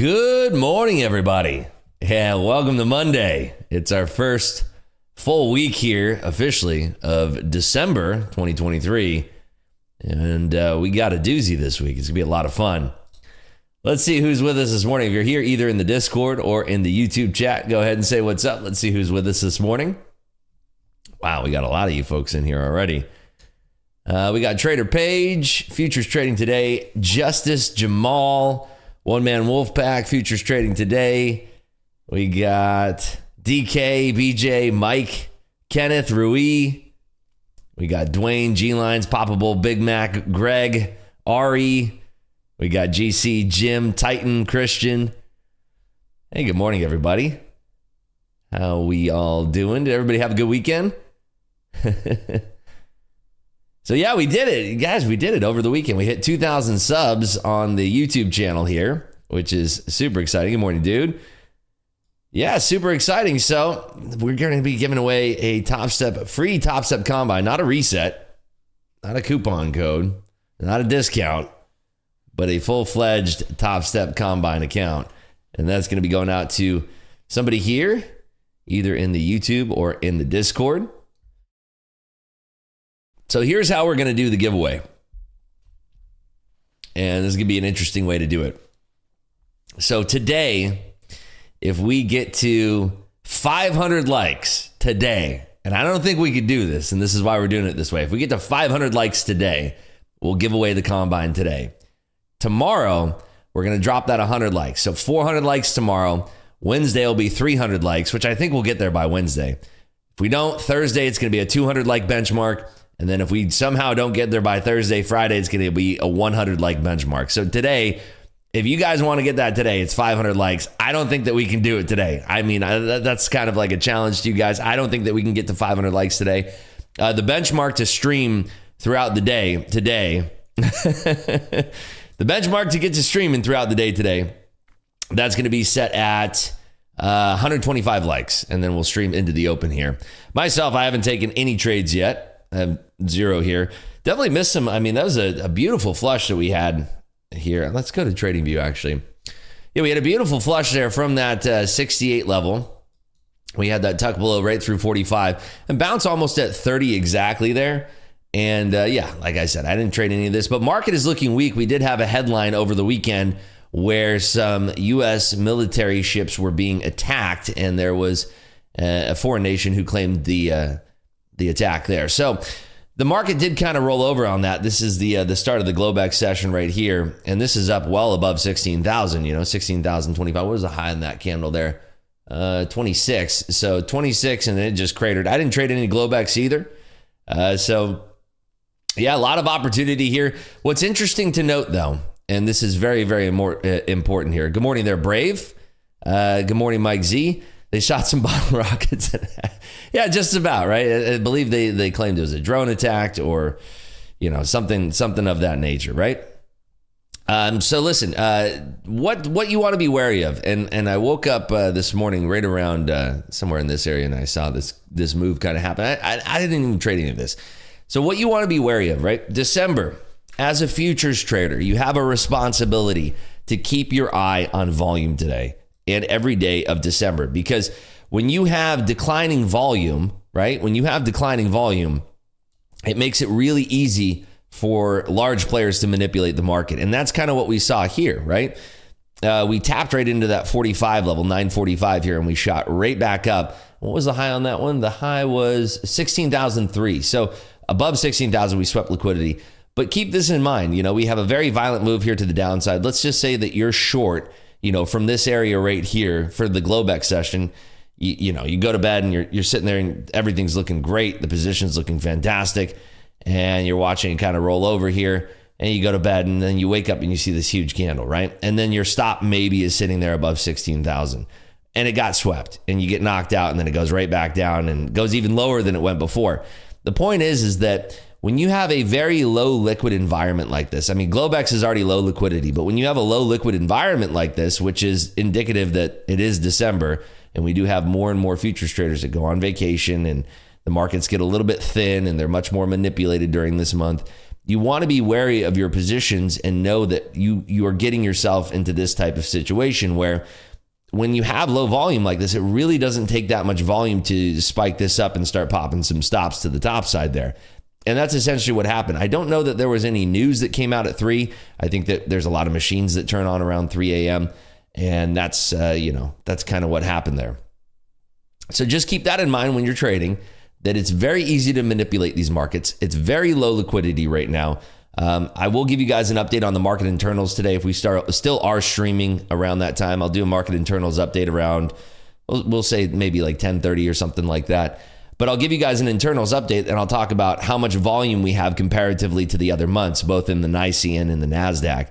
Good morning, everybody. Yeah, welcome to Monday. It's our first full week here, officially, of December 2023. And we got a doozy this week. It's going to be a lot of fun. Let's see who's with us this morning. If you're here either in the Discord or in the YouTube chat, go ahead and say what's up. Let's see who's with us this morning. Wow, we got a lot of you folks in here already. We got Trader Page, futures trading today. Justice Jamal, One Man Wolfpack, futures trading today. We got DK, BJ, Mike, Kenneth, Rui. We got Dwayne, G-Lines, Poppable, Big Mac, Greg, Ari. We got GC, Jim, Titan, Christian. Hey, good morning, everybody. How we all doing? Did everybody have a good weekend? So yeah, we did it. Guys, we did it over the weekend. We hit 2,000 subs on the YouTube channel here, which is super exciting. Good morning, dude. Yeah, super exciting. So we're going to be giving away a free Top Step Combine, not a reset, not a coupon code, not a discount, but a full-fledged Top Step Combine account. And that's going to be going out to somebody here, either in the YouTube or in the Discord. So here's how we're going to do the giveaway. And this is going to be an interesting way to do it. So today, if we get to 500 likes today, and I don't think we could do this, and this is why we're doing it this way. If we get to 500 likes today, we'll give away the Combine today. Tomorrow, we're going to drop that 100 likes. So 400 likes tomorrow. Wednesday will be 300 likes, which I think we'll get there by Wednesday. If we don't, Thursday, it's going to be a 200 like benchmark. And then if we somehow don't get there by Thursday, Friday, it's going to be a 100 like benchmark. So today, if you guys want to get that today, it's 500 likes. I don't think that we can do it today. I mean, that's kind of like a challenge to you guys. I don't think that we can get to 500 likes today. The benchmark to stream throughout the day today, the benchmark to get to streaming throughout the day today, that's going to be set at 125 likes. And then we'll stream into the open here. Myself, I haven't taken any trades yet. I have 0 here. Definitely missed some. I mean, that was a beautiful flush that we had here. Let's go to TradingView, actually. Yeah, we had a beautiful flush there from that 68 level. We had that tuck below right through 45 and bounce almost at 30 exactly there. And yeah, like I said, I didn't trade any of this, but market is looking weak. We did have a headline over the weekend where some U.S. military ships were being attacked, and there was a foreign nation who claimed the attack there. So the market did kind of roll over on that. This is the start of the Globex session right here, and this is up well above 16,000. 16,025. What was the high in that candle there? 26. So 26, and then it just cratered. I didn't trade any Globex either. So yeah, a lot of opportunity here. What's interesting to note, though, and this is very, very more important here. Good morning there, Brave. Good morning, Mike Z. They shot some bottle rockets. Yeah, just about, right? I believe they claimed it was a drone attack or, something of that nature, right? So listen, what you want to be wary of, and I woke up this morning right around somewhere in this area, and I saw this move kind of happen. I didn't even trade any of this. So what you want to be wary of, right? December, as a futures trader, you have a responsibility to keep your eye on volume today and every day of December, because when you have declining volume, right? When you have declining volume, it makes it really easy for large players to manipulate the market. And that's kind of what we saw here, right? We tapped right into that 45 level, 945 here, and we shot right back up. What was the high on that one? The high was 16,003. So above 16,000, we swept liquidity. But keep this in mind, we have a very violent move here to the downside. Let's just say that you're short, from this area right here for the Globex session. You go to bed and you're sitting there and everything's looking great. The position's looking fantastic. And you're watching it kind of roll over here, and you go to bed, and then you wake up and you see this huge candle, right? And then your stop maybe is sitting there above 16,000, and it got swept, and you get knocked out, and then it goes right back down and goes even lower than it went before. The point is that when you have a very low liquid environment like this, I mean, Globex is already low liquidity, but when you have a low liquid environment like this, which is indicative that it is December, and we do have more and more futures traders that go on vacation, and the markets get a little bit thin and they're much more manipulated during this month. you want to be wary of your positions and know that you are getting yourself into this type of situation where when you have low volume like this, it really doesn't take that much volume to spike this up and start popping some stops to the top side there. And that's essentially what happened. I don't know that there was any news that came out at 3. I think that there's a lot of machines that turn on around 3 a.m. And that's, that's kind of what happened there. So just keep that in mind when you're trading, that it's very easy to manipulate these markets. It's very low liquidity right now. I will give you guys an update on the market internals today. If we still are streaming around that time, I'll do a market internals update around, we'll say maybe like 10:30 or something like that. But I'll give you guys an internals update and I'll talk about how much volume we have comparatively to the other months, both in the NYSE and in the NASDAQ.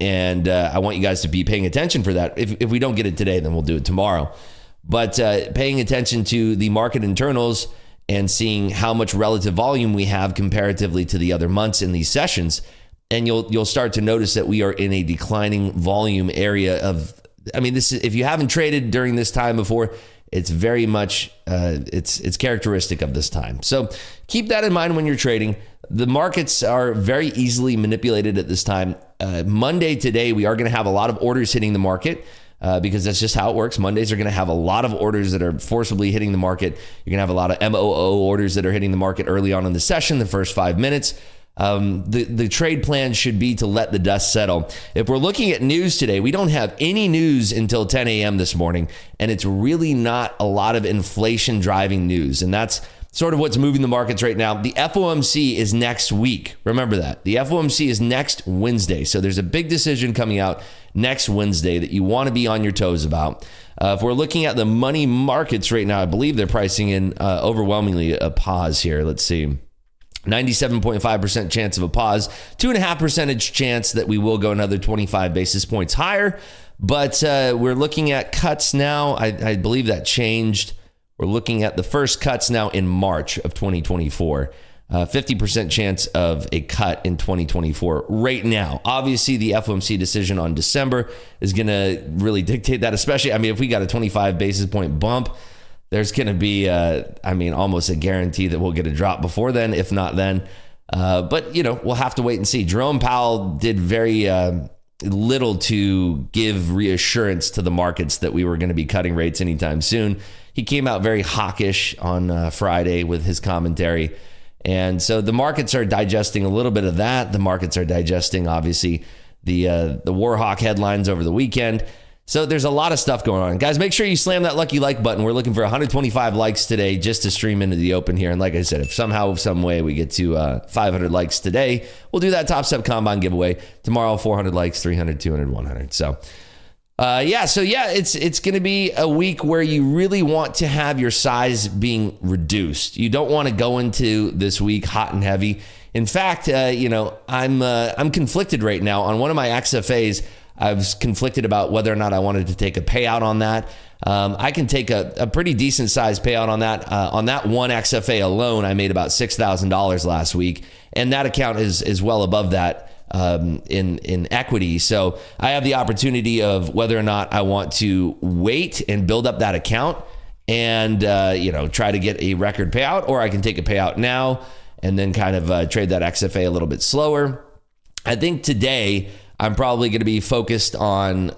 And I want you guys to be paying attention for that. If we don't get it today, then we'll do it tomorrow. But paying attention to the market internals and seeing how much relative volume we have comparatively to the other months in these sessions. And you'll start to notice that we are in a declining volume area of, this is, if you haven't traded during this time before, it's very much, it's characteristic of this time. So keep that in mind when you're trading. The markets are very easily manipulated at this time. Monday today, we are going to have a lot of orders hitting the market. Because that's just how it works. Mondays are going to have a lot of orders that are forcibly hitting the market. You're going to have a lot of MOO orders that are hitting the market early on in the session, the first 5 minutes. The trade plan should be to let the dust settle. If we're looking at news today, we don't have any news until 10 a.m. this morning, and it's really not a lot of inflation driving news. And that's sort of what's moving the markets right now. The FOMC is next week. Remember that. The FOMC is next Wednesday. So there's a big decision coming out next Wednesday that you want to be on your toes about. If we're looking at the money markets right now, I believe they're pricing in overwhelmingly a pause here. Let's see. 97.5% chance of a pause, 2.5% chance that we will go another 25 basis points higher. But we're looking at cuts now. I believe that changed. We're looking at the first cuts now in March of 2024. 50% chance of a cut in 2024 right now. Obviously, the FOMC decision on December is going to really dictate that, especially, if we got a 25 basis point bump, there's going to be, almost a guarantee that we'll get a drop before then, if not then. But, we'll have to wait and see. Jerome Powell did very little to give reassurance to the markets that we were going to be cutting rates anytime soon. He came out very hawkish on Friday with his commentary. And so the markets are digesting a little bit of that. The markets are digesting, obviously, the Warhawk headlines over the weekend. So there's a lot of stuff going on. Guys, make sure you slam that lucky like button. We're looking for 125 likes today just to stream into the open here. And like I said, if somehow, some way we get to 500 likes today, we'll do that Top Step Combine giveaway. Tomorrow, 400 likes, 300, 200, 100. So it's going to be a week where you really want to have your size being reduced. You don't want to go into this week hot and heavy. In fact, I'm conflicted right now on one of my XFAs. I was conflicted about whether or not I wanted to take a payout on that. I can take a pretty decent sized payout on that. On that one XFA alone, I made about $6,000 last week, and that account is well above that. In equity. So I have the opportunity of whether or not I want to wait and build up that account and, try to get a record payout, or I can take a payout now and then kind of trade that XFA a little bit slower. I think today I'm probably going to be focused on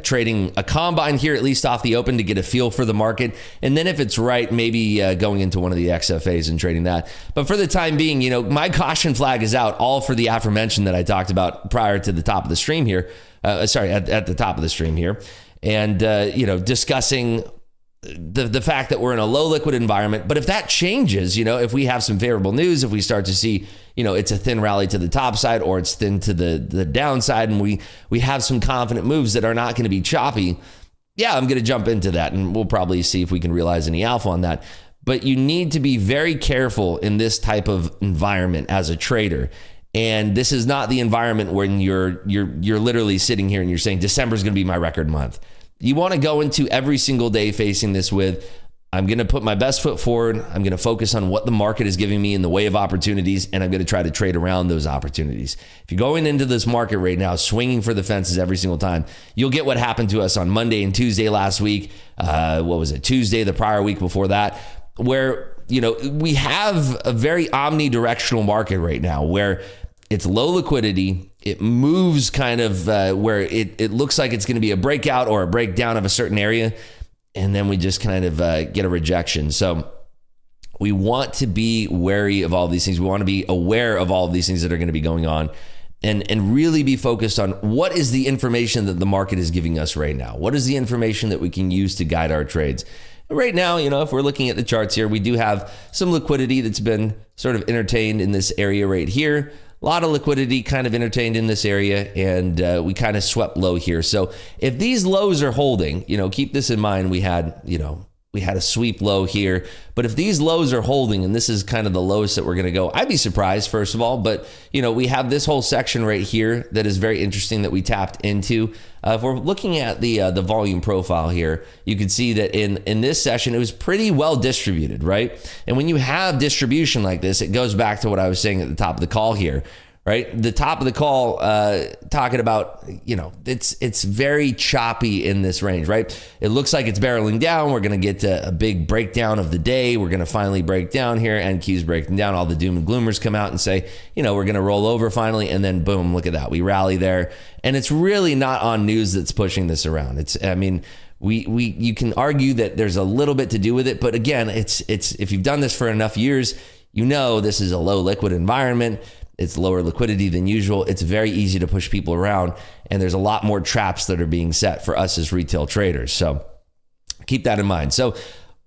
trading a combine here, at least off the open, to get a feel for the market. And then if it's right, maybe going into one of the XFAs and trading that. But for the time being, my caution flag is out, all for the aforementioned that I talked about prior to the top of the stream here. At the top of the stream here. And, discussing the fact that we're in a low liquid environment. But if that changes, if we have some favorable news, if we start to see, it's a thin rally to the top side or it's thin to the downside, and we have some confident moves that are not going to be choppy, I'm going to jump into that, and we'll probably see if we can realize any alpha on that. But you need to be very careful in this type of environment as a trader. And this is not the environment when you're literally sitting here and you're saying December is going to be my record month. You want to go into every single day facing this with, I'm going to put my best foot forward. I'm going to focus on what the market is giving me in the way of opportunities, and I'm going to try to trade around those opportunities. If you're going into this market right now, swinging for the fences every single time, you'll get what happened to us on Monday and Tuesday last week. Tuesday, the prior week before that, where, we have a very omnidirectional market right now where It's low liquidity. It moves kind of where it looks like it's going to be a breakout or a breakdown of a certain area. And then we just kind of get a rejection. So we want to be wary of all of these things. We want to be aware of all of these things that are going to be going on, and really be focused on what is the information that the market is giving us right now. What is the information that we can use to guide our trades? Right now, if we're looking at the charts here, we do have some liquidity that's been sort of entertained in this area right here. A lot of liquidity kind of entertained in this area, and we kind of swept low here. So if these lows are holding, keep this in mind. We had a sweep low here, but if these lows are holding, and this is kind of the lowest that we're going to go, I'd be surprised, first of all. But we have this whole section right here that is very interesting that we tapped into. If we're looking at the volume profile here, you can see that in this session, it was pretty well distributed, right? And when you have distribution like this, it goes back to what I was saying at the top of the call here, right? The top of the call, talking about, it's very choppy in this range, right? It looks like it's barreling down. We're going to get a big breakdown of the day. We're going to finally break down here. NQ's breaking down. All the doom and gloomers come out and say, we're going to roll over finally. And then boom, look at that. We rally there. And it's really not on news that's pushing this around. You can argue that there's a little bit to do with it. But again, it's if you've done this for enough years, this is a low liquid environment. It's lower liquidity than usual. It's very easy to push people around, and there's a lot more traps that are being set for us as retail traders. So keep that in mind. So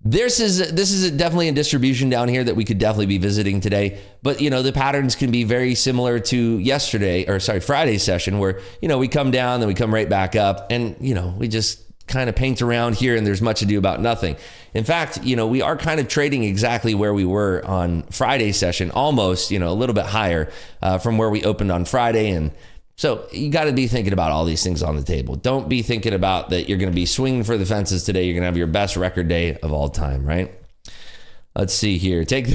this is definitely a distribution down here that we could definitely be visiting today. But the patterns can be very similar to Friday's session, where we come down, then we come right back up, and we just kind of paint around here, and there's much ado about nothing. In fact, we are kind of trading exactly where we were on Friday's session, almost, a little bit higher from where we opened on Friday. And so you got to be thinking about all these things on the table. Don't be thinking about that you're going to be swinging for the fences today. You're going to have your best record day of all time, right? Let's see here. Take the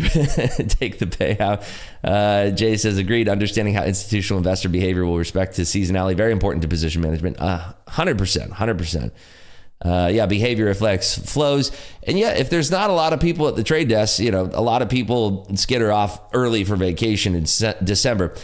payout. Jay says, agreed. Understanding how institutional investor behavior will respect to seasonality. Very important to position management. 100%. Behavior reflects flows. And if there's not a lot of people at the trade desk, a lot of people skitter off early for vacation in December.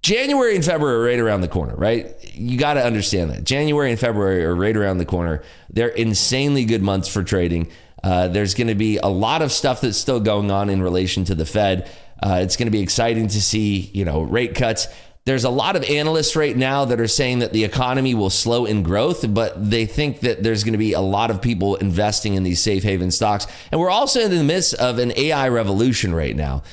January and February are right around the corner, right? You got to understand that. January and February are right around the corner. They're insanely good months for trading. There's going to be a lot of stuff that's still going on in relation to the Fed. It's going to be exciting to see, rate cuts. There's a lot of analysts right now that are saying that the economy will slow in growth, but they think that there's going to be a lot of people investing in these safe haven stocks. And we're also in the midst of an AI revolution right now.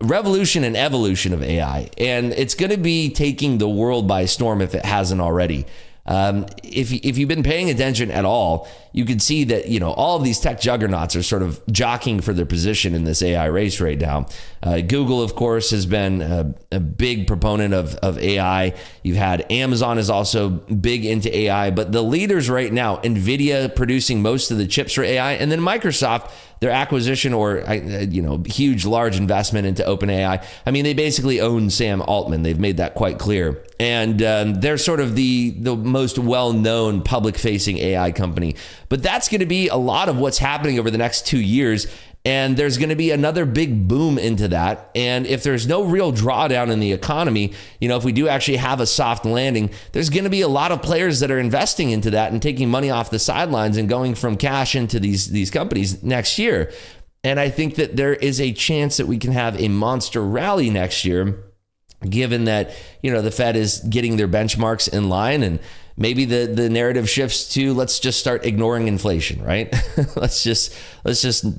Revolution and evolution of AI. And it's going to be taking the world by storm if it hasn't already. If you've been paying attention at all, you can see that, all of these tech juggernauts are sort of jockeying for their position in this AI race right now. Google, of course, has been a big proponent of AI. You've had Amazon is also big into AI, but the leaders right now, NVIDIA producing most of the chips for AI, and then Microsoft, their acquisition or, huge, large investment into OpenAI. They basically own Sam Altman. They've made that quite clear. And they're sort of the most well-known public-facing AI company. But that's going to be a lot of what's happening over the next 2 years. And there's going to be another big boom into that. And if there's no real drawdown in the economy, if we do actually have a soft landing, there's going to be a lot of players that are investing into that and taking money off the sidelines and going from cash into these companies next year. And I think that there is a chance that we can have a monster rally next year, given that, the Fed is getting their benchmarks in line, and maybe the narrative shifts to let's just start ignoring inflation, right? let's just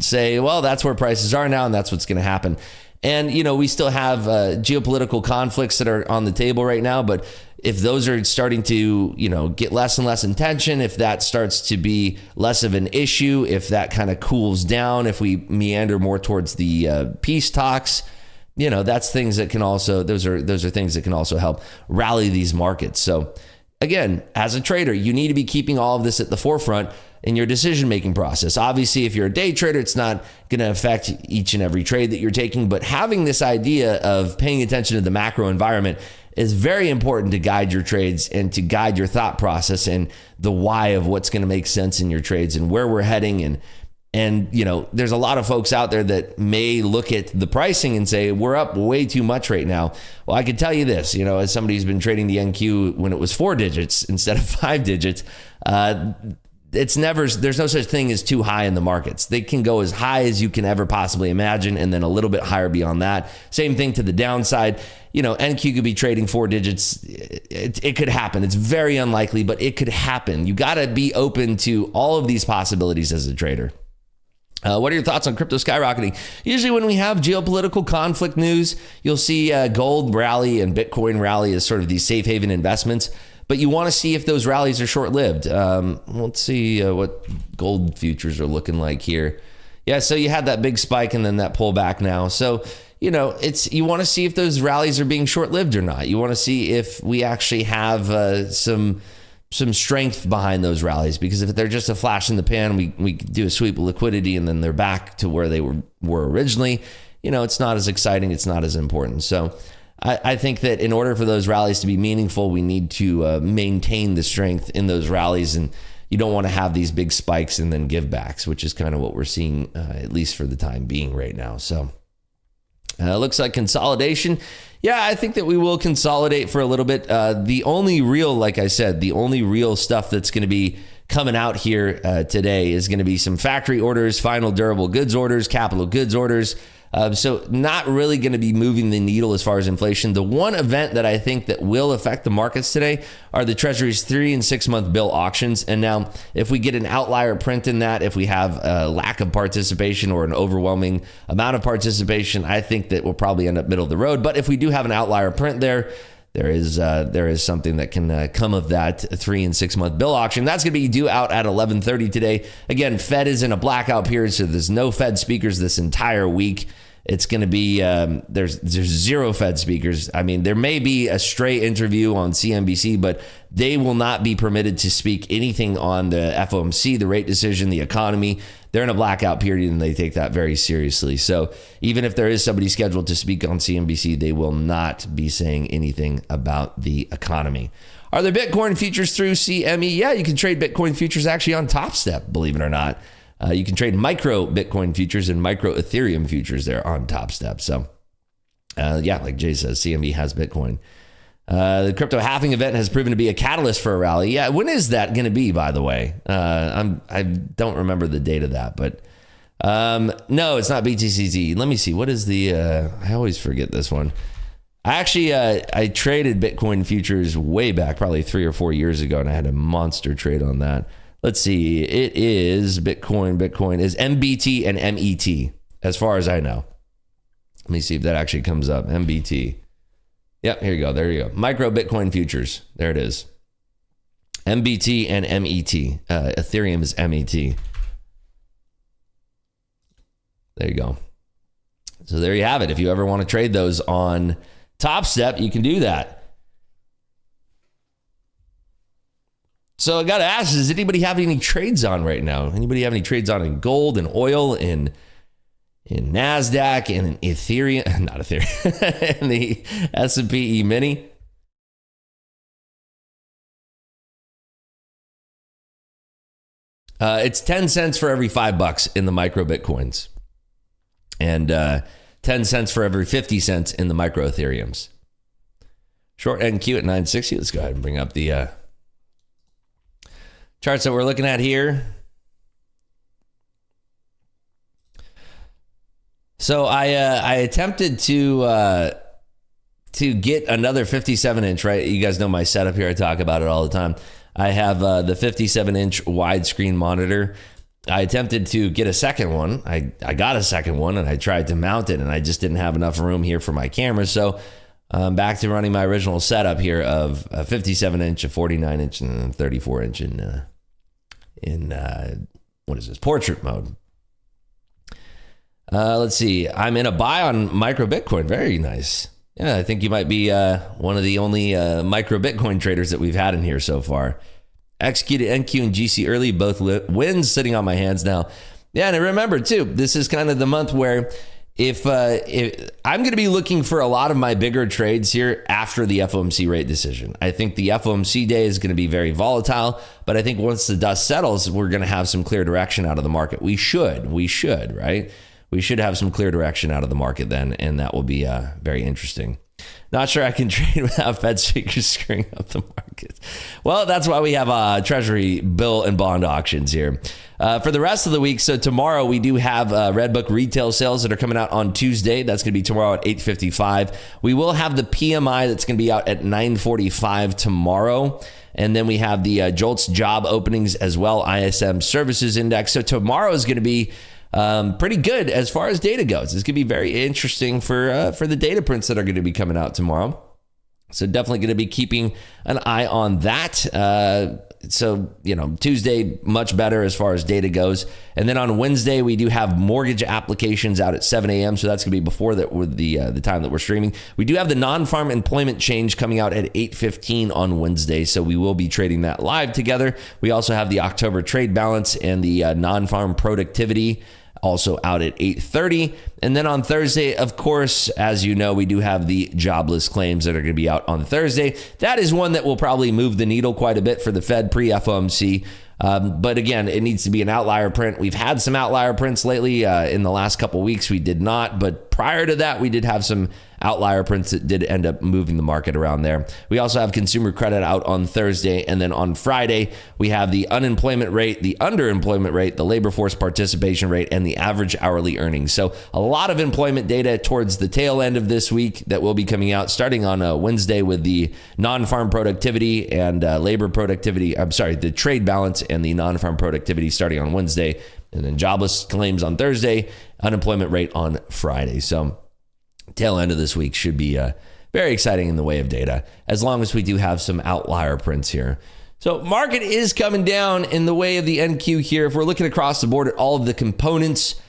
say, well, that's where prices are now, and that's what's going to happen. And, we still have geopolitical conflicts that are on the table right now, but if those are starting to, get less and less in tension, if that starts to be less of an issue, if that kind of cools down, if we meander more towards the peace talks, that's things that can also, those are things that can also help rally these markets. So again, as a trader, you need to be keeping all of this at the forefront in your decision-making process. Obviously, if you're a day trader, it's not going to affect each and every trade that you're taking, but having this idea of paying attention to the macro environment is very important to guide your trades and to guide your thought process and the why of what's going to make sense in your trades and where we're heading. And And, there's a lot of folks out there that may look at the pricing and say, we're up way too much right now. Well, I can tell you this, as somebody who's been trading the NQ when it was 4 digits instead of 5 digits, there's no such thing as too high in the markets. They can go as high as you can ever possibly imagine, and then a little bit higher beyond that. Same thing to the downside. NQ could be trading 4 digits. It could happen. It's very unlikely, but it could happen. You got to be open to all of these possibilities as a trader. What are your thoughts on crypto skyrocketing? Usually when we have geopolitical conflict news, you'll see gold rally and Bitcoin rally as sort of these safe haven investments. But you want to see if those rallies are short-lived. Let's see what gold futures are looking like here. Yeah, so you had that big spike and then that pullback now. So, you want to see if those rallies are being short-lived or not. You want to see if we actually have some strength behind those rallies, because if they're just a flash in the pan, we do a sweep of liquidity and then they're back to where they were originally, it's not as exciting. It's not as important. So I think that in order for those rallies to be meaningful, we need to maintain the strength in those rallies, and you don't want to have these big spikes and then give backs, which is kind of what we're seeing, at least for the time being right now. So looks like consolidation. Yeah, I think that we will consolidate for a little bit. The only real stuff that's going to be coming out here today is going to be some factory orders, final durable goods orders, capital goods orders. So not really going to be moving the needle as far as inflation. The one event that I think that will affect the markets today are the Treasury's 3 and 6 month bill auctions. And now if we get an outlier print in that, if we have a lack of participation or an overwhelming amount of participation, I think that we'll probably end up middle of the road. But if we do have an outlier print there is something that can come of that 3 and 6 month bill auction. That's going to be due out at 11:30 today. Again, Fed is in a blackout period, so there's no Fed speakers this entire week. It's going to be, there's 0 Fed speakers. I mean, there may be a stray interview on CNBC, but they will not be permitted to speak anything on the FOMC, the rate decision, the economy. They're in a blackout period and they take that very seriously. So even if there is somebody scheduled to speak on CNBC, they will not be saying anything about the economy. Are there Bitcoin futures through CME? Yeah, you can trade Bitcoin futures actually on Top Step, believe it or not. You can trade micro Bitcoin futures and micro Ethereum futures there on Top Step. So like Jay says, CME has Bitcoin. The crypto halving event has proven to be a catalyst for a rally. Yeah, when is that going to be, by the way? I don't remember the date of that, but no, it's not BTCZ. Let me see. What is the, I always forget this one. I traded Bitcoin futures way back, probably 3 or 4 years ago, and I had a monster trade on that. Let's see. It is Bitcoin. Bitcoin is MBT and MET, as far as I know. Let me see if that actually comes up. MBT. Yep, here you go. There you go. Micro Bitcoin futures. There it is. MBT and MET. Ethereum is MET. There you go. So there you have it. If you ever want to trade those on Top Step, you can do that. So I got to ask, does anybody have any trades on right now? Anybody have any trades on in gold and oil, in NASDAQ, and in Ethereum? Not Ethereum. In the S&P E-mini? It's 10 cents for every $5 in the micro Bitcoins. And 10 cents for every 50 cents in the micro Ethereums. Short NQ at 960. Let's go ahead and bring up the charts that we're looking at here. So I attempted to get another 57-inch, right? You guys know my setup here. I talk about it all the time. I have the 57-inch widescreen monitor. I attempted to get a second one. I got a second one, and I tried to mount it, and I just didn't have enough room here for my camera. So I'm back to running my original setup here of a 57-inch, a 49-inch, and a 34-inch in what is this? Portrait mode. Let's see. I'm in a buy on micro Bitcoin. Very nice. Yeah, I think you might be one of the only micro Bitcoin traders that we've had in here so far. Executed NQ and GC early, both wins, sitting on my hands now. Yeah, and remember too, this is kind of the month where If I'm going to be looking for a lot of my bigger trades here after the FOMC rate decision. I think the FOMC day is going to be very volatile, but I think once the dust settles, we're going to have some clear direction out of the market. We should, right? We should have some clear direction out of the market then, and that will be very interesting. Not sure I can trade without Fed speakers screwing up the market. Well, that's why we have Treasury bill and bond auctions here. For the rest of the week, so tomorrow we do have Redbook retail sales that are coming out on Tuesday. That's going to be tomorrow at 8:55. We will have the PMI that's going to be out at 9:45 tomorrow. And then we have the JOLTS job openings as well, ISM services index. So tomorrow is going to be pretty good as far as data goes. It's going to be very interesting for the data prints that are going to be coming out tomorrow. So definitely going to be keeping an eye on that. So, Tuesday, much better as far as data goes. And then on Wednesday, we do have mortgage applications out at 7 a.m. So that's going to be before that with the time that we're streaming. We do have the non-farm employment change coming out at 8:15 on Wednesday. So we will be trading that live together. We also have the October trade balance and the non-farm productivity also out at 8:30. And then on Thursday, of course, as you know, we do have the jobless claims that are going to be out on Thursday. That is one that will probably move the needle quite a bit for the Fed pre-FOMC. But again, it needs to be an outlier print. We've had some outlier prints lately. In the last couple of weeks, we did not. But prior to that, we did have some outlier prints that did end up moving the market around there. We also have consumer credit out on Thursday. And then on Friday, we have the unemployment rate, the underemployment rate, the labor force participation rate, and the average hourly earnings. So a lot of employment data towards the tail end of this week that will be coming out starting on Wednesday with the non-farm productivity and labor productivity. The trade balance and the non-farm productivity starting on Wednesday, and then jobless claims on Thursday, unemployment rate on Friday. So tail end of this week should be very exciting in the way of data, as long as we do have some outlier prints here. So market is coming down in the way of the NQ here. If we're looking across the board at all of the components,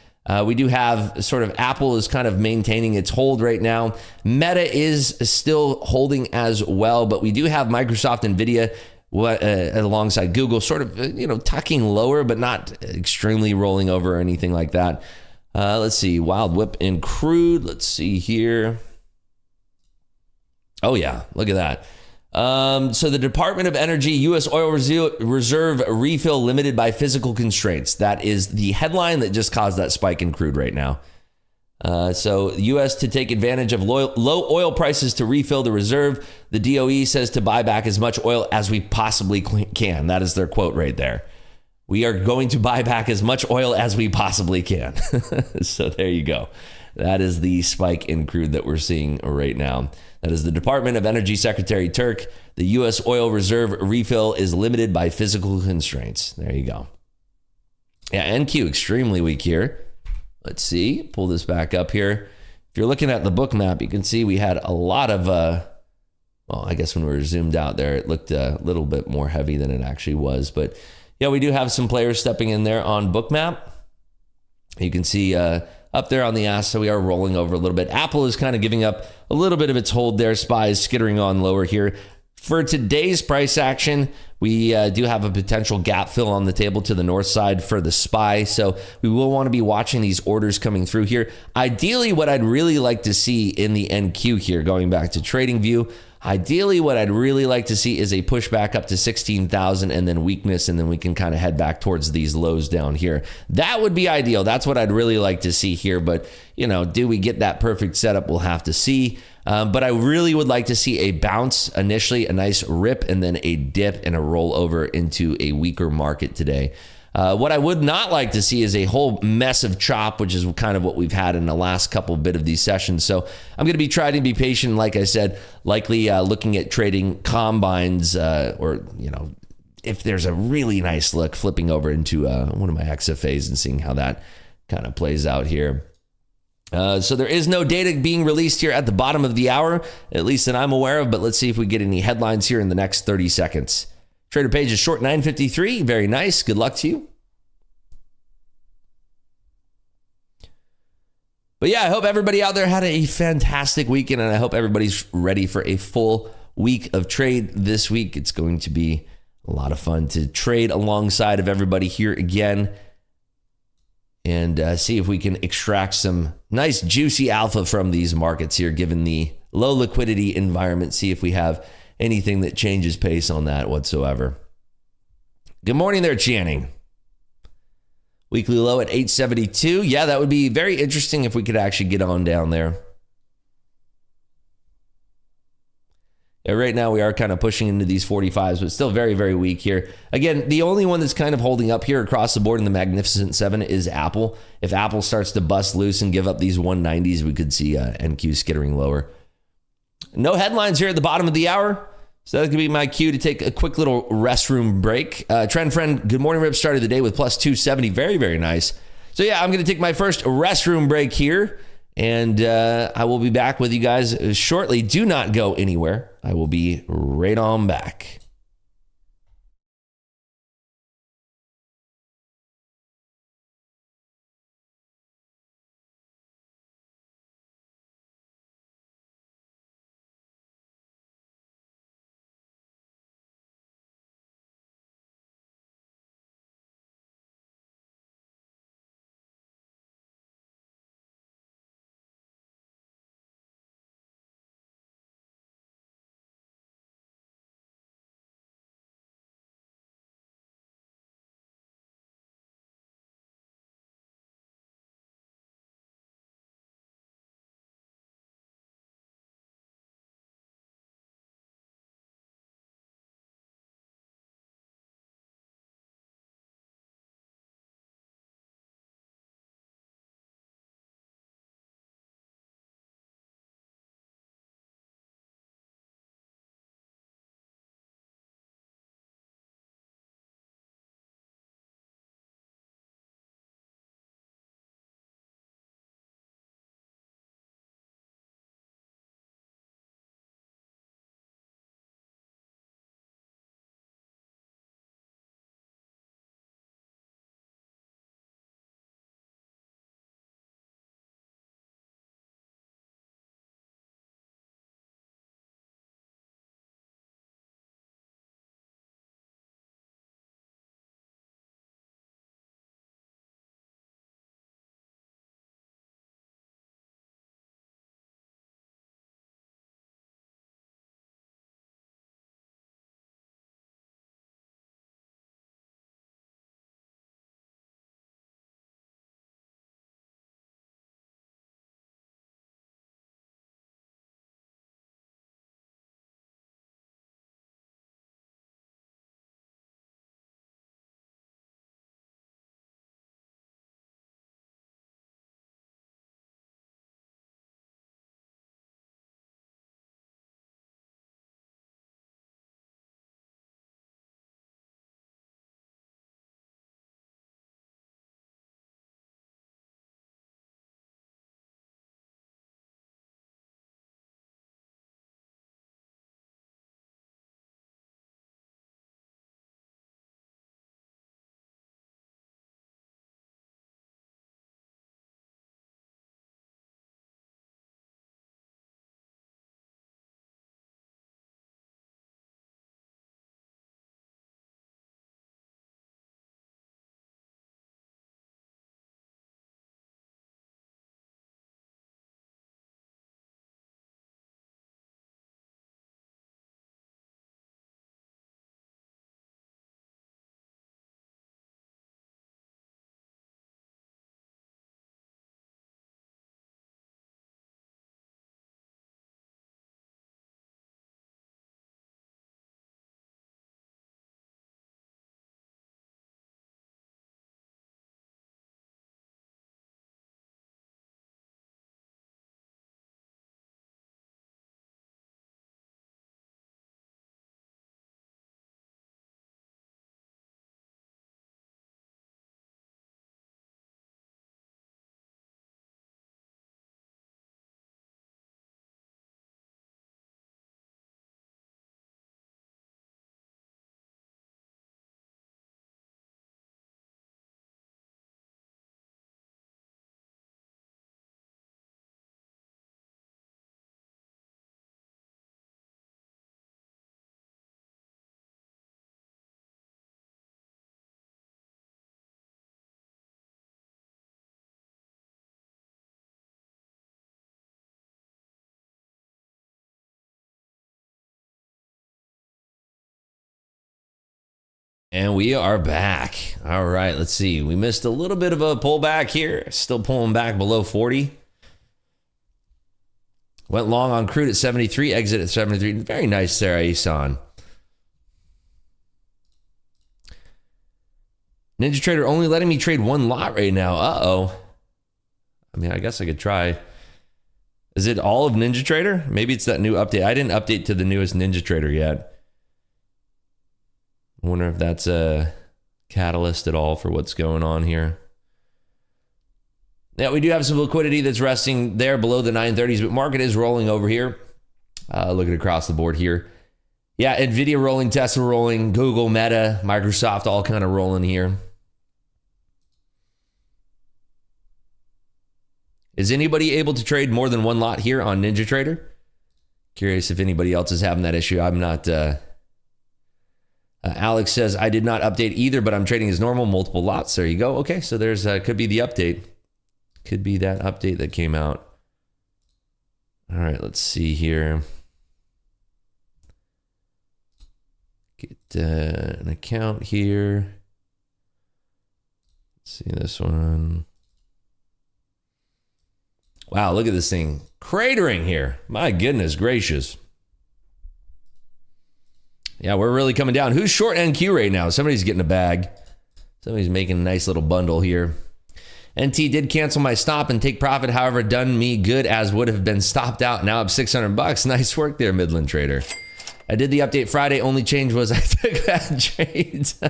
we do have sort of Apple is kind of maintaining its hold right now. Meta is still holding as well, but we do have Microsoft, NVIDIA, alongside Google, sort of, tucking lower, but not extremely rolling over or anything like that. Let's see, Wild Whip and Crude. Let's see here. Oh yeah, look at that. So the Department of Energy, U.S. oil reserve refill limited by physical constraints. That is the headline that just caused that spike in crude right now. So the U.S. to take advantage of low oil prices to refill the reserve. The DOE says to buy back as much oil as we possibly can. That is their quote right there. We are going to buy back as much oil as we possibly can. So there you go. That is the spike in crude that we're seeing right now. That is the Department of Energy Secretary Turk. The U.S. oil reserve refill is limited by physical constraints. There you go. Yeah, NQ extremely weak here. Let's see, pull this back up here. If you're looking at the book map, you can see we had a lot of, I guess when we were zoomed out there, it looked a little bit more heavy than it actually was. But yeah, we do have some players stepping in there on book map. You can see up there on the ass, so we are rolling over a little bit. Apple is kind of giving up a little bit of its hold there. SPY is skittering on lower here. For today's price action, we do have a potential gap fill on the table to the north side for the SPY. So we will want to be watching these orders coming through here. Ideally, what I'd really like to see in the NQ here, going back to trading view, ideally what I'd really like to see is a pushback up to 16,000 and then weakness, and then we can kind of head back towards these lows down here. That would be ideal. That's what I'd really like to see here. But, do we get that perfect setup? We'll have to see. But I really would like to see a bounce initially, a nice rip, and then a dip and a rollover into a weaker market today. What I would not like to see is a whole mess of chop, which is kind of what we've had in the last couple bit of these sessions. So I'm going to be trying to be patient. Like I said, likely looking at trading combines or, if there's a really nice look, flipping over into one of my XFAs and seeing how that kind of plays out here. So there is no data being released here at the bottom of the hour, at least that I'm aware of, but let's see if we get any headlines here in the next 30 seconds. Trader page is short 953. Very nice. Good luck to you. But yeah, I hope everybody out there had a fantastic weekend, and I hope everybody's ready for a full week of trade this week. It's going to be a lot of fun to trade alongside of everybody here again. and see if we can extract some nice juicy alpha from these markets here, given the low liquidity environment. See if we have anything that changes pace on that whatsoever. Good morning there, Channing. Weekly low at 872. Yeah, that would be very interesting if we could actually get on down there. Yeah, right now we are kind of pushing into these 45s, but still very, very weak here. Again, the only one that's kind of holding up here across the board in the Magnificent Seven is Apple. If Apple starts to bust loose and give up these 190s, we could see NQ skittering lower. No headlines here at the bottom of the hour. So that could be my cue to take a quick little restroom break. Trend Friend, good morning, Rip. Started the day with plus 270. Very, very nice. So yeah, I'm going to take my first restroom break here. And I will be back with you guys shortly. Do not go anywhere. I will be right on back. And we are back. All right, let's see. We missed a little bit of a pullback here. Still pulling back below 40. Went long on crude at 73, exit at 73. Very nice there, Isan. Ninja Trader only letting me trade one lot right now. Uh-oh. I mean, I guess I could try. Is it all of Ninja Trader? Maybe it's that new update. I didn't update to the newest Ninja Trader yet. I wonder if that's a catalyst at all for what's going on here. Yeah, we do have some liquidity that's resting there below the 930s, but market is rolling over here. Looking across the board here. Yeah, NVIDIA rolling, Tesla rolling, Google, Meta, Microsoft, all kind of rolling here. Is anybody able to trade more than one lot here on Ninja Trader? Curious if anybody else is having that issue. I'm not... Alex says, I did not update either, but I'm trading as normal, multiple lots. There you go. Okay, so there's could be the update. Could be that update that came out. All right, let's see here. Get an account here. Let's see this one. Wow, look at this thing. Cratering here. My goodness gracious. Yeah, we're really coming down. Who's short NQ right now? Somebody's getting a bag. Somebody's making a nice little bundle here. NT did cancel my stop and take profit. However, done me good as would have been stopped out. Now up $600. Nice work there, Midland Trader. I did the update Friday. Only change was I took bad trades.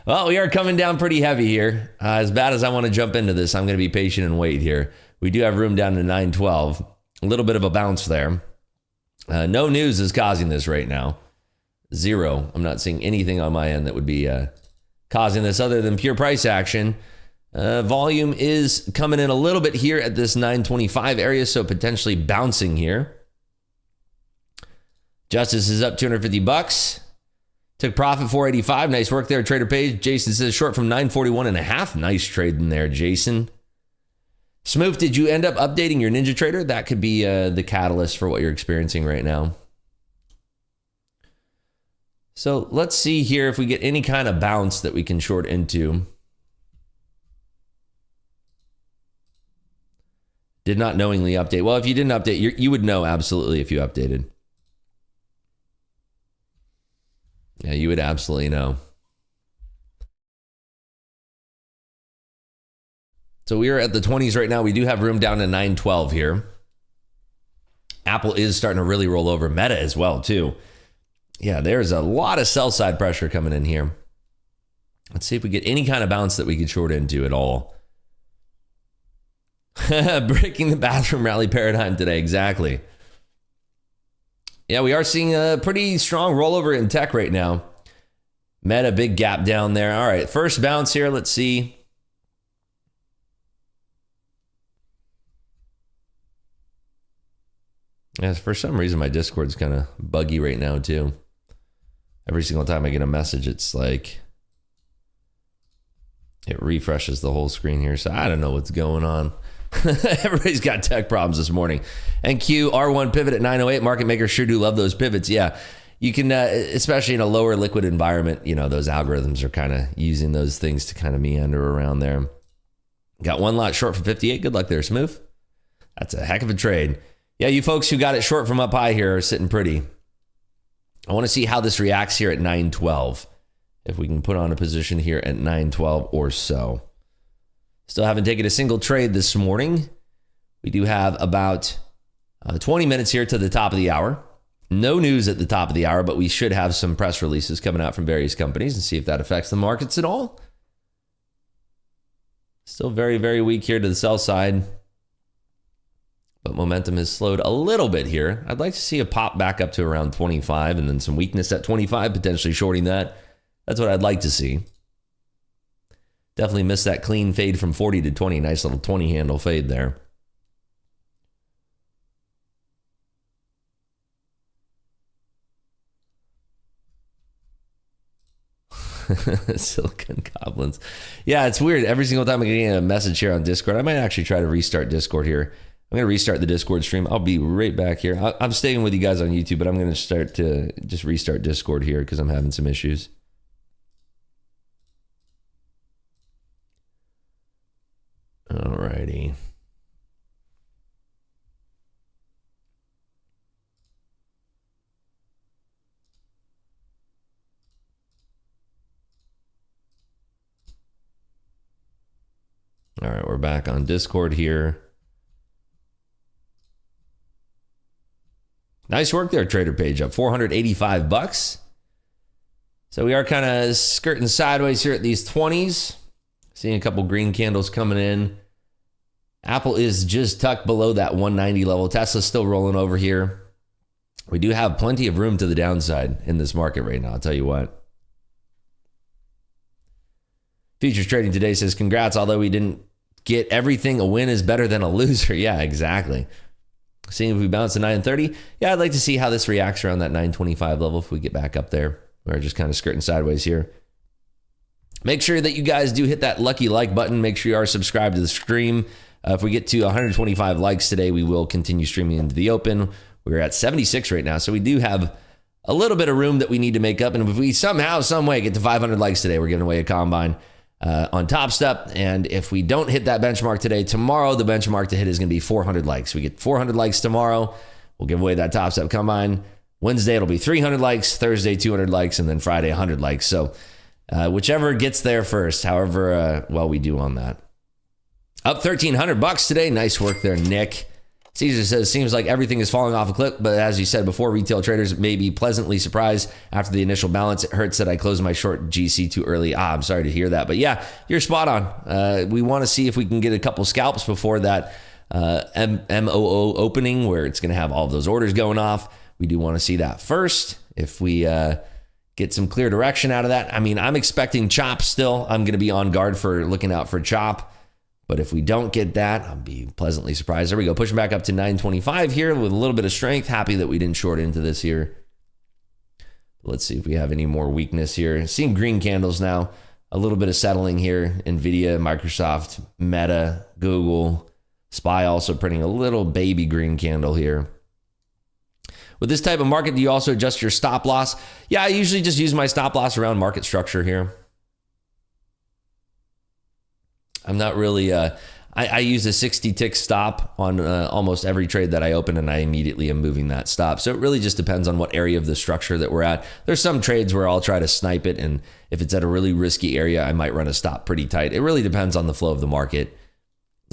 Well, we are coming down pretty heavy here. As bad as I want to jump into this, I'm going to be patient and wait here. We do have room down to 912. A little bit of a bounce there. No news is causing this right now. Zero. I'm not seeing anything on my end that would be causing this other than pure price action. Volume is coming in a little bit here at this 925 area, so potentially bouncing here. Justice is up $250. Took profit 485. Nice work there, Trader Page. Jason says short from 941.5. Nice trade in there, Jason. Smooth, did you end up updating your Ninja Trader? That could be the catalyst for what you're experiencing right now. So let's see here if we get any kind of bounce that we can short into. Did not knowingly update. Well, if you didn't update, you would know absolutely if you updated. Yeah, you would absolutely know. So we are at the 20s right now. We do have room down to 912 here. Apple is starting to really roll over. Meta as well, too. Yeah, there's a lot of sell side pressure coming in here. Let's see if we get any kind of bounce that we could short into at all. Breaking the bathroom rally paradigm today. Exactly. Yeah, we are seeing a pretty strong rollover in tech right now. Meta, big gap down there. All right, first bounce here. Let's see. Yeah, for some reason, my Discord's kind of buggy right now, too. Every single time I get a message, it's like it refreshes the whole screen here. So I don't know what's going on. Everybody's got tech problems this morning. NQ R1 pivot at 908. Market makers sure do love those pivots. Yeah, you can, especially in a lower liquid environment, you know, those algorithms are kind of using those things to kind of meander around there. Got one lot short for 58. Good luck there, Smooth. That's a heck of a trade. Yeah, you folks who got it short from up high here are sitting pretty. I want to see how this reacts here at 912. If we can put on a position here at 912 or so. Still haven't taken a single trade this morning. We do have about 20 minutes here to the top of the hour. No news at the top of the hour, but we should have some press releases coming out from various companies and see if that affects the markets at all. Still very, very weak here to the sell side. But momentum has slowed a little bit here. I'd like to see a pop back up to around 25 and then some weakness at 25, potentially shorting that. That's what I'd like to see. Definitely missed that clean fade from 40 to 20. Nice little 20 handle fade there. Silicon goblins. Yeah, it's weird. Every single time I get a message here on Discord, I might actually try to restart Discord here. I'm going to restart the Discord stream. I'll be right back here. I'm staying with you guys on YouTube, but I'm going to start to just restart Discord here because I'm having some issues. All right, we're back on Discord here. Nice work there, Trader Page, up $485. So we are kind of skirting sideways here at these 20s. Seeing a couple green candles coming in. Apple is just tucked below that 190 level. Tesla's still rolling over here. We do have plenty of room to the downside in this market right now, I'll tell you what. Futures Trading Today says, congrats, although we didn't get everything, a win is better than a loser. Yeah, exactly. Seeing if we bounce to 930. Yeah, I'd like to see how this reacts around that 925 level if we get back up there. We're just kind of skirting sideways here. Make sure that you guys do hit that lucky like button. Make sure you are subscribed to the stream. If we get to 125 likes today, we will continue streaming into the open. We're at 76 right now, so we do have a little bit of room that we need to make up. And if we somehow, some way get to 500 likes today, we're giving away a combine on Top Step. And if we don't hit that benchmark today, tomorrow the benchmark to hit is going to be 400 likes. We get 400 likes tomorrow, we'll give away that Top Step combine. Wednesday it'll be 300 likes, Thursday 200 likes, and then Friday 100 likes. So whichever gets there first, however well we do on that. Up $1,300 today. Nice work there, Nick. Caesar says, seems like everything is falling off a cliff, but as you said before, retail traders may be pleasantly surprised after the initial balance. It hurts that I closed my short GC too early. I'm sorry to hear that, but yeah, you're spot on. We want to see if we can get a couple scalps before that MOO opening where it's going to have all of those orders going off. We do want to see that first. If we get some clear direction out of that, I mean, I'm expecting chop still. I'm going to be on guard for looking out for chop. But if we don't get that, I'll be pleasantly surprised. There we go. Pushing back up to 925 here with a little bit of strength. Happy that we didn't short into this here. Let's see if we have any more weakness here. Seeing green candles now. A little bit of settling here. NVIDIA, Microsoft, Meta, Google. SPY also printing a little baby green candle here. With this type of market, do you also adjust your stop loss? Yeah, I usually just use my stop loss around market structure here. I'm not really, I use a 60 tick stop on almost every trade that I open, and I immediately am moving that stop. So it really just depends on what area of the structure that we're at. There's some trades where I'll try to snipe it, and if it's at a really risky area, I might run a stop pretty tight. It really depends on the flow of the market.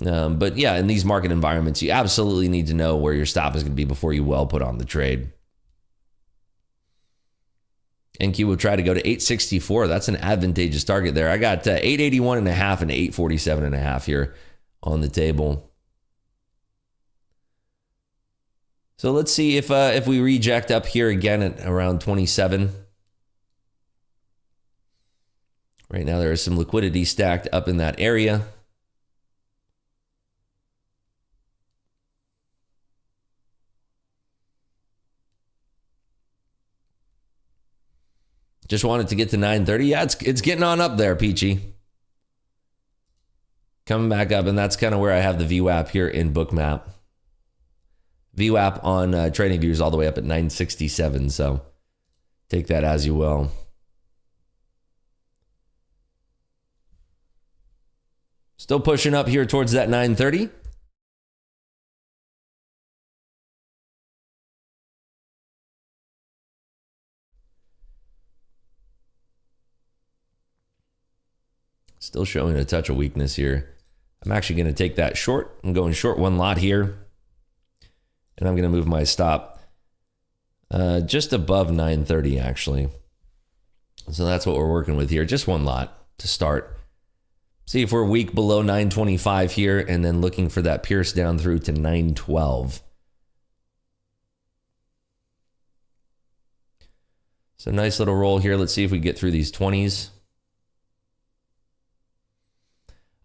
But yeah, in these market environments, you absolutely need to know where your stop is going to be before you well put on the trade. NQ will try to go to 864. That's an advantageous target there. I got 881.5 and 847.5 here on the table. So let's see if we reject up here again at around 27. Right now there is some liquidity stacked up in that area. Just wanted to get to 930. Yeah, it's getting on up there, Peachy. Coming back up, and that's kind of where I have the VWAP here in Bookmap. VWAP on TradingView is all the way up at 967, so take that as you will. Still pushing up here towards that 930. Still showing a touch of weakness here. I'm actually going to take that short. I'm going short one lot here. And I'm going to move my stop just above 930 actually. So that's what we're working with here. Just one lot to start. See if we're weak below 925 here, and then looking for that pierce down through to 912. So nice little roll here. Let's see if we get through these 20s.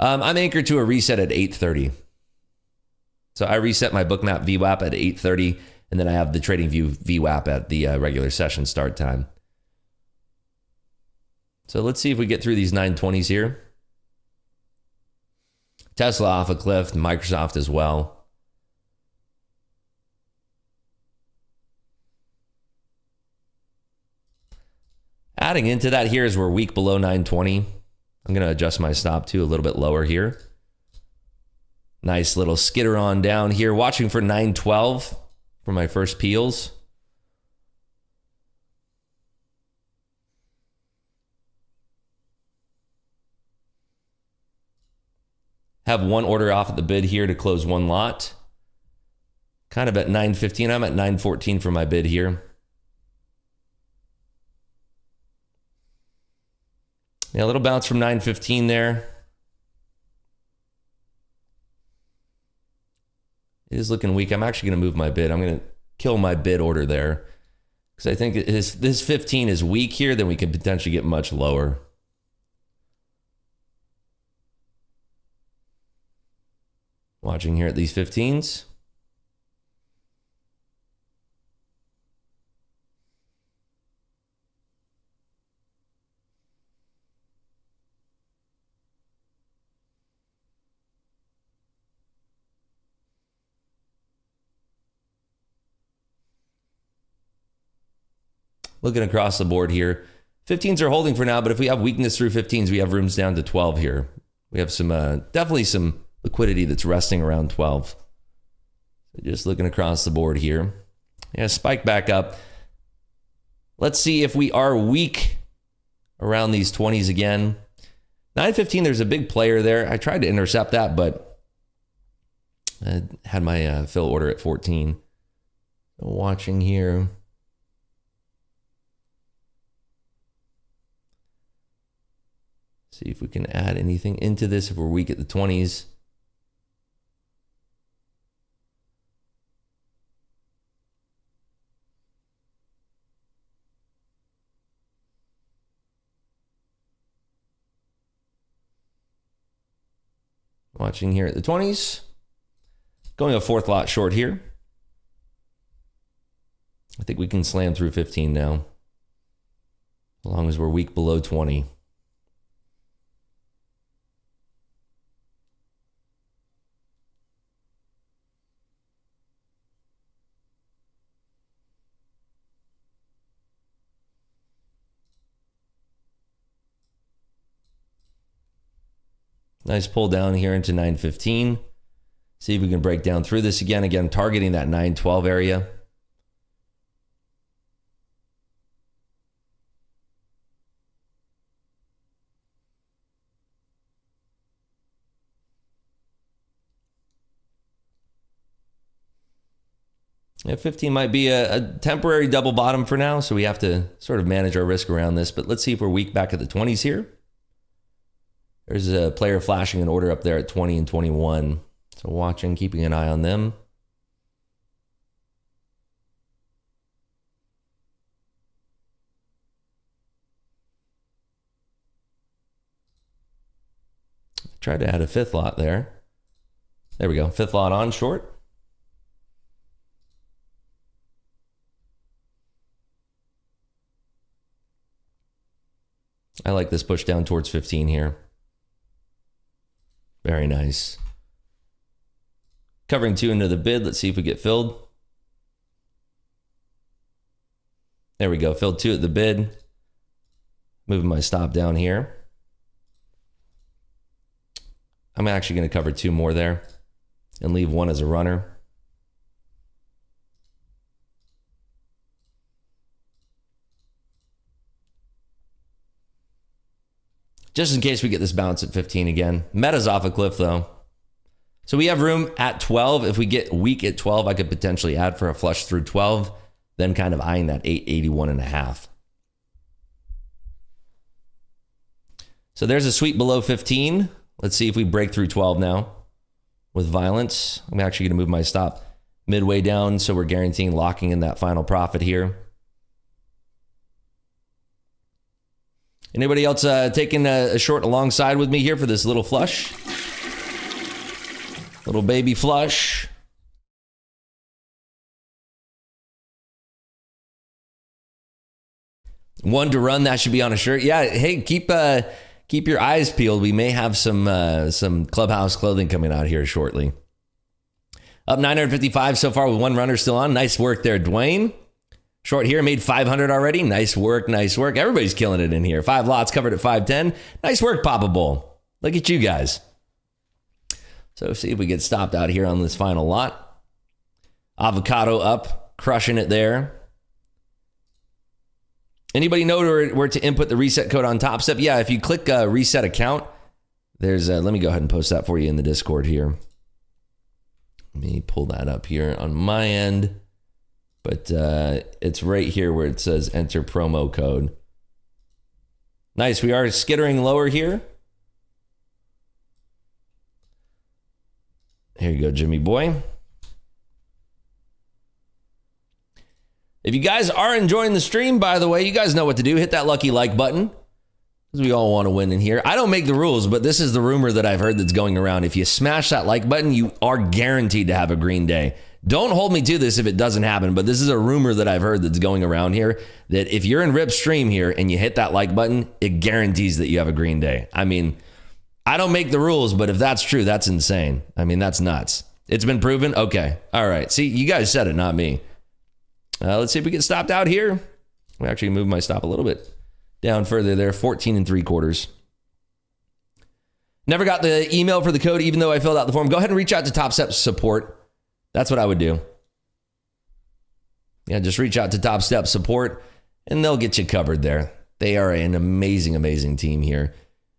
I'm anchored to a reset at 830. So I reset my Bookmap VWAP at 830, and then I have the TradingView VWAP at the regular session start time. So let's see if we get through these 920s here. Tesla off a cliff, Microsoft as well. Adding into that here is we're weak below 920. I'm going to adjust my stop to a little bit lower here. Nice little skitter on down here. Watching for 912 for my first peels. Have one order off at the bid here to close one lot. Kind of at 9.15. I'm at 9.14 for my bid here. Yeah, a little bounce from 9.15 there. It is looking weak. I'm actually going to move my bid. I'm going to kill my bid order there. Because I think this 15 is weak here, then we could potentially get much lower. Watching here at these 15s. Looking across the board here, 15s are holding for now, but if we have weakness through 15s, we have rooms down to 12 here. We have some definitely some liquidity that's resting around 12. So just looking across the board here. Yeah, spike back up. Let's see if we are weak around these 20s again. 9.15, there's a big player there. I tried to intercept that, but I had my fill order at 14. Watching here. See if we can add anything into this if we're weak at the 20s. Watching here at the 20s. Going a fourth lot short here. I think we can slam through 15 now. As long as we're weak below 20. Nice pull down here into 9.15. See if we can break down through this again. Again, targeting that 9.12 area. Yeah, 15 might be a temporary double bottom for now, so we have to sort of manage our risk around this. But let's see if we're weak back at the 20s here. There's a player flashing an order up there at 20 and 21. So watching, keeping an eye on them. Tried to add a fifth lot there. There we go. Fifth lot on short. I like this push down towards 15 here. Very nice. Covering 2 into the bid. Let's see if we get filled. There we go. Filled 2 at the bid. Moving my stop down here. I'm actually going to cover 2 more there and leave 1 as a runner. Just in case we get this bounce at 15 again. Meta's off a cliff though. So we have room at 12. If we get weak at 12, I could potentially add for a flush through 12, then kind of eyeing that 881.5. So there's a sweep below 15. Let's see if we break through 12 now with violence. I'm actually going to move my stop midway down, so we're guaranteeing locking in that final profit here. Anybody else taking a short alongside with me here for this little flush? Little baby flush. One to run, that should be on a shirt. Yeah, hey, keep your eyes peeled. We may have some Clubhouse clothing coming out here shortly. Up 955 so far with 1 runner still on. Nice work there, Dwayne. Short here, made 500 already. Nice work, nice work. Everybody's killing it in here. 5 lots covered at 510. Nice work, Poppable. Look at you guys. So see if we get stopped out here on this final lot. Avocado up, crushing it there. Anybody know where to input the reset code on Top Step? Yeah, if you click reset account, There's let me go ahead and post that for you in the Discord here. Let me pull that up here on my end. But it's right here where it says enter promo code. Nice. We are skittering lower here. Here you go, Jimmy boy. If you guys are enjoying the stream, by the way, you guys know what to do. Hit that lucky like button, because we all want to win in here. I don't make the rules, but this is the rumor that I've heard that's going around. If you smash that like button, you are guaranteed to have a green day. Don't hold me to this if it doesn't happen, but this is a rumor that I've heard that's going around here, that if you're in Rip's stream here and you hit that like button, it guarantees that you have a green day. I mean, I don't make the rules, but if that's true, that's insane. I mean, that's nuts. It's been proven? Okay. All right. See, you guys said it, not me. Let's see if we get stopped out here. We actually moved my stop a little bit down further there, 14 3/4. Never got the email for the code, even though I filled out the form. Go ahead and reach out to Top Step support. That's what I would do. Yeah, just reach out to Top Step support and they'll get you covered there. They are an amazing, amazing team here.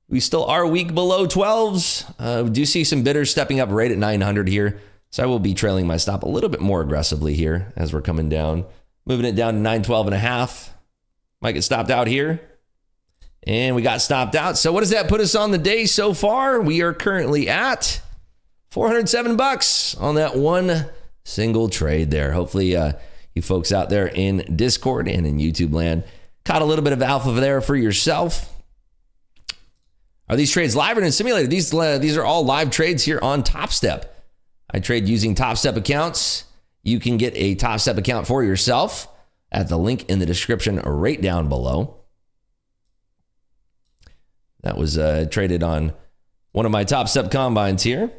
We still are a week below 12s. We do see some bidders stepping up right at 900 here. So I will be trailing my stop a little bit more aggressively here as we're coming down. Moving it down to 912.5. Might get stopped out here. And we got stopped out. So what does that put us on the day so far? We are currently at $407 on that one single trade there. Hopefully you folks out there in Discord and in YouTube land caught a little bit of alpha there for yourself. Are these trades live or in simulated? These are all live trades here on Top Step. I trade using Top Step accounts. You can get a Top Step account for yourself at the link in the description right down below. That was traded on one of my Top Step combines here.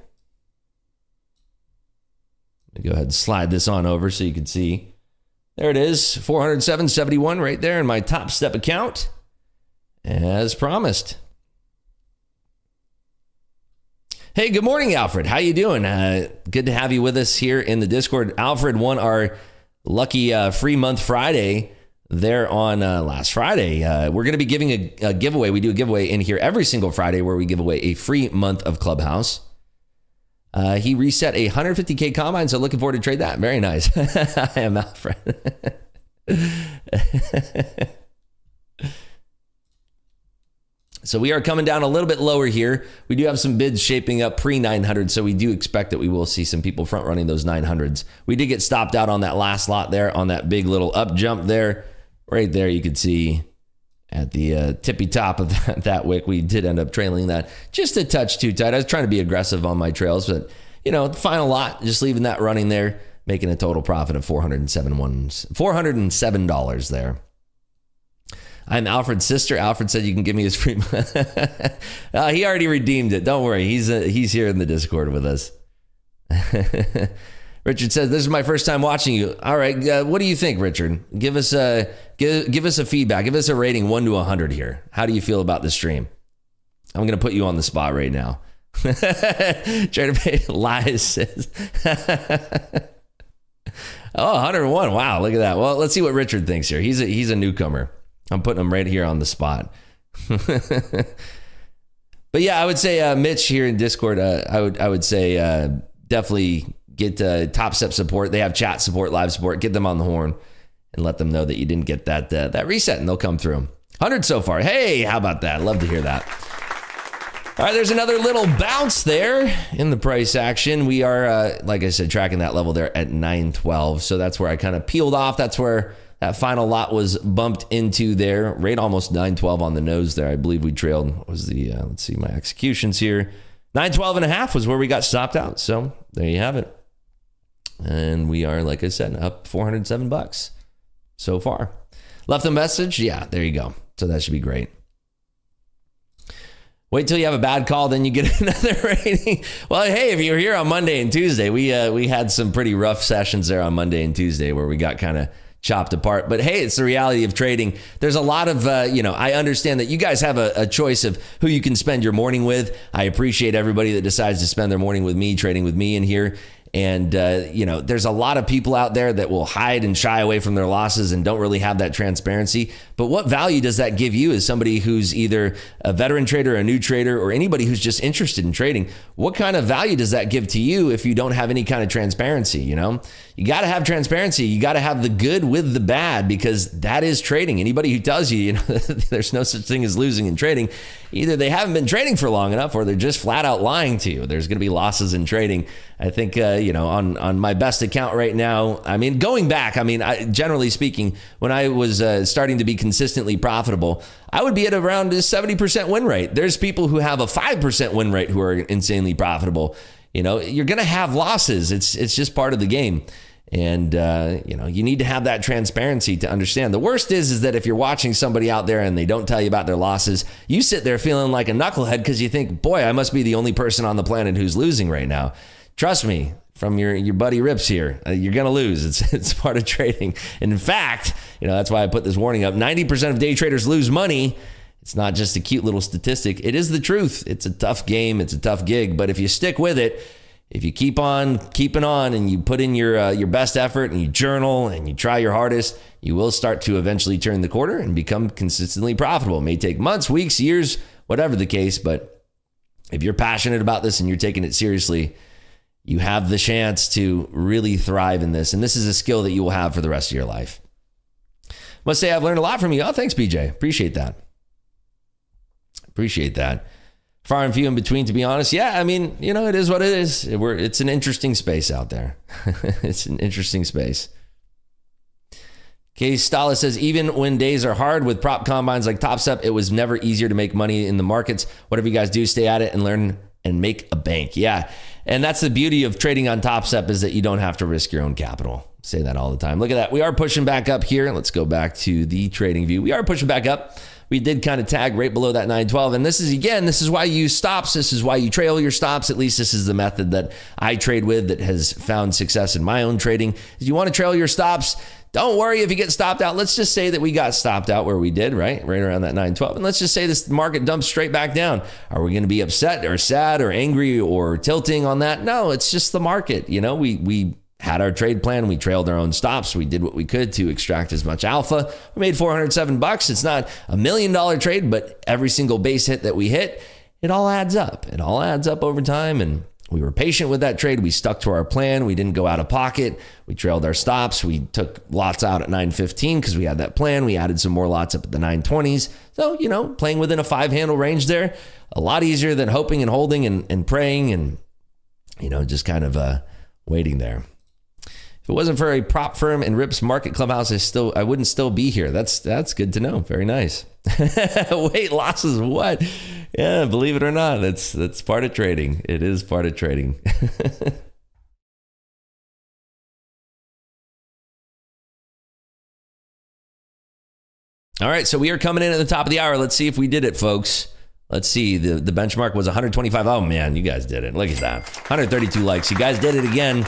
Let me go ahead and slide this on over so you can see. There it is, 407.71 right there in my Top Step account, as promised. Hey, good morning, Alfred. How you doing? Good to have you with us here in the Discord. Alfred won our lucky free month Friday there on last Friday. We're going to be giving a giveaway. We do a giveaway in here every single Friday where we give away a free month of Clubhouse. He reset a 150K combine, so looking forward to trade that. Very nice. I am Alfred. So we are coming down a little bit lower here. We do have some bids shaping up pre-900, so we do expect that we will see some people front running those 900s. We did get stopped out on that last lot there, on that big little up jump there. Right there you could see at the tippy top of that wick. We did end up trailing that just a touch too tight. I was trying to be aggressive on my trails, but you know, the final lot, just leaving that running there, making a total profit of $407 there. I'm Alfred's sister. Alfred said you can give me his free. He already redeemed it. Don't worry. He's here in the Discord with us. Richard says, this is my first time watching you. All right. What do you think, Richard? Give us a feedback. Give us a rating 1 to 100 here. How do you feel about the stream? I'm going to put you on the spot right now. Trader Pay lies says. Oh, 101. Wow. Look at that. Well, let's see what Richard thinks here. He's a newcomer. I'm putting him right here on the spot. But yeah, I would say Mitch here in Discord, I would say definitely get Top Step support. They have chat support, live support. Get them on the horn and let them know that you didn't get that reset, and they'll come through. 100 so far. Hey, how about that? Love to hear that. All right, there's another little bounce there in the price action. We are, like I said, tracking that level there at 912. So that's where I kind of peeled off. That's where that final lot was bumped into there, right almost 912 on the nose there. I believe we trailed, what was the, let's see my executions here. 912.5 was where we got stopped out. So there you have it. And we are, like I said, up $407 so far. Left a message? Yeah, there you go. So that should be great. Wait till you have a bad call, then you get another rating. Well, hey, if you were here on Monday and Tuesday, we had some pretty rough sessions there on Monday and Tuesday where we got kind of chopped apart. But hey, it's the reality of trading. There's a lot of, I understand that you guys have a choice of who you can spend your morning with. I appreciate everybody that decides to spend their morning with me, trading with me in here. And, there's a lot of people out there that will hide and shy away from their losses and don't really have that transparency. But what value does that give you as somebody who's either a veteran trader, a new trader, or anybody who's just interested in trading? What kind of value does that give to you if you don't have any kind of transparency? You got to have transparency. You got to have the good with the bad, because that is trading. Anybody who tells you, there's no such thing as losing in trading, either they haven't been trading for long enough or they're just flat out lying to you. There's going to be losses in trading. I think, on my best account right now, going back, generally speaking, when I was starting to be consistently profitable, I would be at around a 70% win rate. There's people who have a 5% win rate who are insanely profitable. You're going to have losses. It's just part of the game. And, you need to have that transparency to understand. The worst is that if you're watching somebody out there and they don't tell you about their losses, you sit there feeling like a knucklehead because you think, boy, I must be the only person on the planet who's losing right now. Trust me, from your buddy Rips here, you're going to lose. It's part of trading. And in fact, that's why I put this warning up. 90% of day traders lose money. It's not just a cute little statistic. It is the truth. It's a tough game. It's a tough gig. But if you stick with it, if you keep on keeping on and you put in your best effort and you journal and you try your hardest, you will start to eventually turn the corner and become consistently profitable. It may take months, weeks, years, whatever the case. But if you're passionate about this and you're taking it seriously, you have the chance to really thrive in this. And this is a skill that you will have for the rest of your life. I must say I've learned a lot from you. Oh, thanks, BJ. Appreciate that. Far and few in between, to be honest. Yeah, it is what it is. It's an interesting space out there. It's an interesting space. Case Stala says, even when days are hard with prop combines like Top Step, it was never easier to make money in the markets. Whatever you guys do, stay at it and learn and make a bank. Yeah. And that's the beauty of trading on Top Step, is that you don't have to risk your own capital. Say that all the time. Look at that. We are pushing back up here. Let's go back to the trading view. We are pushing back up. We did kind of tag right below that 912. And this is why you use stops. This is why you trail your stops. At least this is the method that I trade with that has found success in my own trading. Is you want to trail your stops. Don't worry if you get stopped out. Let's just say that we got stopped out where we did, right around that 912. And let's just say this market dumps straight back down. Are we going to be upset or sad or angry or tilting on that? No, it's just the market. We had our trade plan. We trailed our own stops. We did what we could to extract as much alpha. We made $407. It's not $1 million trade, but every single base hit that we hit, it all adds up. It all adds up over time. And we were patient with that trade. We stuck to our plan. We didn't go out of pocket. We trailed our stops. We took lots out at 915 because we had that plan. We added some more lots up at the 920s. So, playing within a 5-handle range there, a lot easier than hoping and holding and praying and, just kind of waiting there. If it wasn't for a prop firm and Rip's Market Clubhouse, I wouldn't still be here. That's good to know. Very nice. Wait, losses, what? Yeah, believe it or not, that's part of trading. It is part of trading. All right, so we are coming in at the top of the hour. Let's see if we did it, folks. Let's see. The benchmark was 125. Oh, man, you guys did it. Look at that. 132 likes. You guys did it again.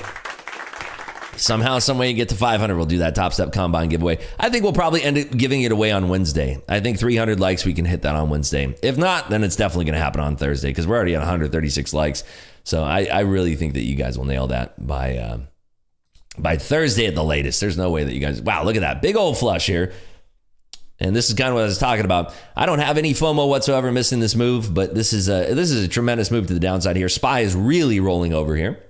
Somehow, some way you get to 500, we'll do that Top Step Combine giveaway. I think we'll probably end up giving it away on Wednesday. I think 300 likes, we can hit that on Wednesday. If not, then it's definitely going to happen on Thursday because we're already at 136 likes. So I really think that you guys will nail that by Thursday at the latest. There's no way that you guys... Wow, look at that. Big old flush here. And this is kind of what I was talking about. I don't have any FOMO whatsoever missing this move, but this is a tremendous move to the downside here. SPY is really rolling over here.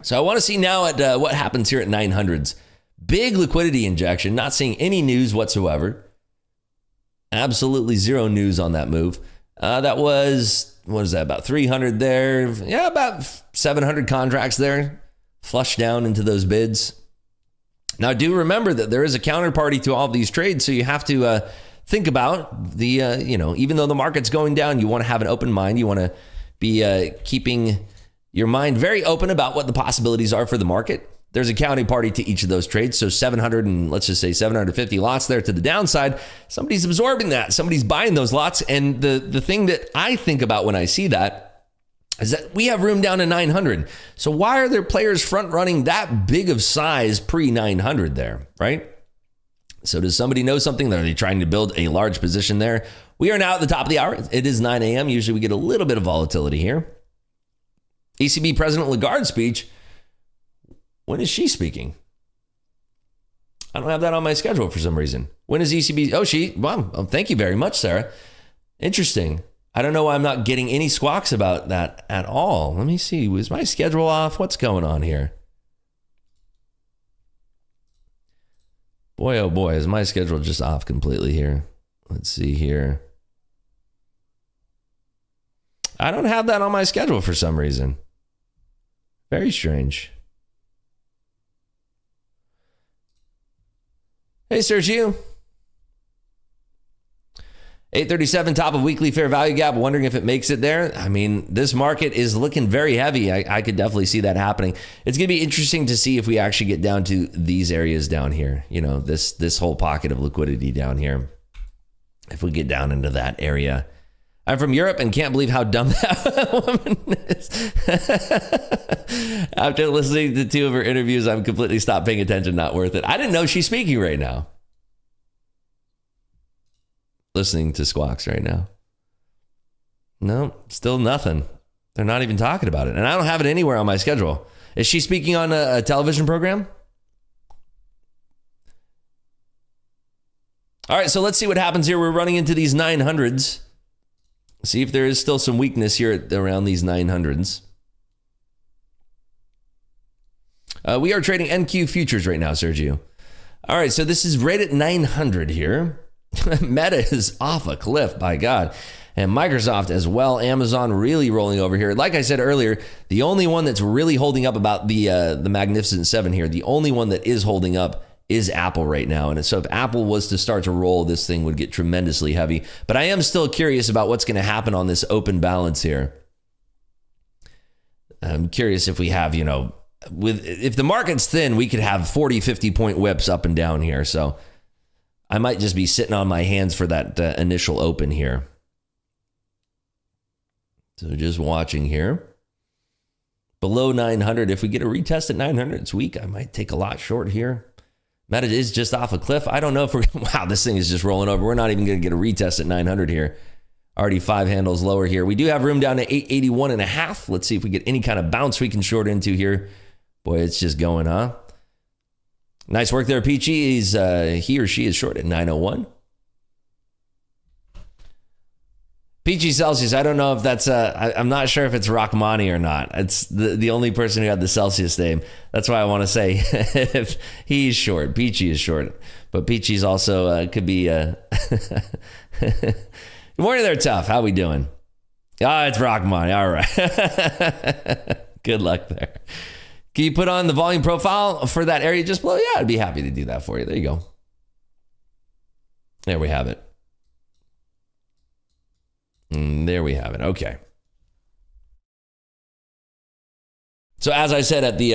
So I want to see now at what happens here at 900s. Big liquidity injection, not seeing any news whatsoever. Absolutely zero news on that move. That was, what is that, about 300 there? Yeah, about 700 contracts there. Flushed down into those bids. Now, do remember that there is a counterparty to all of these trades, so you have to think about the, even though the market's going down, you want to have an open mind. You want to be keeping your mind very open about what the possibilities are for the market. There's a counterparty to each of those trades. So 700 and let's just say 750 lots there to the downside. Somebody's absorbing that. Somebody's buying those lots. And the thing that I think about when I see that is that we have room down to 900. So why are there players front running that big of size pre 900 there, right? So does somebody know something? Are they trying to build a large position there? We are now at the top of the hour. It is 9 a.m. Usually we get a little bit of volatility here. ECB President Lagarde's speech When is she speaking? I don't have that on my schedule for some reason. When is ECB? Oh, thank you very much, Sarah. Interesting. I don't know why I'm not getting any squawks about that at all. Let me see. Was my schedule off? What's going on here? Boy, oh boy, is my schedule just off completely here. Let's see here. I don't have that on my schedule for some reason. Very strange. Hey, Sergio. 837, top of weekly fair value gap. Wondering if it makes it there. I mean, this market is looking very heavy. I could definitely see that happening. It's going to be interesting to see if we actually get down to these areas down here. You know, this whole pocket of liquidity down here. If we get down into that area. I'm from Europe and can't believe how dumb that woman is. After listening to 2 of her interviews, I've completely stopped paying attention. Not worth it. I didn't know she's speaking right now. Listening to squawks right now. No, still nothing. They're not even talking about it. And I don't have it anywhere on my schedule. Is she speaking on a television program? All right, so let's see what happens here. We're running into these 900s. See if there is still some weakness here around these 900s. We are trading NQ futures right now, Sergio. All right, so this is right at 900 here. Meta is off a cliff, by God. And Microsoft as well. Amazon really rolling over here. Like I said earlier, the only one that's really holding up about the Magnificent Seven here, the only one that is holding up is Apple right now. And so if Apple was to start to roll, this thing would get tremendously heavy. But I am still curious about what's going to happen on this open balance here. I'm curious if we have, you know, if the market's thin, we could have 40, 50 point whips up and down here. So I might just be sitting on my hands for that initial open here. So just watching here. Below 900, if we get a retest at 900, it's weak. I might take a lot short here. Meta is just off a cliff. I don't know if we're, wow, this thing is just rolling over. We're not even going to get a retest at 900 here. Already 5 handles lower here. We do have room down to 881.5. Let's see if we get any kind of bounce we can short into here. Boy, it's just going, huh? Nice work there, Peachy. He or she is short at 901. Peachy Celsius, I don't know if that's, I'm not sure if it's Rachmani or not. It's the only person who had the Celsius name. That's why I want to say if he's short. Peachy is short. But Peachy's also could be... Good morning there, Tough. How we doing? It's Rachmani. All right. Good luck there. Can you put on the volume profile for that area just below? Yeah, I'd be happy to do that for you. There you go. There we have it. There we have it. Okay. So as I said at the,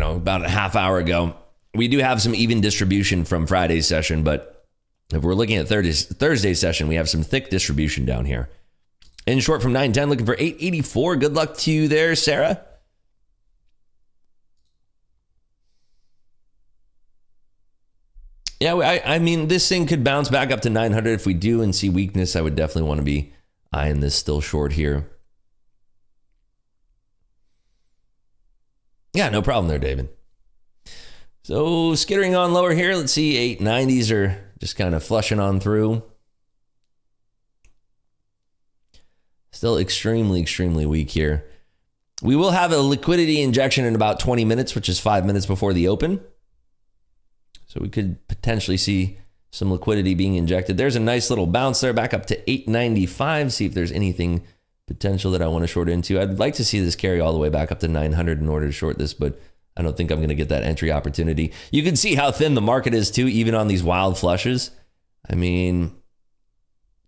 about a half hour ago, we do have some even distribution from Friday's session, but if we're looking at Thursday's session, we have some thick distribution down here. In short from 910, looking for 884. Good luck to you there, Sarah. Yeah, I mean, this thing could bounce back up to 900. If we do and see weakness, I would definitely want to be eyeing this still short here. Yeah, no problem there, David. So skittering on lower here. Let's see, 890s are just kind of flushing on through. Still extremely, extremely weak here. We will have a liquidity injection in about 20 minutes, which is 5 minutes before the open. So we could potentially see some liquidity being injected. There's a nice little bounce there back up to 895. See if there's anything potential that I want to short into. I'd like to see this carry all the way back up to 900 in order to short this, but I don't think I'm going to get that entry opportunity. You can see how thin the market is too, even on these wild flushes. I mean,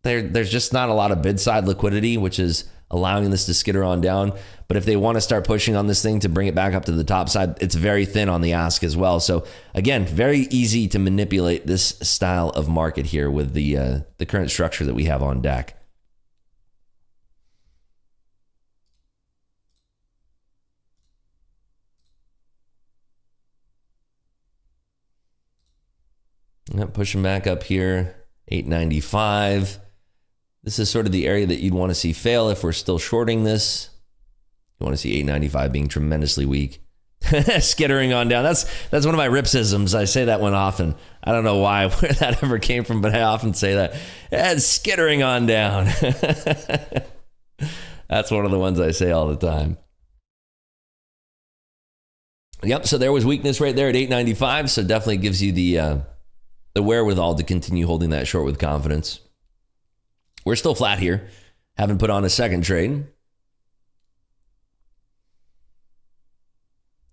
there's just not a lot of bid side liquidity, which is allowing this to skitter on down. But if they want to start pushing on this thing to bring it back up to the top side, it's very thin on the ask as well. So again, very easy to manipulate this style of market here with the current structure that we have on deck. Pushing back up here, 895. This is sort of the area that you'd want to see fail if we're still shorting this. You want to see 895 being tremendously weak. Skittering on down. That's one of my ripsisms. I say that one often. I don't know where that ever came from, but I often say that. And skittering on down. That's one of the ones I say all the time. Yep, so there was weakness right there at 895, so definitely gives you the wherewithal to continue holding that short with confidence. We're still flat here. Haven't put on a second trade.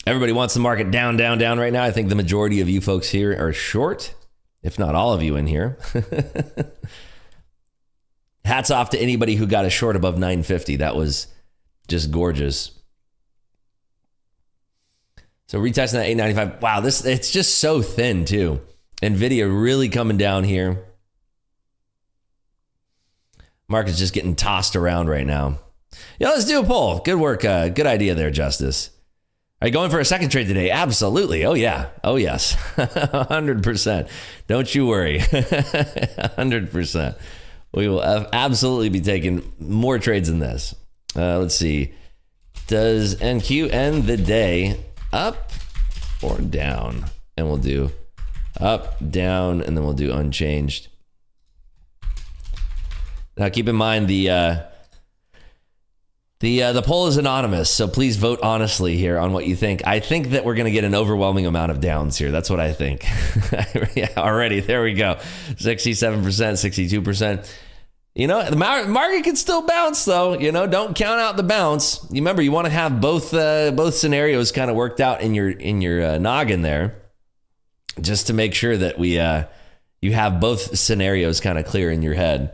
Everybody wants the market down, down, down right now. I think the majority of you folks here are short, if not all of you in here. Hats off to anybody who got a short above 950. That was just gorgeous. So retesting that 895. Wow, it's just so thin too. NVIDIA really coming down here. Market's just getting tossed around right now. Yeah, let's do a poll. Good work. Good idea there, Justice. Are you going for a second trade today? Absolutely. Oh, yeah. Oh, yes. 100%. Don't you worry. 100%. We will absolutely be taking more trades than this. Let's see. Does NQ end the day up or down? And we'll do up, down, and then we'll do unchanged. Now, keep in mind the poll is anonymous, so please vote honestly here on what you think. I think that we're going to get an overwhelming amount of downs here. That's what I think. Yeah, already, there we go. 67%, 62%. You know, the market can still bounce, though. You know, don't count out the bounce. You remember, you want to have both scenarios kind of worked out in your noggin there, just to make sure that you have both scenarios kind of clear in your head.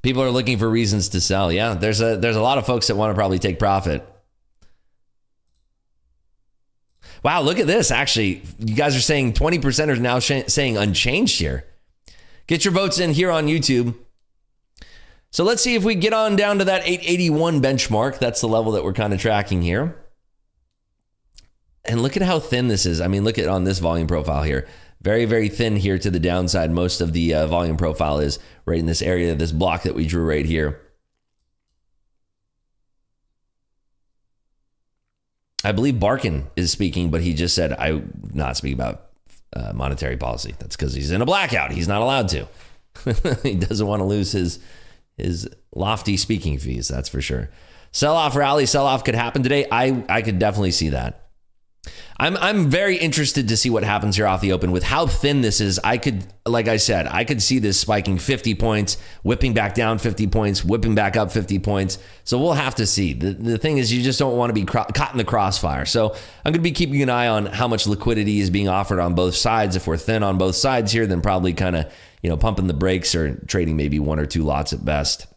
People are looking for reasons to sell. Yeah, there's a lot of folks that want to probably take profit. Wow, look at this. Actually, you guys are saying 20% are now saying unchanged here. Get your votes in here on YouTube. So let's see if we get on down to that 881 benchmark. That's the level that we're kind of tracking here. And look at how thin this is. I mean, look at on this volume profile here. Very, very thin here to the downside. Most of the volume profile is right in this area, this block that we drew right here. I believe Barkin is speaking, but he just said, I'm not speaking about monetary policy. That's because he's in a blackout. He's not allowed to. He doesn't want to lose his lofty speaking fees, that's for sure. Sell-off rally, sell-off could happen today. I could definitely see that. I'm very interested to see what happens here off the open with how thin this is. Like I said, I could see this spiking 50 points, whipping back down 50 points, whipping back up 50 points. So we'll have to see. The thing is, you just don't want to be caught in the crossfire. So I'm going to be keeping an eye on how much liquidity is being offered on both sides. If we're thin on both sides here, then probably kind of, pumping the brakes or trading maybe one or two lots at best.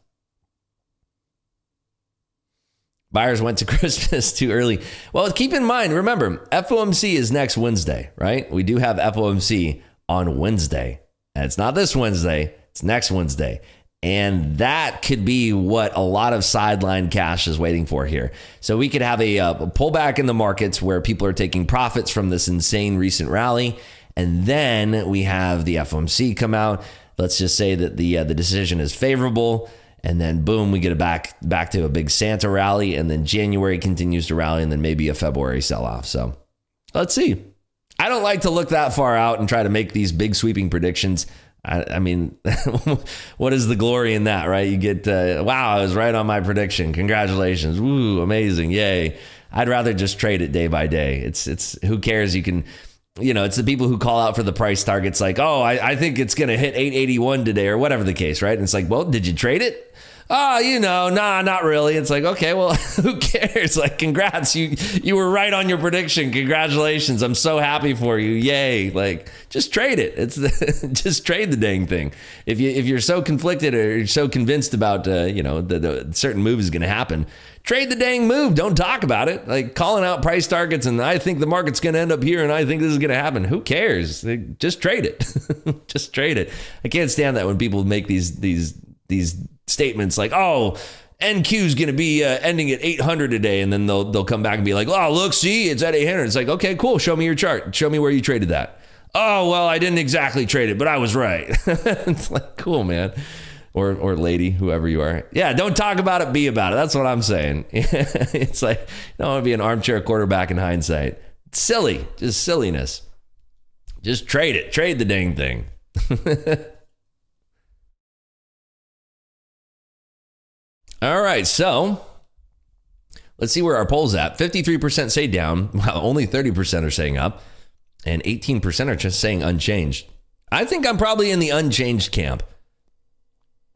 Buyers went to Christmas too early. Well, keep in mind, remember, FOMC is next Wednesday, right? We do have FOMC on Wednesday. And it's not this Wednesday, it's next Wednesday. And that could be what a lot of sideline cash is waiting for here. So we could have a pullback in the markets where people are taking profits from this insane recent rally. And then we have the FOMC come out. Let's just say that the decision is favorable. And then boom, we get back to a big Santa rally, and then January continues to rally, and then maybe a February sell-off. So let's see. I don't like to look that far out and try to make these big sweeping predictions. I mean, what is the glory in that, right? You get, wow, I was right on my prediction. Congratulations. Woo, amazing. Yay. I'd rather just trade it day by day. It's who cares? You can, it's the people who call out for the price targets like, oh, I think it's going to hit 881 today or whatever the case, right? And it's like, well, did you trade it? Oh, nah, not really. It's like, okay, well, who cares? Like, congrats. You were right on your prediction. Congratulations. I'm so happy for you. Yay. Like, just trade it. Just trade the dang thing. If you're so conflicted or you're so convinced about, the certain move is going to happen, trade the dang move. Don't talk about it. Like calling out price targets and I think the market's going to end up here and I think this is going to happen. Who cares? Just trade it. Just trade it. I can't stand that when people make these statements like, oh, NQ is going to be ending at 800 today. And then they'll come back and be like, oh, look, see, it's at 800. It's like, okay, cool. Show me your chart. Show me where you traded that. Oh, well, I didn't exactly trade it, but I was right. It's like, cool, man. or lady, whoever you are. Yeah, don't talk about it, be about it. That's what I'm saying. It's like, you don't want to be an armchair quarterback in hindsight. It's silly, just silliness. Just trade it. Trade the dang thing. All right, so let's see where our poll's at. 53% say down. Wow, only 30% are saying up. And 18% are just saying unchanged. I think I'm probably in the unchanged camp,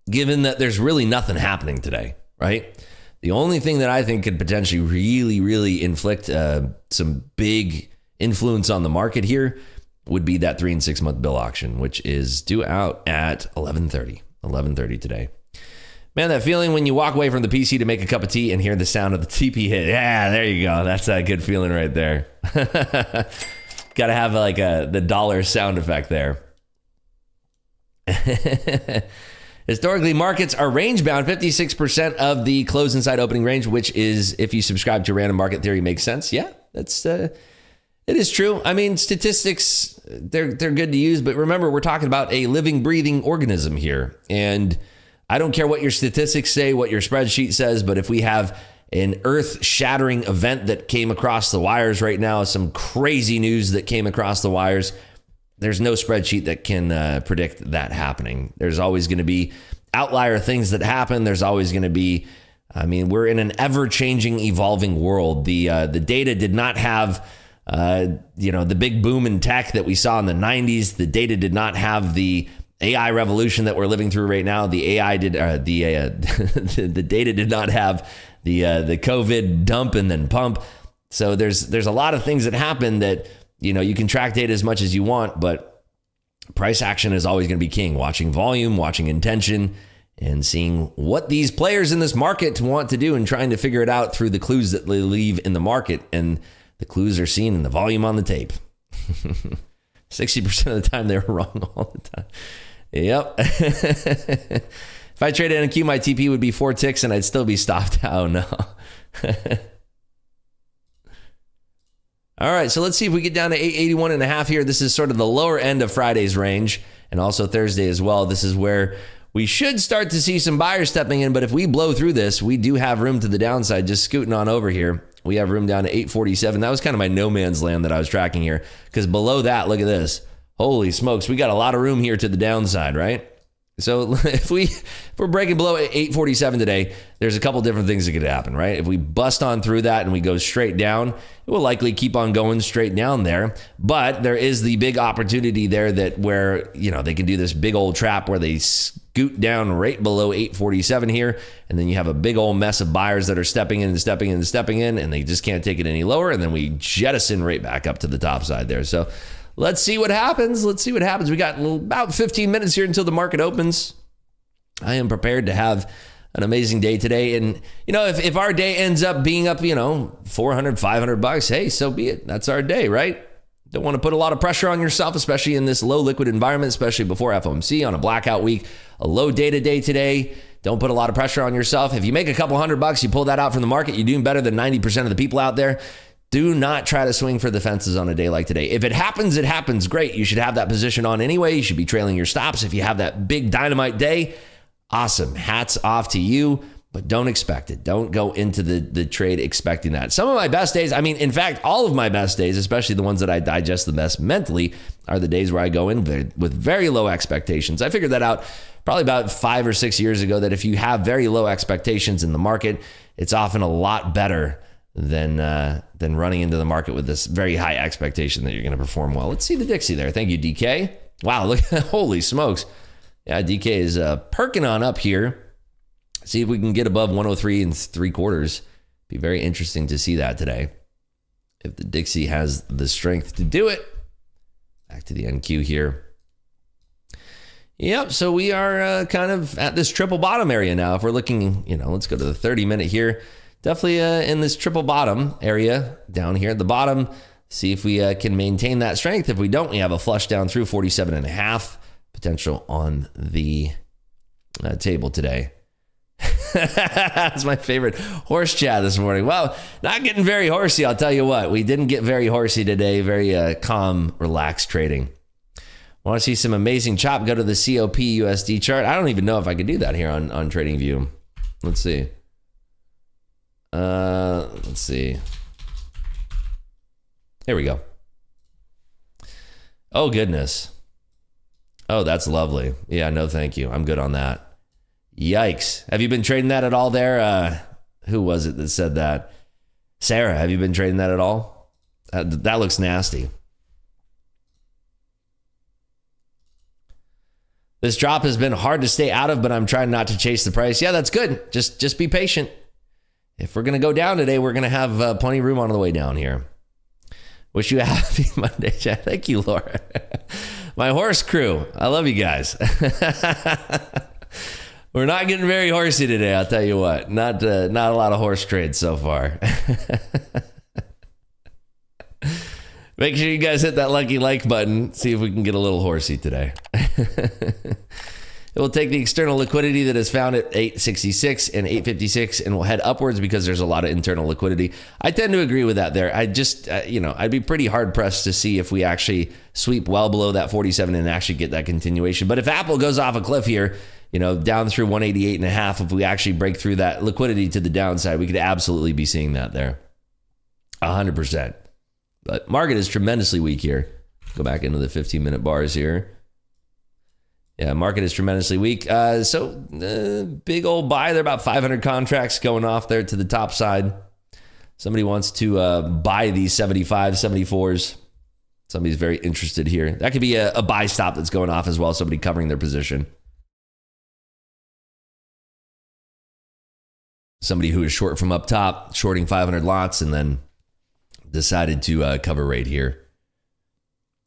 given that there's really nothing happening today, right? The only thing that I think could potentially really, really inflict some big influence on the market here would be that 3 and 6 month bill auction, which is due out at 11:30 today. Man, that feeling when you walk away from the PC to make a cup of tea and hear the sound of the TP hit. Yeah, there you go. That's a good feeling right there. Got to have like the dollar sound effect there. Historically, markets are range bound. 56% of the close inside opening range, which is, if you subscribe to random market theory, makes sense. Yeah, that's it is true. I mean, statistics, they're good to use, but remember, we're talking about a living, breathing organism here. And I don't care what your statistics say, what your spreadsheet says, but if we have an earth-shattering event that came across the wires right now, some crazy news that came across the wires, there's no spreadsheet that can predict that happening. There's always going to be outlier things that happen. There's always going to be, I mean, we're in an ever-changing, evolving world. The data did not have, the big boom in tech that we saw in the 90s. The data did not have the AI revolution that we're living through right now. The AI did, the data did not have the COVID dump and then pump. So there's a lot of things that happen that, you can track data as much as you want, but price action is always going to be king. Watching volume, watching intention, and seeing what these players in this market want to do and trying to figure it out through the clues that they leave in the market. And the clues are seen in the volume on the tape. 60% of the time they were wrong all the time. Yep. If I traded NQ, my TP would be 4 ticks and I'd still be stopped. Oh no. All right, so let's see if we get down to 881.5 here. This is sort of the lower end of Friday's range and also Thursday as well. This is where we should start to see some buyers stepping in, but if we blow through this, we do have room to the downside. Just scooting on over here, we have room down to 847. That was kind of my no man's land that I was tracking here, because below that, look at this. Holy smokes, we got a lot of room here to the downside, right? So if we're breaking below 847 today, there's a couple different things that could happen, right? If we bust on through that and we go straight down, it will likely keep on going straight down there. But there is the big opportunity there that where, they can do this big old trap where they scoot down right below 847 here. And then you have a big old mess of buyers that are stepping in and stepping in and stepping in, and they just can't take it any lower. And then we jettison right back up to the top side there. So let's see what happens. We got about 15 minutes here until the market opens. I am prepared to have an amazing day today. And, if our day ends up being up, $400, $500, hey, so be it. That's our day, right? Don't want to put a lot of pressure on yourself, especially in this low liquid environment, especially before FOMC on a blackout week, a low data day today. Don't put a lot of pressure on yourself. If you make a couple $100, you pull that out from the market, you're doing better than 90% of the people out there. Do not try to swing for the fences on a day like today. If it happens, it happens. Great. You should have that position on anyway. You should be trailing your stops. If you have that big dynamite day, awesome. Hats off to you, but don't expect it. Don't go into the trade expecting that. Some of my best days, in fact, all of my best days, especially the ones that I digest the best mentally, are the days where I go in with very low expectations. I figured that out probably about 5 or 6 years ago, that if you have very low expectations in the market, it's often a lot better than running into the market with this very high expectation that you're going to perform well. Let's see the Dixie there. Thank you, DK. Wow, look, holy smokes. Yeah, DK is perking on up here. See if we can get above 103 3/4. Be very interesting to see that today. If the Dixie has the strength to do it. Back to the NQ here. Yep, so we are kind of at this triple bottom area now. If we're looking, let's go to the 30-minute here. Definitely in this triple bottom area down here at the bottom. See if we can maintain that strength. If we don't, we have a flush down through 47.5 potential on the table today. That's my favorite horse chat this morning. Well, not getting very horsey, I'll tell you what. We didn't get very horsey today. Very calm, relaxed trading. Want to see some amazing chop? Go to the COP USD chart. I don't even know if I could do that here on TradingView. Let's see. Let's see. Here we go. Oh, goodness. Oh, that's lovely. Yeah, no, thank you. I'm good on that. Yikes. Have you been trading that at all there? Who was it that said that? Sarah, have you been trading that at all? That looks nasty. This drop has been hard to stay out of, but I'm trying not to chase the price. Yeah, that's good. Just be patient. If we're going to go down today, we're going to have plenty of room on the way down here. Wish you a happy Monday, Chad. Thank you, Laura. My horse crew. I love you guys. We're not getting very horsey today, I'll tell you what. Not a lot of horse trades so far. Make sure you guys hit that lucky like button. See if we can get a little horsey today. It will take the external liquidity that is found at 866 and 856 and will head upwards because there's a lot of internal liquidity. I tend to agree with that there. I just, I'd be pretty hard pressed to see if we actually sweep well below that 47 and actually get that continuation. But if Apple goes off a cliff here, down through 188.5, if we actually break through that liquidity to the downside, we could absolutely be seeing that there. 100%. But market is tremendously weak here. Go back into the 15-minute bars here. Yeah, market is tremendously weak. Big old buy. There are about 500 contracts going off there to the top side. Somebody wants to buy these 75, 74s. Somebody's very interested here. That could be a buy stop that's going off as well. Somebody covering their position. Somebody who is short from up top, shorting 500 lots, and then decided to cover right here.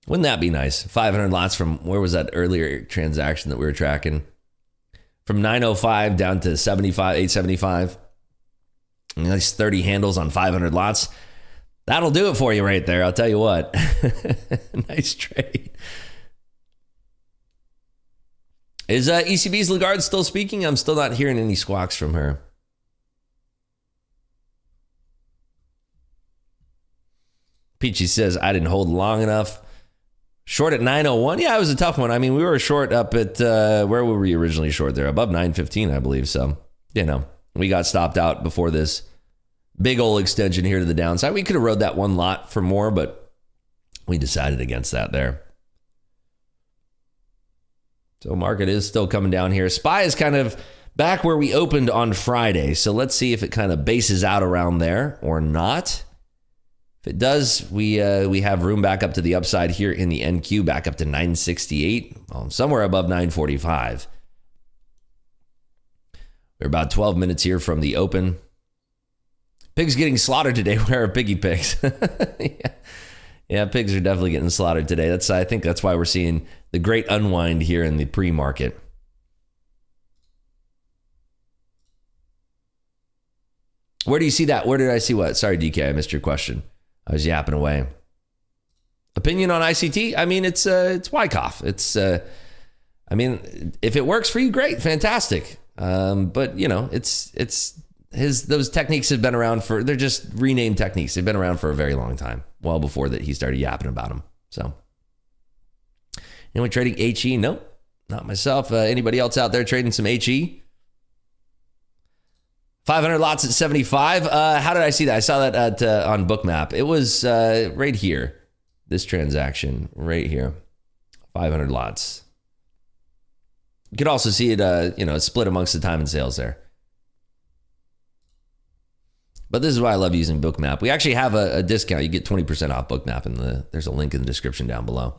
Wouldn't that be nice? 500 lots from, where was that earlier transaction that we were tracking? From 905 down to 75, 875. Nice 30 handles on 500 lots. That'll do it for you right there. I'll tell you what. Nice trade. Is ECB's Lagarde still speaking? I'm still not hearing any squawks from her. Peachy says, I didn't hold long enough. Short at 901. Yeah, it was a tough one. I mean, we were short up at, where were we originally short there? Above 915, I believe. So, we got stopped out before this big old extension here to the downside. We could have rode that one lot for more, but we decided against that there. So market is still coming down here. SPY is kind of back where we opened on Friday. So let's see if it kind of bases out around there or not. If it does, we have room back up to the upside here in the NQ, back up to 968, somewhere above 945. We're about 12 minutes here from the open. Pigs getting slaughtered today. Where are piggy pigs? Yeah, pigs are definitely getting slaughtered today. I think that's why we're seeing the great unwind here in the pre-market. Where do you see that? Where did I see what? Sorry, DK, I missed your question. I was yapping away. Opinion on ICT? I mean, it's Wyckoff. If it works for you, great, fantastic. But those techniques have been around they're just renamed techniques. They've been around for a very long time, well before that he started yapping about them. So, anyone trading HE? Nope, not myself. Anybody else out there trading some HE? 500 lots at 75. How did I see that? I saw that on Bookmap. It was right here. This transaction right here. 500 lots. You could also see it, it's split amongst the time and sales there. But this is why I love using Bookmap. We actually have a discount. You get 20% off Bookmap, and there's a link in the description down below.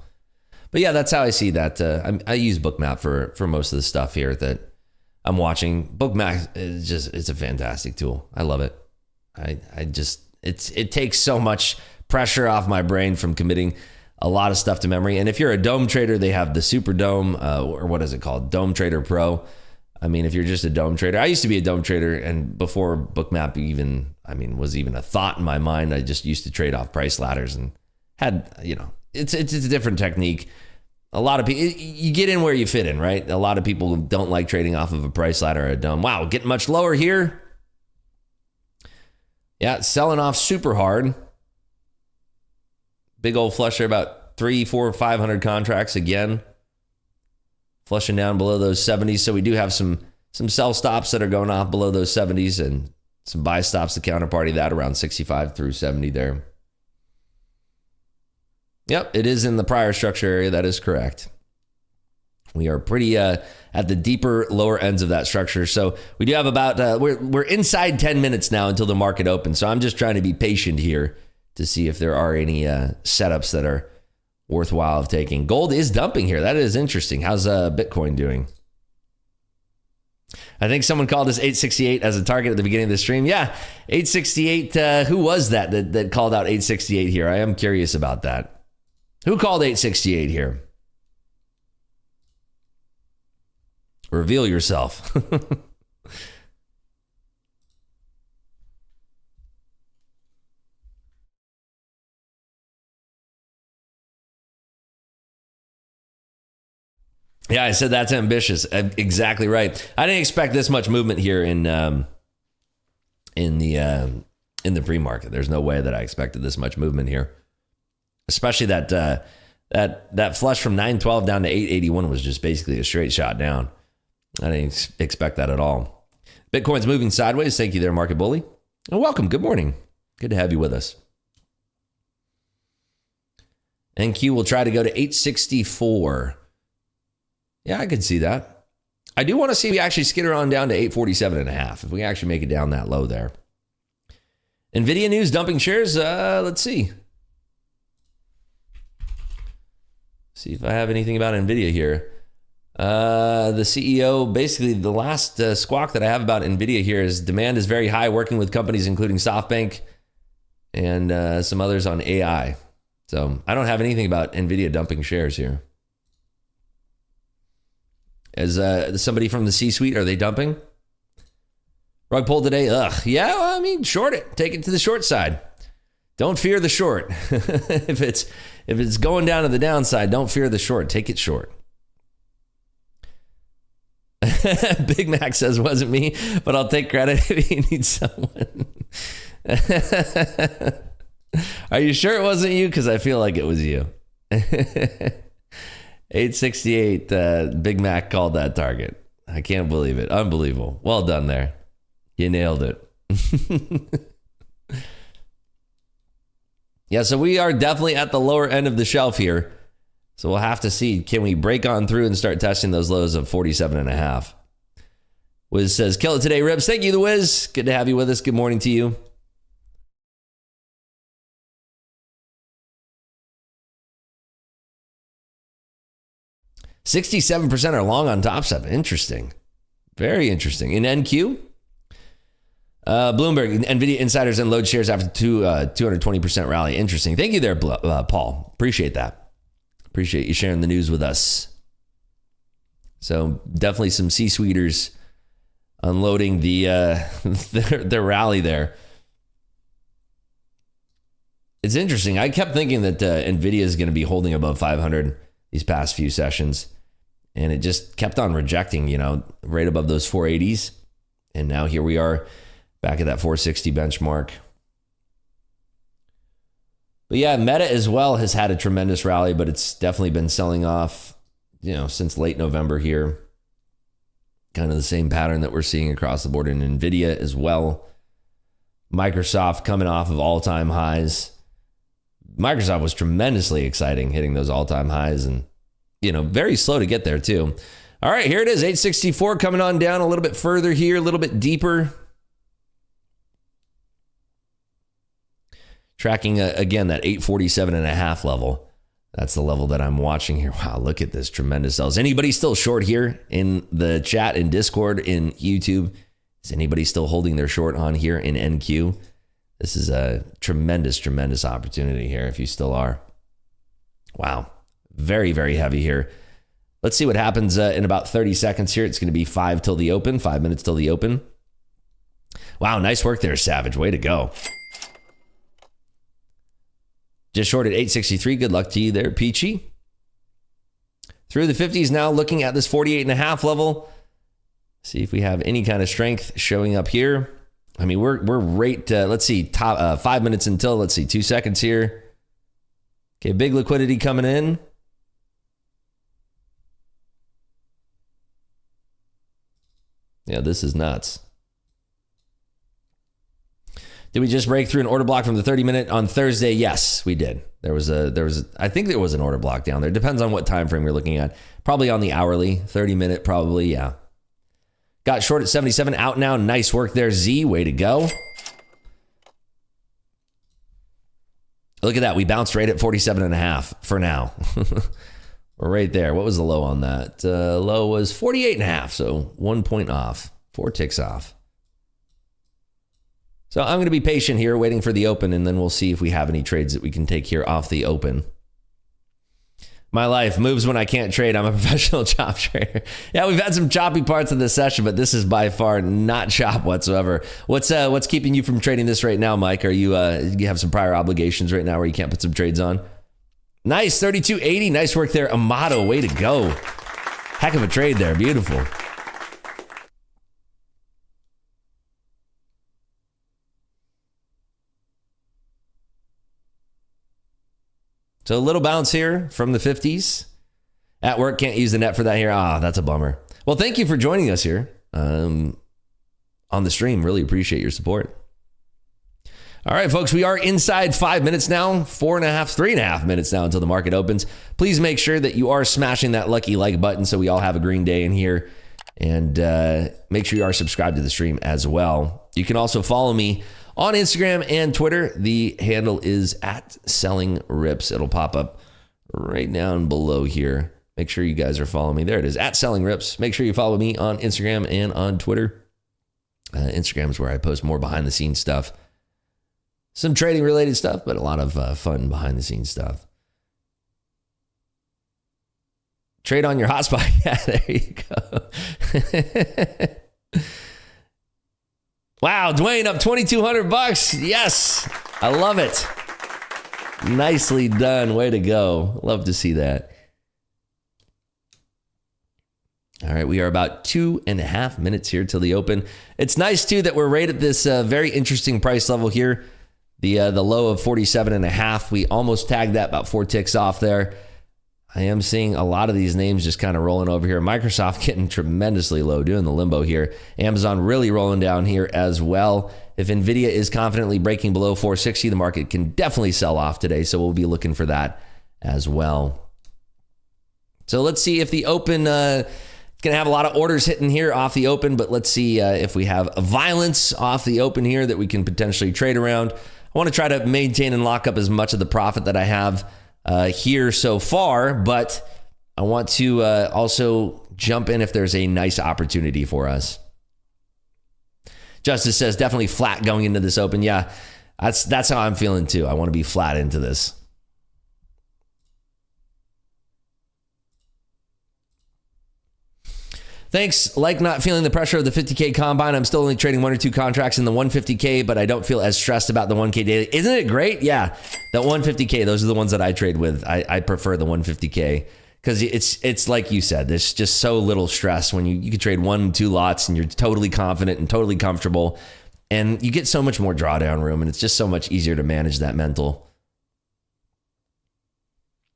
But yeah, that's how I see that. I use Bookmap for most of the stuff here that I'm watching. Bookmap it's a fantastic tool. I love it. It takes so much pressure off my brain from committing a lot of stuff to memory. And if you're a Dome trader, they have the Super Dome, or what is it called? Dome Trader Pro. I mean, if you're just a Dome trader, I used to be a Dome trader, and before Bookmap was even a thought in my mind, I just used to trade off price ladders and had, it's a different technique. A lot of people, you get in where you fit in, right? A lot of people don't like trading off of a price ladder or a Dome. Wow, getting much lower here. Yeah, selling off super hard. Big old flush there about 3, 4, 500 contracts again, flushing down below those 70s. So we do have some sell stops that are going off below those 70s and some buy stops to counterparty that around 65 through 70 there. Yep, it is in the prior structure area. That is correct. We are pretty at the deeper lower ends of that structure. So we do have about, we're inside 10 minutes now until the market opens. So I'm just trying to be patient here to see if there are any setups that are worthwhile of taking. Gold is dumping here. That is interesting. How's Bitcoin doing? I think someone called this 868 as a target at the beginning of the stream. Yeah, 868. Who was that called out 868 here? I am curious about that. Who called 868 here? Reveal yourself. Yeah, I said that's ambitious. Exactly right. I didn't expect this much movement here in the pre-market. There's no way that I expected this much movement here, especially that flush from 912 down to 881 was just basically a straight shot down. I didn't expect that at all. Bitcoin's moving sideways. Thank you there, Market Bully, and welcome. Good morning. Good to have you with us. NQ will try to go to 864. Yeah, I could see that. I do want to see if we actually skitter on down to 847.5. If we actually make it down that low there. NVIDIA news dumping shares. Let's see. See if I have anything about NVIDIA here. The CEO, basically the last squawk that I have about NVIDIA here is demand is very high, working with companies including SoftBank and some others on AI. So I don't have anything about NVIDIA dumping shares here. As somebody from the C-suite, are they dumping? Rug pull today. Yeah, well, I mean, short it. Take it to the short side. Don't fear the short. If it's going down to the downside, don't fear the short. Take it short. Big Mac says, wasn't me, but I'll take credit if you need someone. Are you sure it wasn't you? Because I feel like it was you. 868, Big Mac called that target. I can't believe it. Unbelievable. Well done there. You nailed it. Yeah, so we are definitely at the lower end of the shelf here. So we'll have to see, can we break on through and start testing those lows of 47.5? Wiz says, kill it today, Ribs. Thank you, the Wiz. Good to have you with us. Good morning to you. %67% are long on Top Step. Interesting. Very interesting. In NQ, Bloomberg, NVIDIA insiders unload shares after 220% rally. Interesting. Thank you there, Paul. Appreciate that. Appreciate you sharing the news with us. So definitely some C-suiters unloading their rally there. It's interesting. I kept thinking that NVIDIA is going to be holding above 500 these past few sessions. And it just kept on rejecting, right above those 480s. And now here we are back at that 460 benchmark. But yeah, Meta as well has had a tremendous rally, but it's definitely been selling off, since late November here. Kind of the same pattern that we're seeing across the board in NVIDIA as well. Microsoft coming off of all-time highs. Microsoft was tremendously exciting, hitting those all-time highs, and very slow to get there too. All right, here it is, 864 coming on down a little bit further here, a little bit deeper. Tracking again that 847.5 level. That's the level that I'm watching here. Wow, look at this tremendous sells. Anybody still short here in the chat, in Discord, in YouTube? Is anybody still holding their short on here in NQ? This is a tremendous, tremendous opportunity here if you still are. Wow. Very, very heavy here. Let's see what happens in about 30 seconds here. It's going to be 5 minutes till the open. Wow, nice work there, Savage. Way to go. Just shorted 863. Good luck to you there, Peachy. Through the 50s now, looking at this 48.5 level. See if we have any kind of strength showing up here. I mean, we're right, let's see, top 5 minutes until, let's see, 2 seconds here. Okay, big liquidity coming in. Yeah, this is nuts. Did we just break through an order block from the 30-minute on Thursday? Yes, we did. I think there was an order block down there. Depends on what time frame you're looking at. Probably on the hourly, 30-minute probably, yeah. Got short at 77, out now. Nice work there, Z. Way to go. Look at that. We bounced right at 47.5 for now. We're right there. What was the low on that? Low was 48.5, so 1 point off. 4 ticks off. So I'm going to be patient here, waiting for the open, and then we'll see if we have any trades that we can take here off the open. My life moves when I can't trade. I'm a professional chop trader. Yeah, we've had some choppy parts of this session, but this is by far not chop whatsoever. What's keeping you from trading this right now, Mike? Are you have some prior obligations right now where you can't put some trades on? Nice, 32.80. Nice work there, Amato. Way to go. Heck of a trade there. Beautiful. So a little bounce here from the 50s. At work, can't use the net for that here. Ah, that's a bummer. Well, thank you for joining us here on the stream. Really appreciate your support. All right, folks, we are inside 5 minutes now, 3.5 minutes now until the market opens. Please make sure that you are smashing that lucky like button so we all have a green day in here. And make sure you are subscribed to the stream as well. You can also follow me on Instagram and Twitter. The handle is @SellingRips. It'll pop up right down below here. Make sure you guys are following me. There it is, @SellingRips. Make sure you follow me on Instagram and on Twitter. Instagram is where I post more behind the scenes stuff. Some trading related stuff, but a lot of fun behind the scenes stuff. Trade on your hotspot. Yeah, there you go. Wow, Dwayne up $2,200. Yes, I love it. Nicely done. Way to go. Love to see that. All right, we are about 2.5 minutes here till the open. It's nice too that we're right at this very interesting price level here. The low of 47.5. We almost tagged that, about 4 ticks off there. I am seeing a lot of these names just kind of rolling over here. Microsoft getting tremendously low, doing the limbo here. Amazon really rolling down here as well. If NVIDIA is confidently breaking below 460, the market can definitely sell off today. So we'll be looking for that as well. So let's see if the open, going to have a lot of orders hitting here off the open, but let's see if we have a violence off the open here that we can potentially trade around. I want to try to maintain and lock up as much of the profit that I have here so far, but I want to also jump in if there's a nice opportunity for us. Justice says definitely flat going into this open. Yeah, that's how I'm feeling too. I want to be flat into this. Thanks. Like not feeling the pressure of the 50K combine. I'm still only trading 1 or 2 contracts in the 150K, but I don't feel as stressed about the 1K daily. Isn't it great? Yeah. The 150K, those are the ones that I trade with. I prefer the 150K because it's like you said, there's just so little stress when you can trade 1 and 2 lots and you're totally confident and totally comfortable, and you get so much more drawdown room, and it's just so much easier to manage that mental.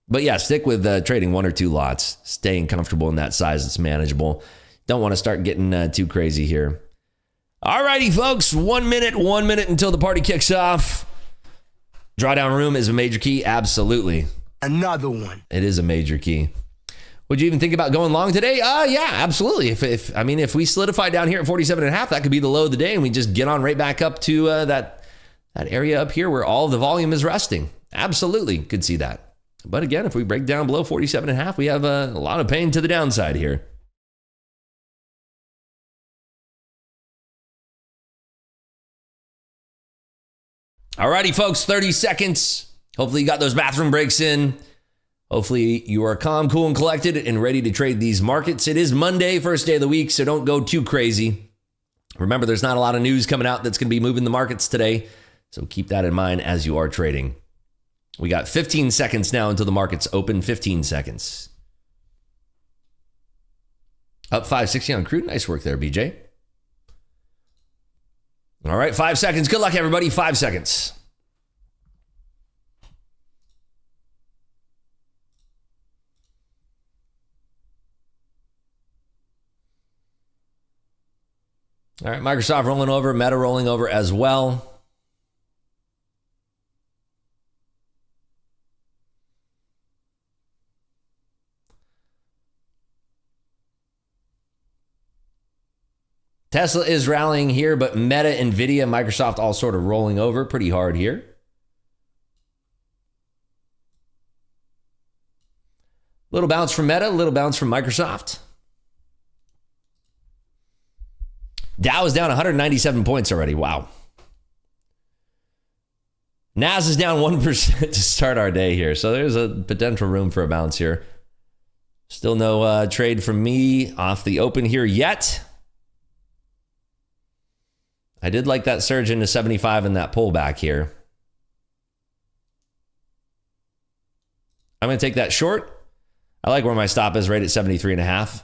But yeah, stick with trading 1 or 2 lots, staying comfortable in that size that's manageable. Don't want to start getting too crazy here. All righty, folks. 1 minute until the party kicks off. Drawdown room is a major key. Absolutely. Another one. It is a major key. Would you even think about going long today? Yeah, absolutely. If we solidify down here at 47.5, that could be the low of the day, and we just get on right back up to that area up here where all the volume is resting. Absolutely, could see that. But again, if we break down below 47.5, we have a lot of pain to the downside here. Alrighty, folks, 30 seconds. Hopefully you got those bathroom breaks in. Hopefully you are calm, cool, and collected and ready to trade these markets. It is Monday, first day of the week, so don't go too crazy. Remember, there's not a lot of news coming out that's going to be moving the markets today, so keep that in mind as you are trading. We got 15 seconds now until the markets open. 15 seconds. Up 560 on crude. Nice work there, BJ. All right, 5 seconds. Good luck, everybody. 5 seconds. All right, Microsoft rolling over, Meta rolling over as well. Tesla is rallying here, but Meta, Nvidia, Microsoft all sort of rolling over pretty hard here. Little bounce from Meta, little bounce from Microsoft. Dow is down 197 points already. Wow. Nas is down 1% to start our day here. So there's a potential room for a bounce here. Still no trade from me off the open here yet. I did like that surge into 75 and that pullback here. I'm going to take that short. I like where my stop is right at 73.5.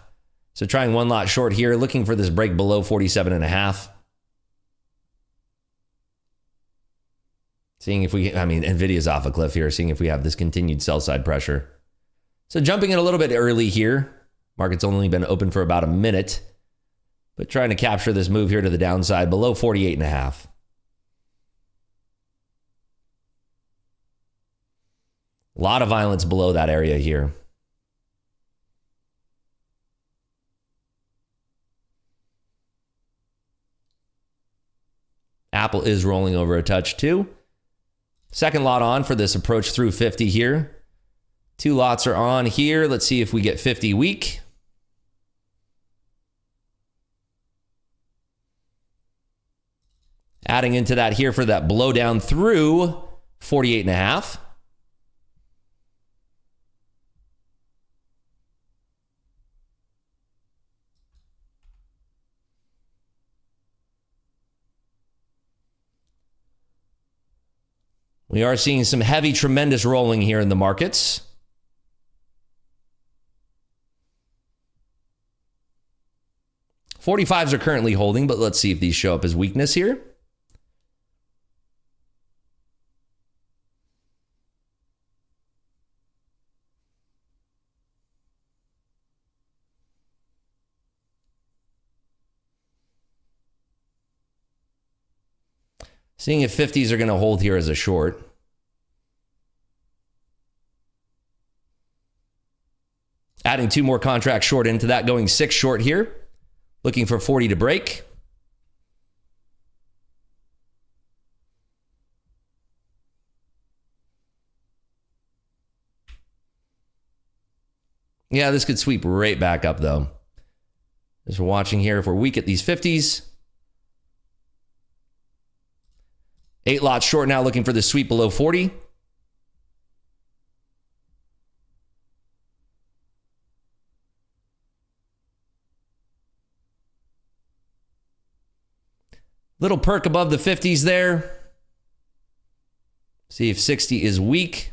So trying one lot short here, looking for this break below 47.5. Seeing if we, Nvidia's off a cliff here, seeing if we have this continued sell side pressure. So jumping in a little bit early here. Market's only been open for about a minute, but trying to capture this move here to the downside below 48.5. A lot of violence below that area here. Apple is rolling over a touch too. Second lot on for this approach through 50 here. Two lots are on here. Let's see if we get 50 weak. Adding into that here for that blowdown through 48.5. We are seeing some heavy, tremendous rolling here in the markets. .45s are currently holding, but let's see if these show up as weakness here. Seeing if 50s are going to hold here as a short. Adding two more contracts short into that, going 6 short here. Looking for 40 to break. Yeah, this could sweep right back up though. As we're watching here, if we're weak at these 50s. 8 lots short now, looking for the sweep below 40. Little perk above the 50s there. See if 60 is weak.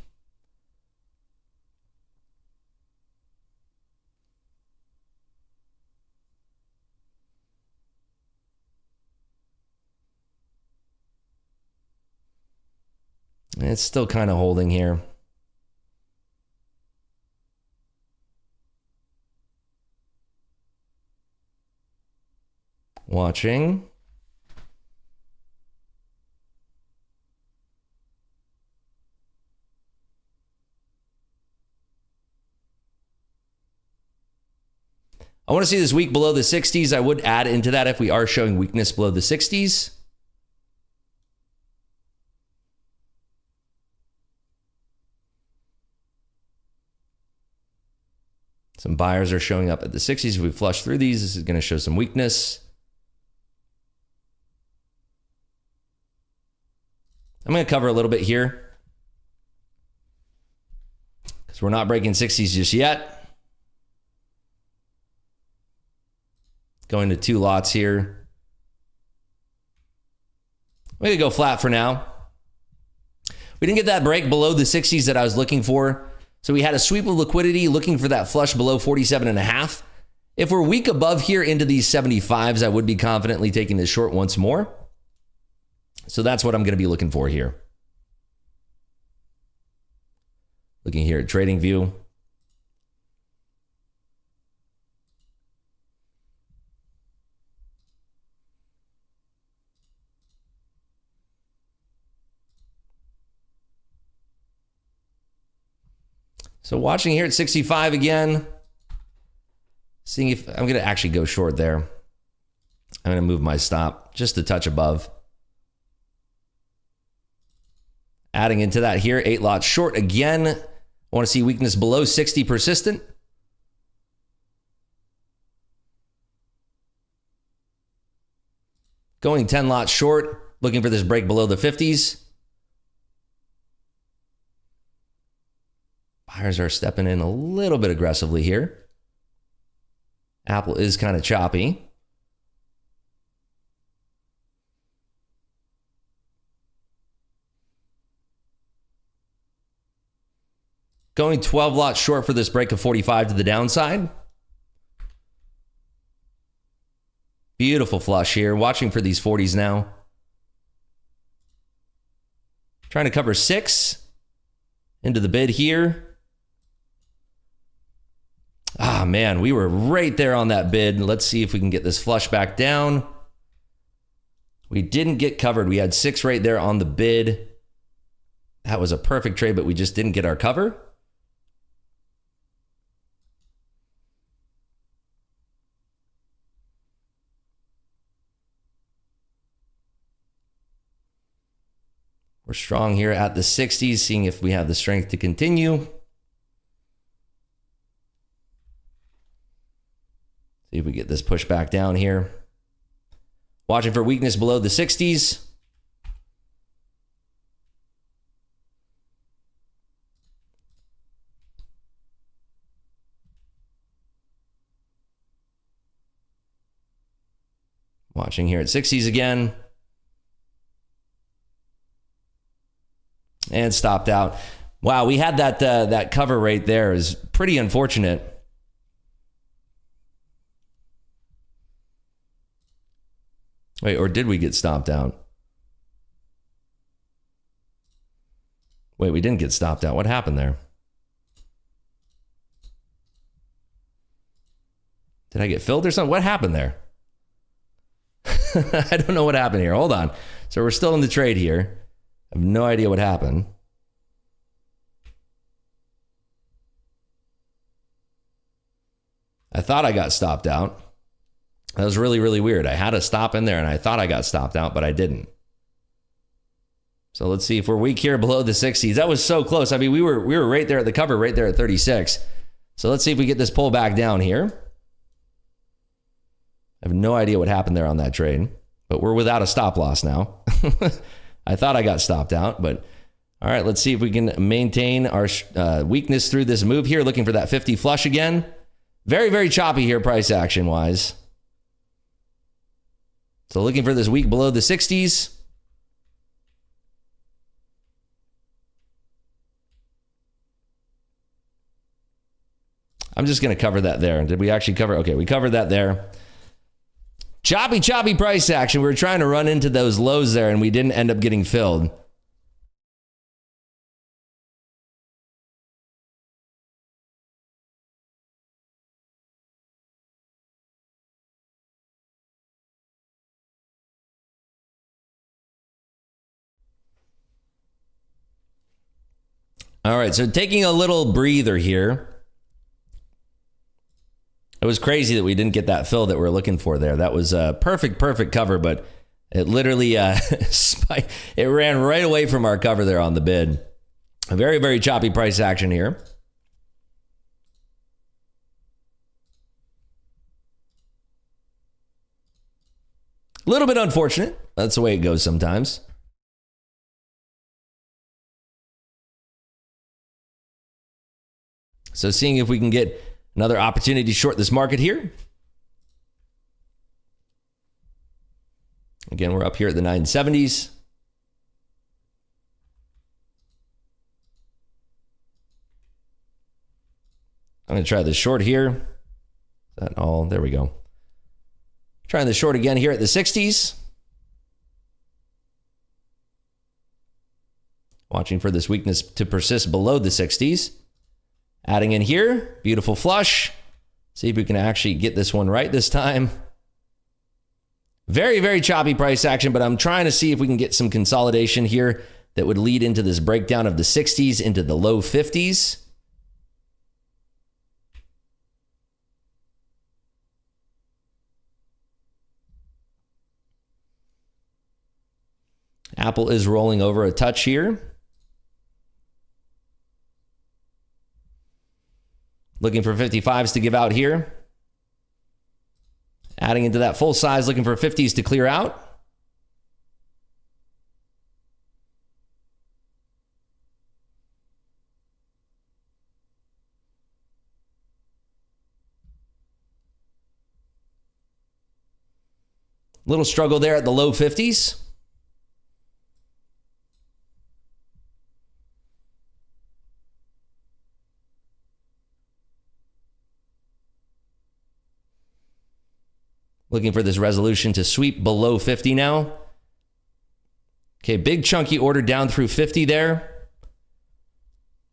It's still kind of holding here. Watching. I want to see this weak below the 60s. I would add into that if we are showing weakness below the 60s. Some buyers are showing up at the 60s. If we flush through these, this is going to show some weakness. I'm going to cover a little bit here because we're not breaking 60s just yet. Going to 2 lots here. We're going to go flat for now. We didn't get that break below the 60s that I was looking for. So we had a sweep of liquidity looking for that flush below 47.5. If we're weak above here into these 75s, I would be confidently taking this short once more. So that's what I'm going to be looking for here. Looking here at TradingView. So watching here at 65 again. Seeing if I'm going to actually go short there. I'm going to move my stop just a touch above. Adding into that here, 8 lots short again. I want to see weakness below 60 persistent. Going 10 lots short, looking for this break below the 50s. Buyers are stepping in a little bit aggressively here. Apple is kind of choppy. Going 12 lots short for this break of 45 to the downside. Beautiful flush here. Watching for these 40s now. Trying to cover 6 into the bid here. Ah, man, we were right there on that bid. Let's see if we can get this flush back down. We didn't get covered. We had 6 right there on the bid. That was a perfect trade, but we just didn't get our cover. We're strong here at the 60s, seeing if we have the strength to continue. See if we get this push back down here. Watching for weakness below the 60s. Watching here at 60s again. And stopped out. Wow, we had that cover right there. Is pretty unfortunate. Wait, or did we get stopped out? Wait, we didn't get stopped out. What happened there? Did I get filled or something? What happened there? I don't know what happened here. Hold on. So we're still in the trade here. I have no idea what happened. I thought I got stopped out. That was really, really weird. I had a stop in there and I thought I got stopped out, but I didn't. So let's see if we're weak here below the 60s. That was so close. I mean, we were right there at the cover, right there at 36. So let's see if we get this pull back down here. I have no idea what happened there on that trade, but we're without a stop loss now. I thought I got stopped out, but all right, let's see if we can maintain our weakness through this move here. Looking for that 50 flush again. Very, very choppy here price action wise. So looking for this weak below the 60s. I'm just going to cover that there. Did we actually cover? Okay, we covered that there. Choppy price action. We were trying to run into those lows there and we didn't end up getting filled. All right, so taking a little breather here. It was crazy that we didn't get that fill that we're looking for there. That was a perfect cover, but it literally it ran right away from our cover there on the bid. A very, very choppy price action here. A little bit unfortunate. That's the way it goes sometimes. So seeing if we can get another opportunity to short this market here. Again, we're up here at the 970s. I'm going to try this short here. Is that all? There we go. Trying the short again here at the 60s. Watching for this weakness to persist below the 60s. Adding in here, beautiful flush. See if we can actually get this one right this time. Very, very choppy price action, but I'm trying to see if we can get some consolidation here that would lead into this breakdown of the 60s into the low 50s. Apple is rolling over a touch here. Looking for 55s to give out here. Adding into that full size, looking for 50s to clear out. Little struggle there at the low 50s. Looking for this resolution to sweep below 50 now. Okay, big chunky order down through 50 there.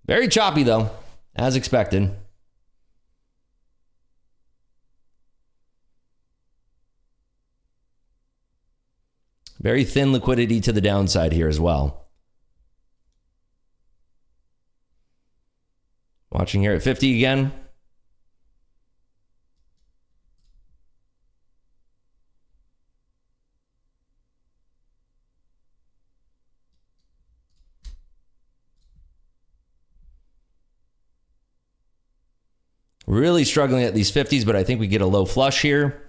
Very choppy though, as expected. Very thin liquidity to the downside here as well. Watching here at 50 again. Really struggling at these 50s, but I think we get a low flush here.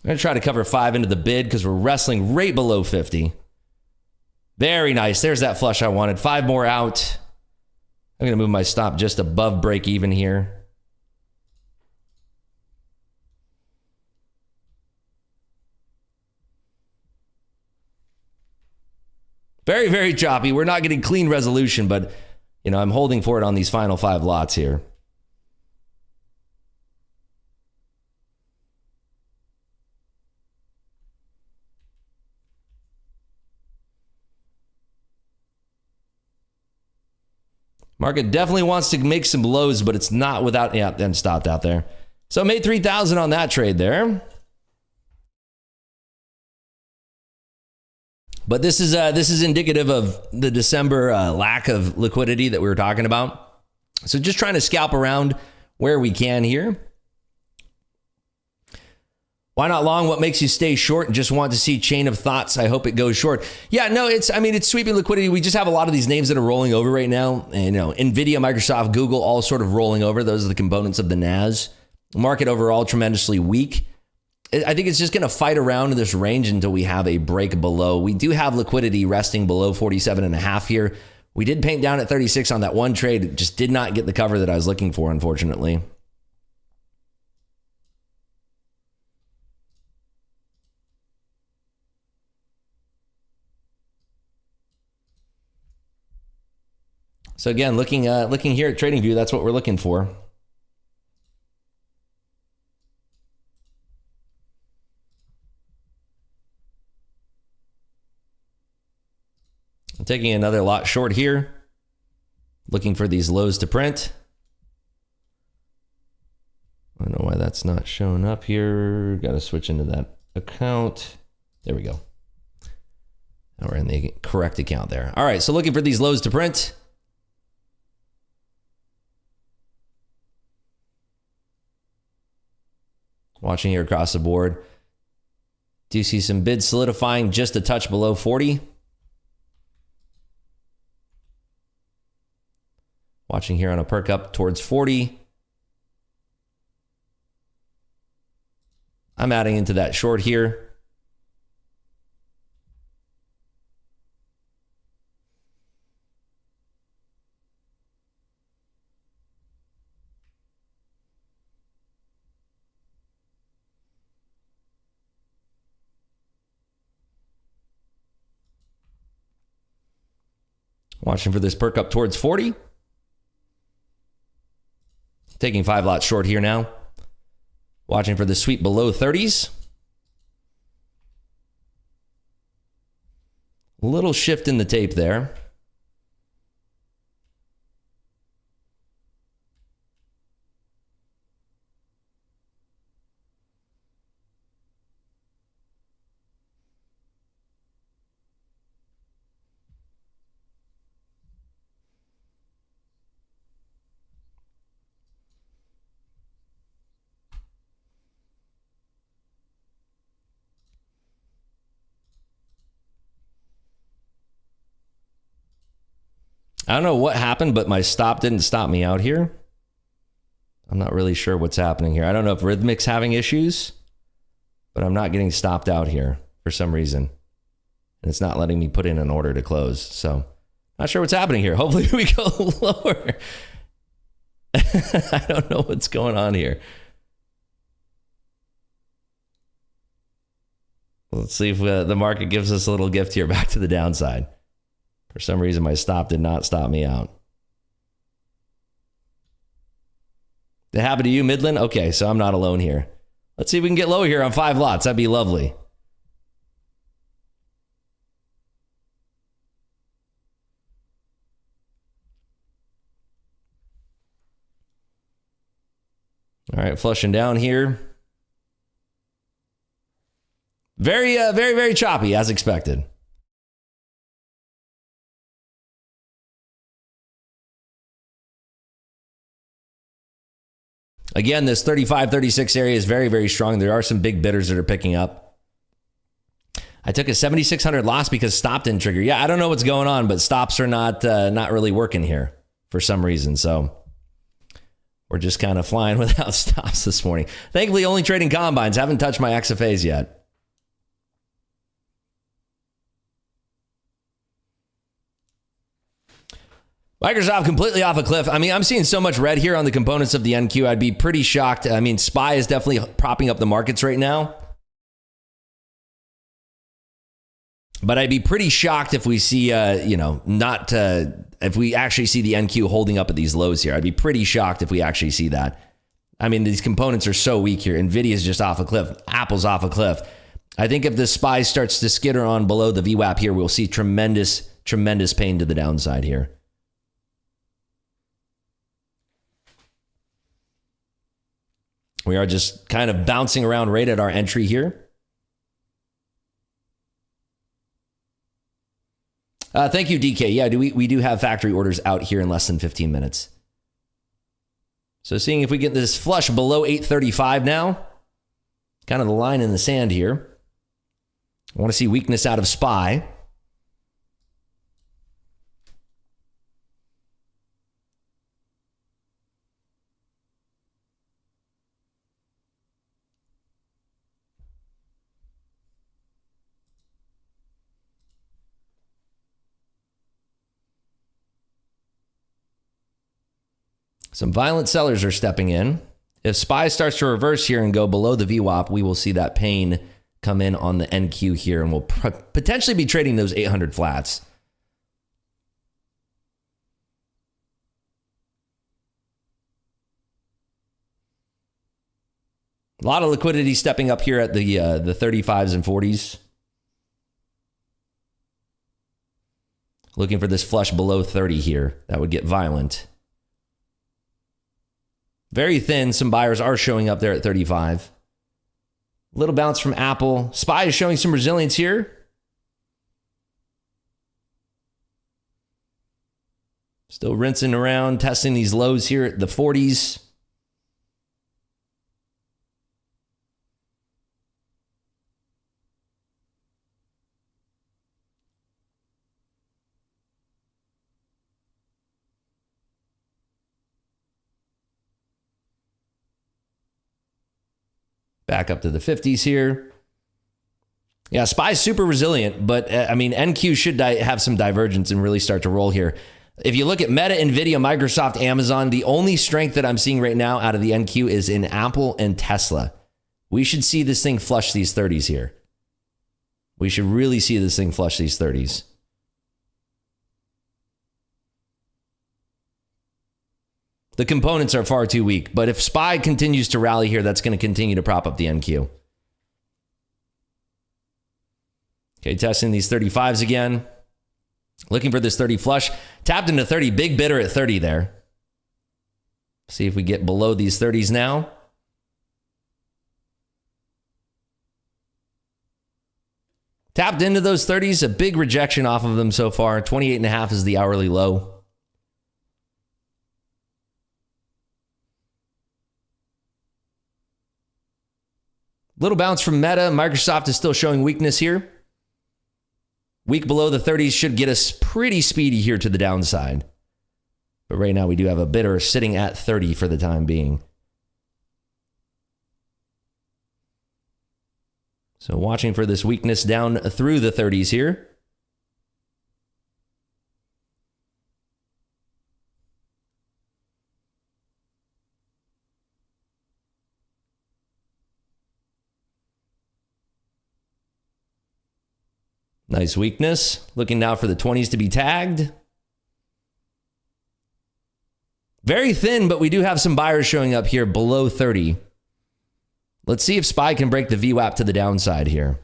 I'm going to try to cover 5 into the bid because we're wrestling right below 50. Very nice. There's that flush I wanted. 5 more out. I'm going to move my stop just above break even here. Very, very choppy. We're not getting clean resolution, but I'm holding for it on these final 5 lots here. Market definitely wants to make some lows, but it's not without, then stopped out there. So made 3,000 on that trade there. But this is indicative of the December lack of liquidity that we were talking about. So just trying to scalp around where we can here. Why not long? What makes you stay short and just want to see chain of thoughts? I hope it goes short. Yeah, no, it's sweeping liquidity. We just have a lot of these names that are rolling over right now. And, Nvidia, Microsoft, Google, all sort of rolling over. Those are the components of the NAS. Market overall tremendously weak. I think it's just going to fight around in this range until we have a break below. We do have liquidity resting below 47.5 here. We did paint down at 36 on that one trade. It just did not get the cover that I was looking for, unfortunately. So again, looking here at TradingView, that's what we're looking for. I'm taking another lot short here, looking for these lows to print. I don't know why that's not showing up here. Got to switch into that account. There we go. Now we're in the correct account there. All right, so looking for these lows to print. Watching here across the board. Do you see some bids solidifying just a touch below 40? Watching here on a perk up towards 40. I'm adding into that short here. Watching for this perk up towards 40. Taking 5 lots short here now. Watching for the sweep below 30s. Little shift in the tape there. I don't know what happened, but my stop didn't stop me out here. I'm not really sure what's happening here. I don't know if Rhythmic's having issues, but I'm not getting stopped out here for some reason. And it's not letting me put in an order to close. So not sure what's happening here. Hopefully we go lower. I don't know what's going on here. Let's see if the market gives us a little gift here back to the downside. For some reason, my stop did not stop me out. That happened to you, Midland? Okay, so I'm not alone here. Let's see if we can get lower here on 5 lots. That'd be lovely. All right, flushing down here. Very, very choppy, as expected. Again, this 35, 36 area is very, very strong. There are some big bidders that are picking up. I took a 7,600 loss because stop didn't trigger. Yeah, I don't know what's going on, but stops are not really working here for some reason. So we're just kind of flying without stops this morning. Thankfully, only trading combines. Haven't touched my XFAs yet. Microsoft completely off a cliff. I mean, I'm seeing so much red here on the components of the NQ. I'd be pretty shocked. I mean, SPY is definitely propping up the markets right now. But I'd be pretty shocked if we see, if we actually see the NQ holding up at these lows here. I'd be pretty shocked if we actually see that. I mean, these components are so weak here. Nvidia's just off a cliff. Apple's off a cliff. I think if the SPY starts to skitter on below the VWAP here, we'll see tremendous pain to the downside here. We are just kind of bouncing around right at our entry here. Thank you, DK. Yeah, we do have factory orders out here in less than 15 minutes. So seeing if we get this flush below 835 now. Kind of the line in the sand here. I want to see weakness out of SPY. Some violent sellers are stepping in. If SPY starts to reverse here and go below the VWAP, we will see that pain come in on the NQ here, and we'll potentially be trading those 800 flats. A lot of liquidity stepping up here at the 35s and 40s. Looking for this flush below 30 here. That would get violent. Very thin. Some buyers are showing up there at 35. Little bounce from Apple. SPY is showing some resilience here. Still rinsing around, testing these lows here at the 40s. Back up to the 50s here. Yeah, SPY's super resilient, but I mean, NQ should have some divergence and really start to roll here. If you look at Meta, Nvidia, Microsoft, Amazon, the only strength that I'm seeing right now out of the NQ is in Apple and Tesla. We should see this thing flush these 30s here. We should really see this thing flush these 30s. The components are far too weak, but if SPY continues to rally here, that's going to continue to prop up the NQ. Okay, testing these 35s again. Looking for this 30 flush. Tapped into 30, big bidder at 30 there. See if we get below these 30s now. Tapped into those 30s, a big rejection off of them so far. 28.5 is the hourly low. Little bounce from Meta. Microsoft is still showing weakness here. Weak below the 30s should get us pretty speedy here to the downside. But right now we do have a bidder sitting at 30 for the time being. So watching for this weakness down through the 30s here. Nice weakness. Looking now for the 20s to be tagged. Very thin, but we do have some buyers showing up here below 30. Let's see if SPY can break the VWAP to the downside here.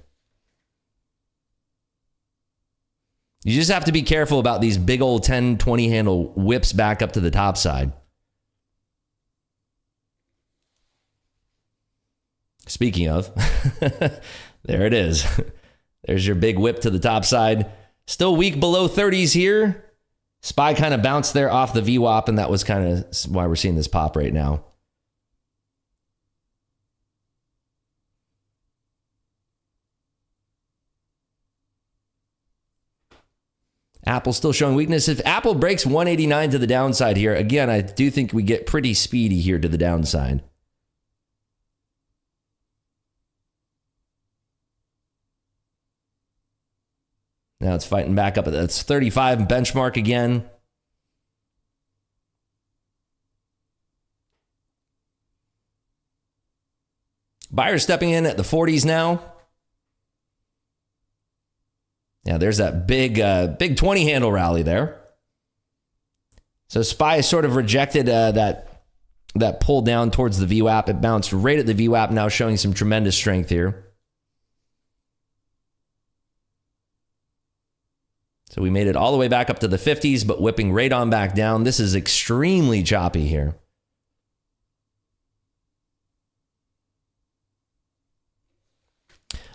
You just have to be careful about these big old 10, 20 handle whips back up to the top side. Speaking of, there it is. There's your big whip to the top side. Still weak below 30s here. SPY kind of bounced there off the VWAP, and that was kind of why we're seeing this pop right now. Apple still showing weakness. If Apple breaks 189 to the downside here, again, I do think we get pretty speedy here to the downside. Now it's fighting back up. That's 35 benchmark again. Buyers stepping in at the 40s now. Yeah, there's that big 20 handle rally there. So SPY sort of rejected that pull down towards the VWAP. It bounced right at the VWAP, now showing some tremendous strength here. So we made it all the way back up to the 50s, but whipping right on back down. This is extremely choppy here.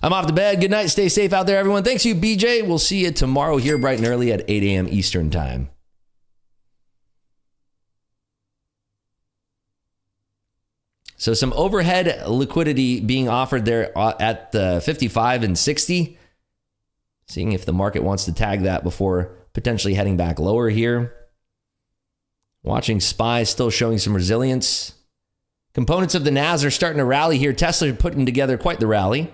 I'm off to bed. Good night. Stay safe out there, everyone. Thanks you, BJ. We'll see you tomorrow here bright and early at 8 a.m. Eastern time. So some overhead liquidity being offered there at the 55 and 60. Seeing if the market wants to tag that before potentially heading back lower here. Watching SPY still showing some resilience. Components of the NAS are starting to rally here. Tesla putting together quite the rally.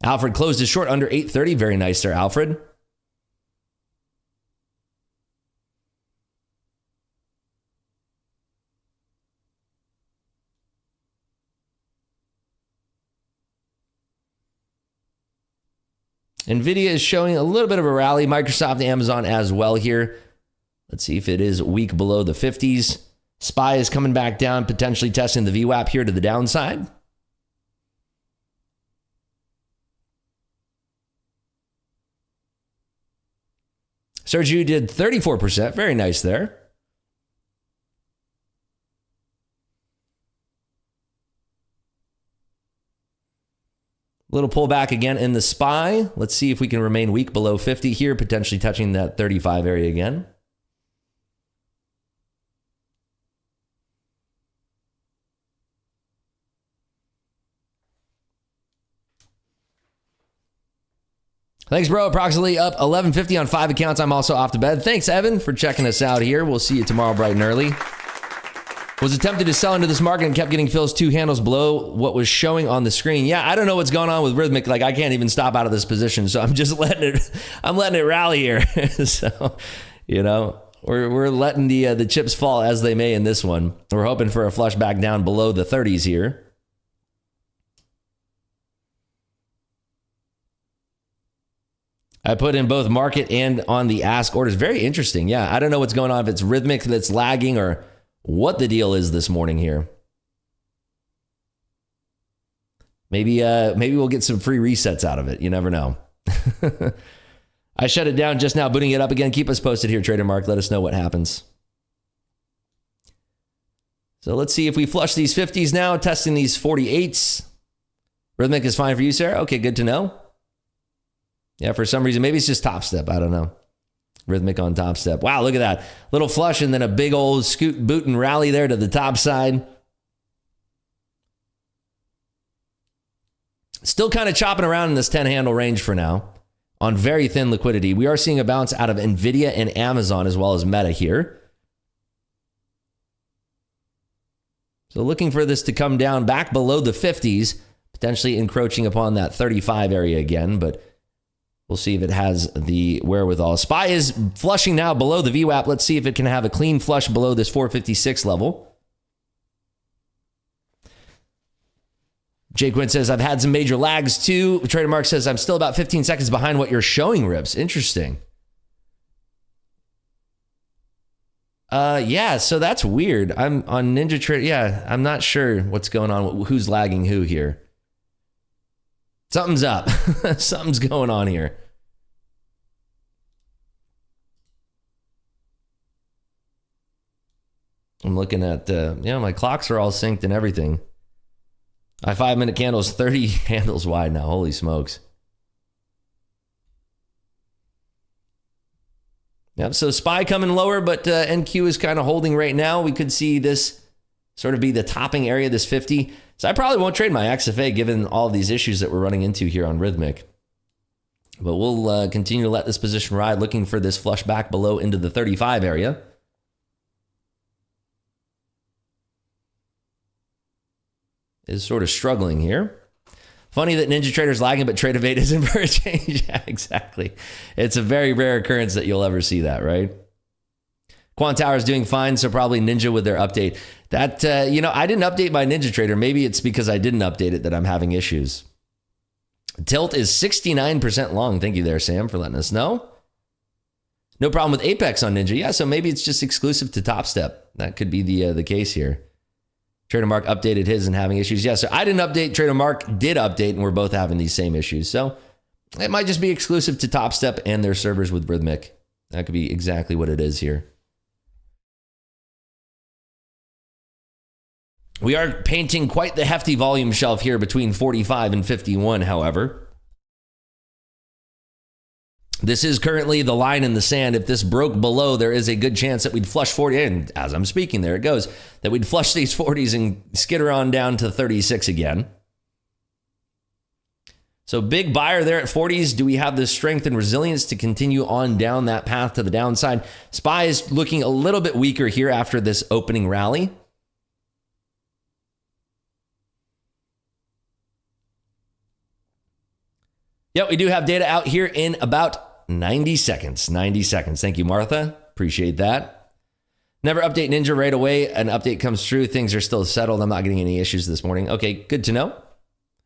Alfred closed his short under 830. Very nice there, Alfred. NVIDIA is showing a little bit of a rally. Microsoft and Amazon as well here. Let's see if it is weak below the 50s. SPY is coming back down, potentially testing the VWAP here to the downside. Sergio did 34%. Very nice there. Little pullback again in the SPY. Let's see if we can remain weak below 50 here, potentially touching that 35 area again. Thanks, bro. Approximately up 1150 on 5 accounts. I'm also off to bed. Thanks, Evan, for checking us out here. We'll see you tomorrow bright and early. Was attempted to sell into this market and kept getting fills 2 handles below what was showing on the screen. Yeah, I don't know what's going on with Rhythmic. Like, I can't even stop out of this position, so I'm just letting it rally here. So, you know, we're letting the chips fall as they may in this one. We're hoping for a flush back down below the 30s here. I put in both market and on the ask orders. Very interesting. Yeah, I don't know what's going on, if it's Rhythmic that's lagging or what the deal is this morning here. Maybe we'll get some free resets out of it. You never know. I shut it down just now, booting it up again. Keep us posted here, Trader Mark. Let us know what happens. So let's see if we flush these 50s now, testing these 48s. Rhythmic is fine for you, Sarah. Okay, good to know. Yeah, for some reason, maybe it's just top step. I don't know. Rhythmic on top step. Wow, look at that. Little flush and then a big old scoot, boot, and rally there to the top side. Still kind of chopping around in this 10 handle range for now on very thin liquidity. We are seeing a bounce out of Nvidia and Amazon as well as Meta here. So looking for this to come down back below the 50s, potentially encroaching upon that 35 area again, but we'll see if it has the wherewithal. SPY is flushing now below the VWAP. Let's see if it can have a clean flush below this 456 level. Jay Quinn says, I've had some major lags too. Trader Mark says, I'm still about 15 seconds behind what you're showing, Rips. Interesting. Yeah, so that's weird. I'm on NinjaTrader. Yeah, I'm not sure what's going on, who's lagging who here. Something's up. Something's going on here. I'm looking at, my clocks are all synced and everything. My 5-minute candle is 30 handles wide now. Holy smokes. Yep, so SPY coming lower, but NQ is kind of holding right now. We could see this sort of be the topping area, this 50. So I probably won't trade my XFA given all of these issues that we're running into here on Rhythmic. But we'll continue to let this position ride, looking for this flush back below into the 35 area. Is sort of struggling here. Funny that NinjaTrader's lagging, but Trade-Evade isn't for a change. Yeah, exactly. It's a very rare occurrence that you'll ever see that, right? Quant Tower is doing fine, so probably Ninja with their update. That, I didn't update my NinjaTrader. Maybe it's because I didn't update it that I'm having issues. Tilt is 69% long. Thank you there, Sam, for letting us know. No problem with Apex on Ninja. Yeah, so maybe it's just exclusive to Top Step. That could be the case here. Trader Mark updated his and having issues. Yeah, so I didn't update. Trader Mark did update, and we're both having these same issues. So it might just be exclusive to Top Step and their servers with Rhythmic. That could be exactly what it is here. We are painting quite the hefty volume shelf here between 45 and 51, however. This is currently the line in the sand. If this broke below, there is a good chance that we'd flush 40. And as I'm speaking, there it goes. That we'd flush these 40s and skitter on down to 36 again. So big buyer there at 40s. Do we have the strength and resilience to continue on down that path to the downside? SPY is looking a little bit weaker here after this opening rally. Yeah, we do have data out here in about 90 seconds. 90 seconds. Thank you, Martha. Appreciate that. Never update Ninja right away. An update comes through. Things are still settled. I'm not getting any issues this morning. Okay, good to know.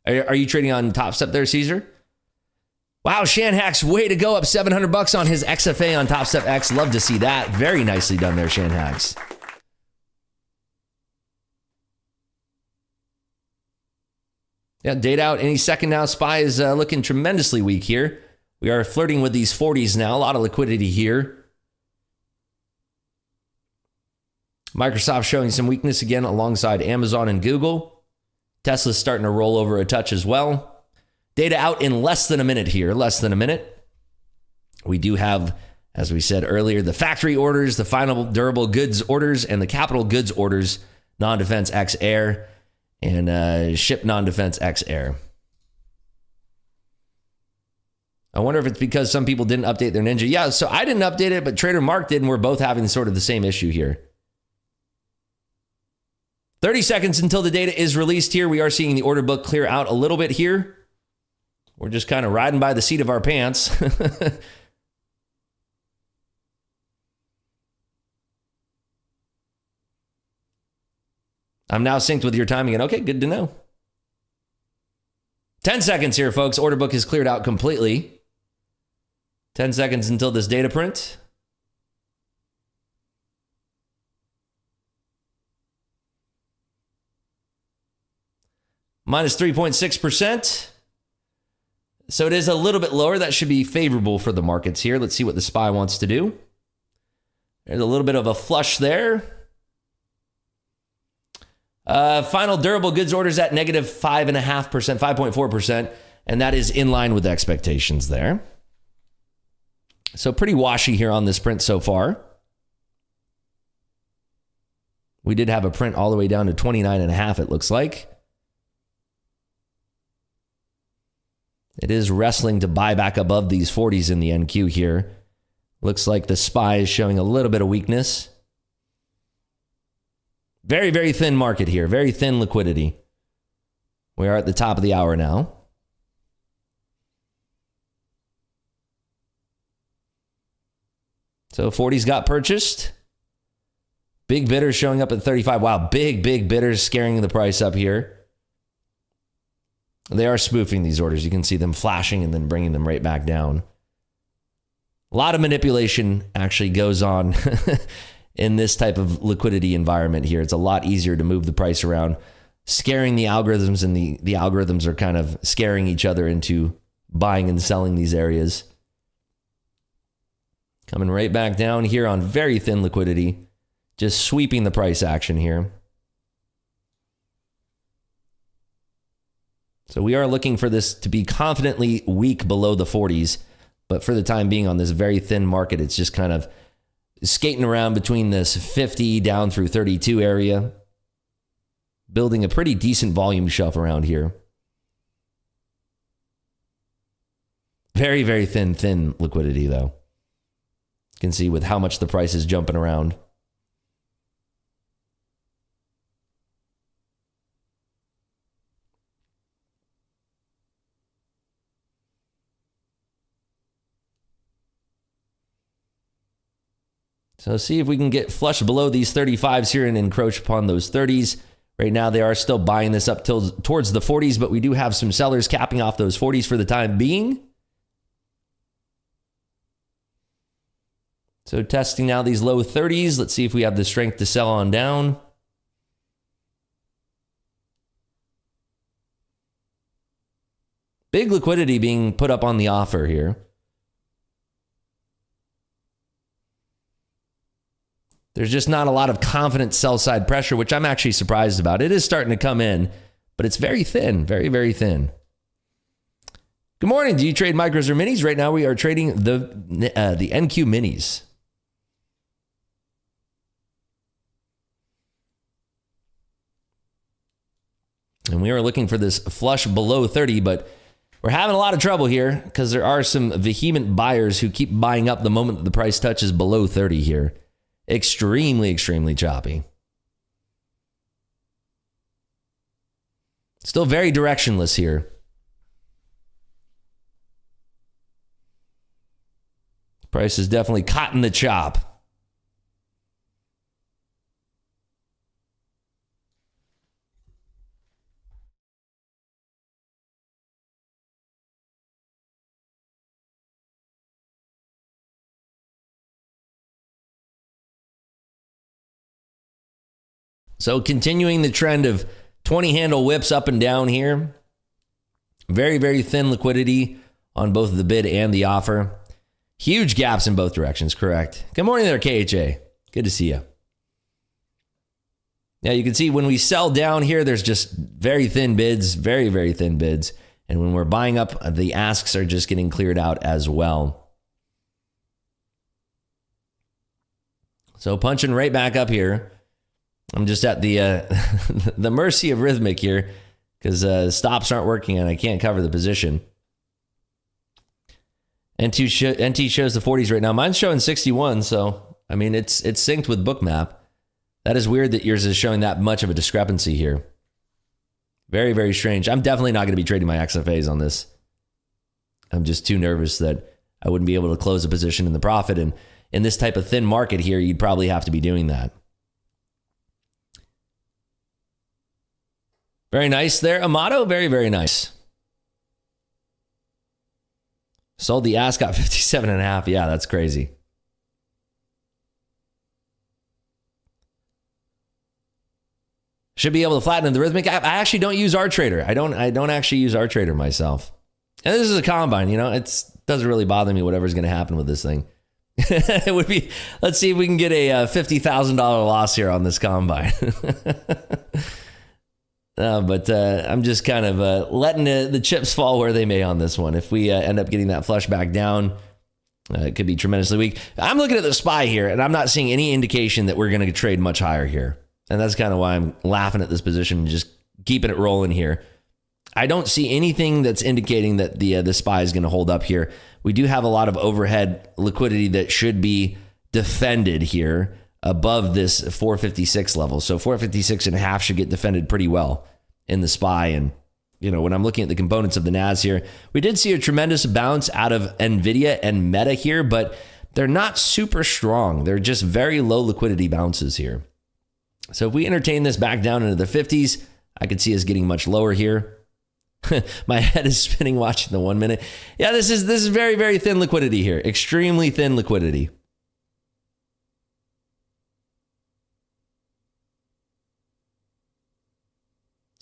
Are you trading on Top Step there, Caesar? Wow, Shanhax, way to go, up $700 on his XFA on Top Step X. Love to see that. Very nicely done there, Shanhax. Yeah, data out any second now. SPY is looking tremendously weak here. We are flirting with these 40s now. A lot of liquidity here. Microsoft showing some weakness again alongside Amazon and Google. Tesla's starting to roll over a touch as well. Data out in less than a minute here. Less than a minute. We do have, as we said earlier, the factory orders, the final durable goods orders, and the capital goods orders, non-defense X air, and ship non-defense X air. I wonder if it's because some people didn't update their Ninja. Yeah, so I didn't update it, but Trader Mark did, and we're both having sort of the same issue here. 30 seconds until the data is released here. We are seeing the order book clear out a little bit here. We're just kind of riding by the seat of our pants. I'm now synced with your time again. Okay, good to know. 10 seconds here, folks. Order book is cleared out completely. 10 seconds until this data print. Minus 3.6%. So it is a little bit lower. That should be favorable for the markets here. Let's see what the SPY wants to do. There's a little bit of a flush there. Final durable goods orders at negative 5.5%, 5.4%, and that is in line with expectations there. So pretty washy here on this print so far. We did have a print all the way down to 29.5, it looks like. It is wrestling to buy back above these 40s in the NQ here. Looks like the SPY is showing a little bit of weakness. Very, very thin market here. Very thin liquidity. We are at the top of the hour now. So 40s got purchased. Big bidders showing up at 35. Wow, big bidders scaring the price up here. They are spoofing these orders. You can see them flashing and then bringing them right back down. A lot of manipulation actually goes on in this type of liquidity environment here. It's a lot easier to move the price around, scaring the algorithms, and the algorithms are kind of scaring each other into buying and selling these areas. Coming right back down here on very thin liquidity. Just sweeping the price action here. So we are looking for this to be confidently weak below the 40s. But for the time being on this very thin market, it's just kind of skating around between this 50 down through 32 area. Building a pretty decent volume shelf around here. Very, very thin liquidity though. You can see with how much the price is jumping around. So see if we can get flush below these 35s here and encroach upon those 30s. Right now, they are still buying this up towards the 40s, but we do have some sellers capping off those 40s for the time being. So testing now these low 30s. Let's see if we have the strength to sell on down. Big liquidity being put up on the offer here. There's just not a lot of confident sell side pressure, which I'm actually surprised about. It is starting to come in, but it's very thin, very, very thin. Good morning. Do you trade micros or minis? Right now we are trading the NQ minis. And we are looking for this flush below 30, but we're having a lot of trouble here because there are some vehement buyers who keep buying up the moment that the price touches below 30 here. Extremely choppy. Still very directionless here. Price is definitely caught in the chop. So continuing the trend of 20 handle whips up and down here. Very, very thin liquidity on both the bid and the offer. Huge gaps in both directions, correct. Good morning there, KHA. Good to see you. Now you can see when we sell down here, there's just very thin bids, very, very thin bids. And when we're buying up, the asks are just getting cleared out as well. So punching right back up here. I'm just at the the mercy of Rhythmic here because stops aren't working and I can't cover the position. NT shows the 40s right now. Mine's showing 61, so I mean it's synced with Bookmap. That is weird that yours is showing that much of a discrepancy here. Very, very strange. I'm definitely not going to be trading my XFAs on this. I'm just too nervous that I wouldn't be able to close a position in the profit, and in this type of thin market here, you'd probably have to be doing that. Very nice there, Amato. Very, very nice. Sold the ask, got 57.5. Yeah, that's crazy. Should be able to flatten the Rhythmic app. I actually don't use RTrader. I don't actually use RTrader myself. And this is a combine, you know. It doesn't really bother me whatever's going to happen with this thing. It would be. Let's see if we can get a $50,000 loss here on this combine. But I'm just kind of letting the chips fall where they may on this one. If we end up getting that flush back down, it could be tremendously weak. I'm looking at the SPY here, and I'm not seeing any indication that we're going to trade much higher here. And that's kind of why I'm laughing at this position and just keeping it rolling here. I don't see anything that's indicating that the SPY is going to hold up here. We do have a lot of overhead liquidity that should be defended here above this 456 level. So 456 and a half should get defended pretty well in the SPY. And, you know, when I'm looking at the components of the NAS here, we did see a tremendous bounce out of NVIDIA and Meta here, but they're not super strong. They're just very low liquidity bounces here. So if we entertain this back down into the 50s, I could see us getting much lower here. My head is spinning watching the 1 minute. Yeah, this is very, very thin liquidity here. Extremely thin liquidity.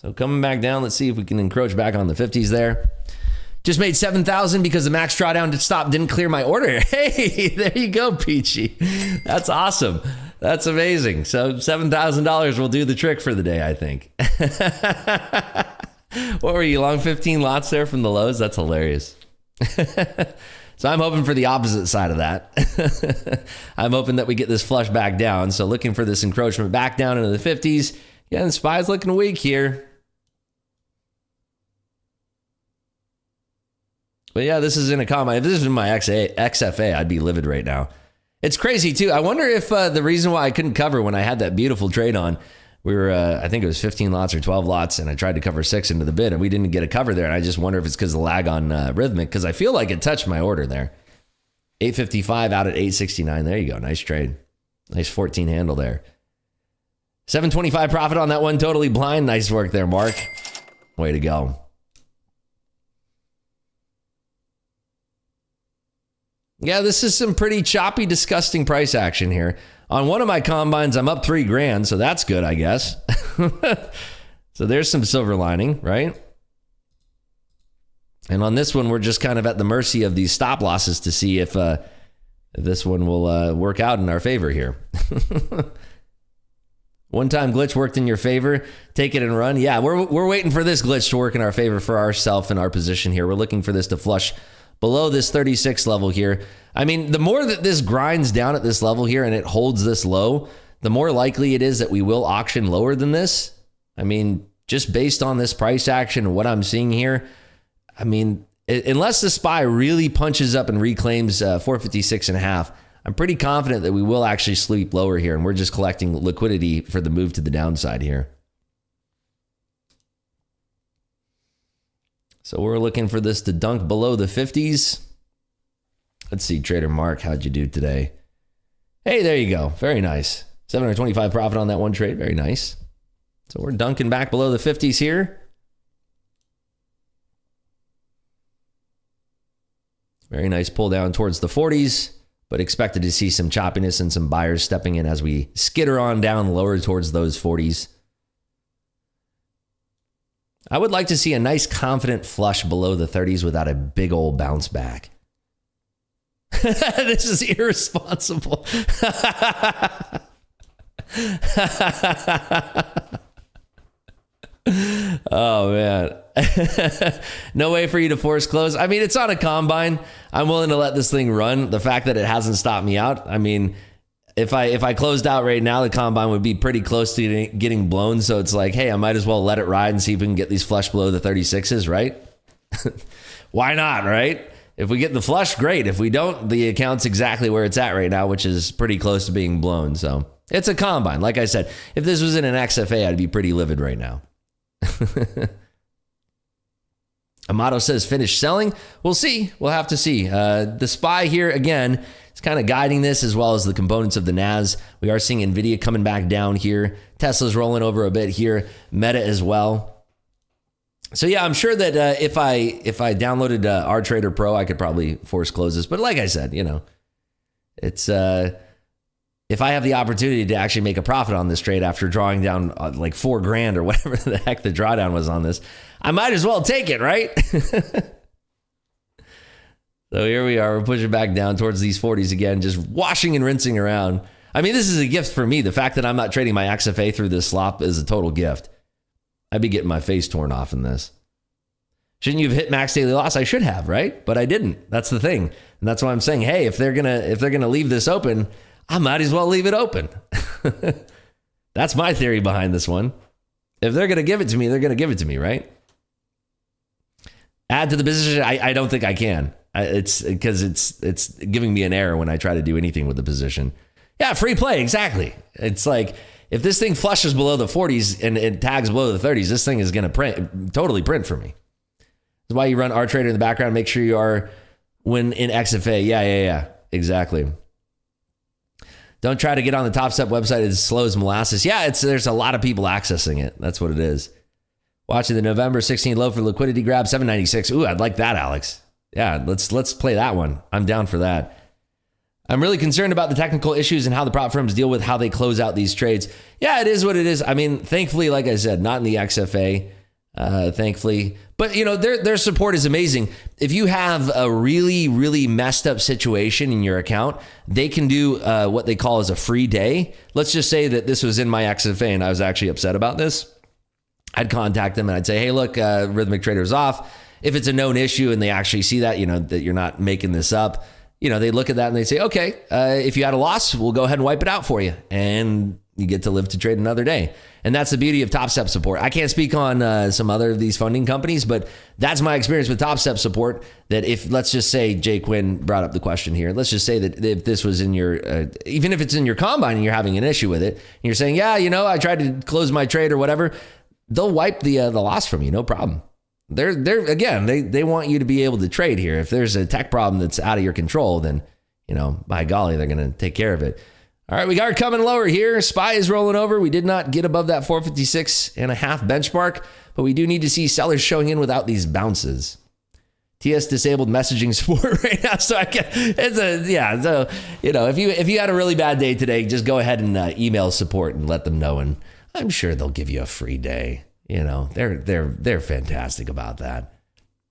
So coming back down, let's see if we can encroach back on the 50s there. Just made 7,000 because the max drawdown didn't clear my order. Hey, there you go, Peachy. That's awesome. That's amazing. So $7,000 will do the trick for the day, I think. What were you, long 15 lots there from the lows? That's hilarious. So I'm hoping for the opposite side of that. I'm hoping that we get this flush back down. So looking for this encroachment back down into the 50s. Yeah, the SPY's looking weak here. But yeah, this is in a combine. If this was in my XFA, I'd be livid right now. It's crazy too. I wonder if the reason why I couldn't cover when I had that beautiful trade on, we were, I think it was 15 lots or 12 lots, and I tried to cover 6 into the bid, and we didn't get a cover there. And I just wonder if it's because of the lag on Rhythmic, because I feel like it touched my order there. 855 out at 869. There you go. Nice trade. Nice 14 handle there. 725 profit on that one. Totally blind. Nice work there, Mark. Way to go. Yeah, this is some pretty choppy, disgusting price action here. On one of my combines, I'm up $3,000, so that's good, I guess. So there's some silver lining, right? And on this one, we're just kind of at the mercy of these stop losses to see if this one will work out in our favor here. One-time glitch worked in your favor. Take it and run. Yeah, we're waiting for this glitch to work in our favor for ourselves and our position here. We're looking for this to flush below this 36 level here. I mean, the more that this grinds down at this level here and it holds this low, the more likely it is that we will auction lower than this. I mean, just based on this price action and what I'm seeing here, I mean, unless the SPY really punches up and reclaims 456 and a half, I'm pretty confident that we will actually sleep lower here, and we're just collecting liquidity for the move to the downside here. So we're looking for this to dunk below the 50s. Let's see, Trader Mark, how'd you do today? Hey, there you go. Very nice. 725 profit on that one trade. Very nice. So we're dunking back below the 50s here. Very nice pull down towards the 40s, but expected to see some choppiness and some buyers stepping in as we skitter on down lower towards those 40s. I would like to see a nice confident flush below the 30s without a big old bounce back. This is irresponsible. Oh, man. No way for you to force close. I mean, it's on a combine. I'm willing to let this thing run. The fact that it hasn't stopped me out, I mean, if I closed out right now, the combine would be pretty close to getting blown. So it's like, hey, I might as well let it ride and see if we can get these flush below the 36s, right? Why not, right? If we get the flush, great. If we don't, the account's exactly where it's at right now, which is pretty close to being blown. So it's a combine. Like I said, if this was in an XFA, I'd be pretty livid right now. Amato says finish selling. We'll see. We'll have to see. The SPY here, again, is kind of guiding this as well as the components of the NAS. We are seeing NVIDIA coming back down here. Tesla's rolling over a bit here. Meta as well. So yeah, I'm sure that if I downloaded RTrader Pro, I could probably force close this. But like I said, you know, it's if I have the opportunity to actually make a profit on this trade after drawing down like $4,000 or whatever the heck the drawdown was on this, I might as well take it, right? So here we are. We're pushing back down towards these 40s again, just washing and rinsing around. I mean, this is a gift for me. The fact that I'm not trading my XFA through this slop is a total gift. I'd be getting my face torn off in this. Shouldn't you have hit max daily loss? I should have, right? But I didn't. That's the thing. And that's why I'm saying, hey, if they're gonna leave this open, I might as well leave it open. That's my theory behind this one. If they're gonna give it to me, they're gonna give it to me, right? Add to the position. I don't think I can. It's because it's giving me an error when I try to do anything with the position. Yeah, free play. Exactly. It's like if this thing flushes below the 40s and it tags below the 30s, this thing is going to totally print for me. That's why you run RTrader in the background. Make sure you are when in XFA. Yeah. Exactly. Don't try to get on the Top Step website as slow as molasses. Yeah, there's a lot of people accessing it. That's what it is. Watching the November 16 low for liquidity grab, 796. Ooh, I'd like that, Alex. Yeah, let's play that one. I'm down for that. I'm really concerned about the technical issues and how the prop firms deal with how they close out these trades. Yeah, it is what it is. I mean, thankfully, like I said, not in the XFA, thankfully. But, you know, their support is amazing. If you have a really, really messed up situation in your account, they can do what they call as a free day. Let's just say that this was in my XFA and I was actually upset about this. I'd contact them and I'd say, hey, look, Rhythmic Trader's off. If it's a known issue and they actually see that, you know, that you're not making this up, you know, they look at that and they say, okay, if you had a loss, we'll go ahead and wipe it out for you. And you get to live to trade another day. And that's the beauty of Top Step support. I can't speak on some other of these funding companies, but that's my experience with Top Step support. That if, let's just say, Jay Quinn brought up the question here. Let's just say that if this was in your, even if it's in your combine and you're having an issue with it, and you're saying, yeah, you know, I tried to close my trade or whatever, they'll wipe the loss from you, no problem. They're again, they want you to be able to trade here. If there's a tech problem that's out of your control, then, you know, by golly, they're going to take care of it. All right, we got coming lower here. SPY is rolling over. We did not get above that 456.5 benchmark, but we do need to see sellers showing in without these bounces. TS disabled messaging support right now, so I can. So you know, if you had a really bad day today, just go ahead and email support and let them know, and I'm sure they'll give you a free day. You know, they're fantastic about that.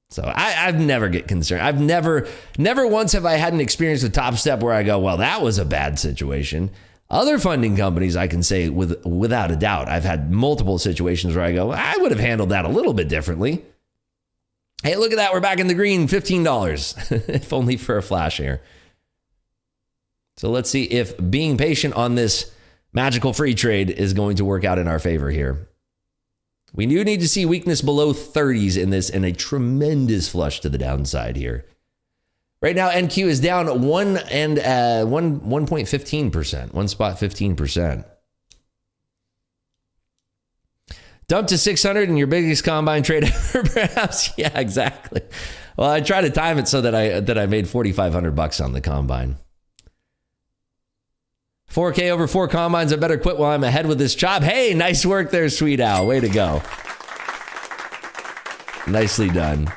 So I've never get concerned. I've never once have I had an experience with Top Step where I go, well, that was a bad situation. Other funding companies, I can say without a doubt, I've had multiple situations where I go, I would have handled that a little bit differently. Hey, look at that. We're back in the green, $15, if only for a flash here. So let's see if being patient on this magical free trade is going to work out in our favor here. We do need to see weakness below 30s in this and a tremendous flush to the downside here. Right now, NQ is down 1.15%, one spot 15%. Dump to 600 in your biggest combine trade ever, perhaps? Yeah, exactly. Well, I tried to time it so that I made $4,500 on the combine. 4K over 4 combines. I better quit while I'm ahead with this job. Hey, nice work there, Sweet Owl. Way to go. Nicely done.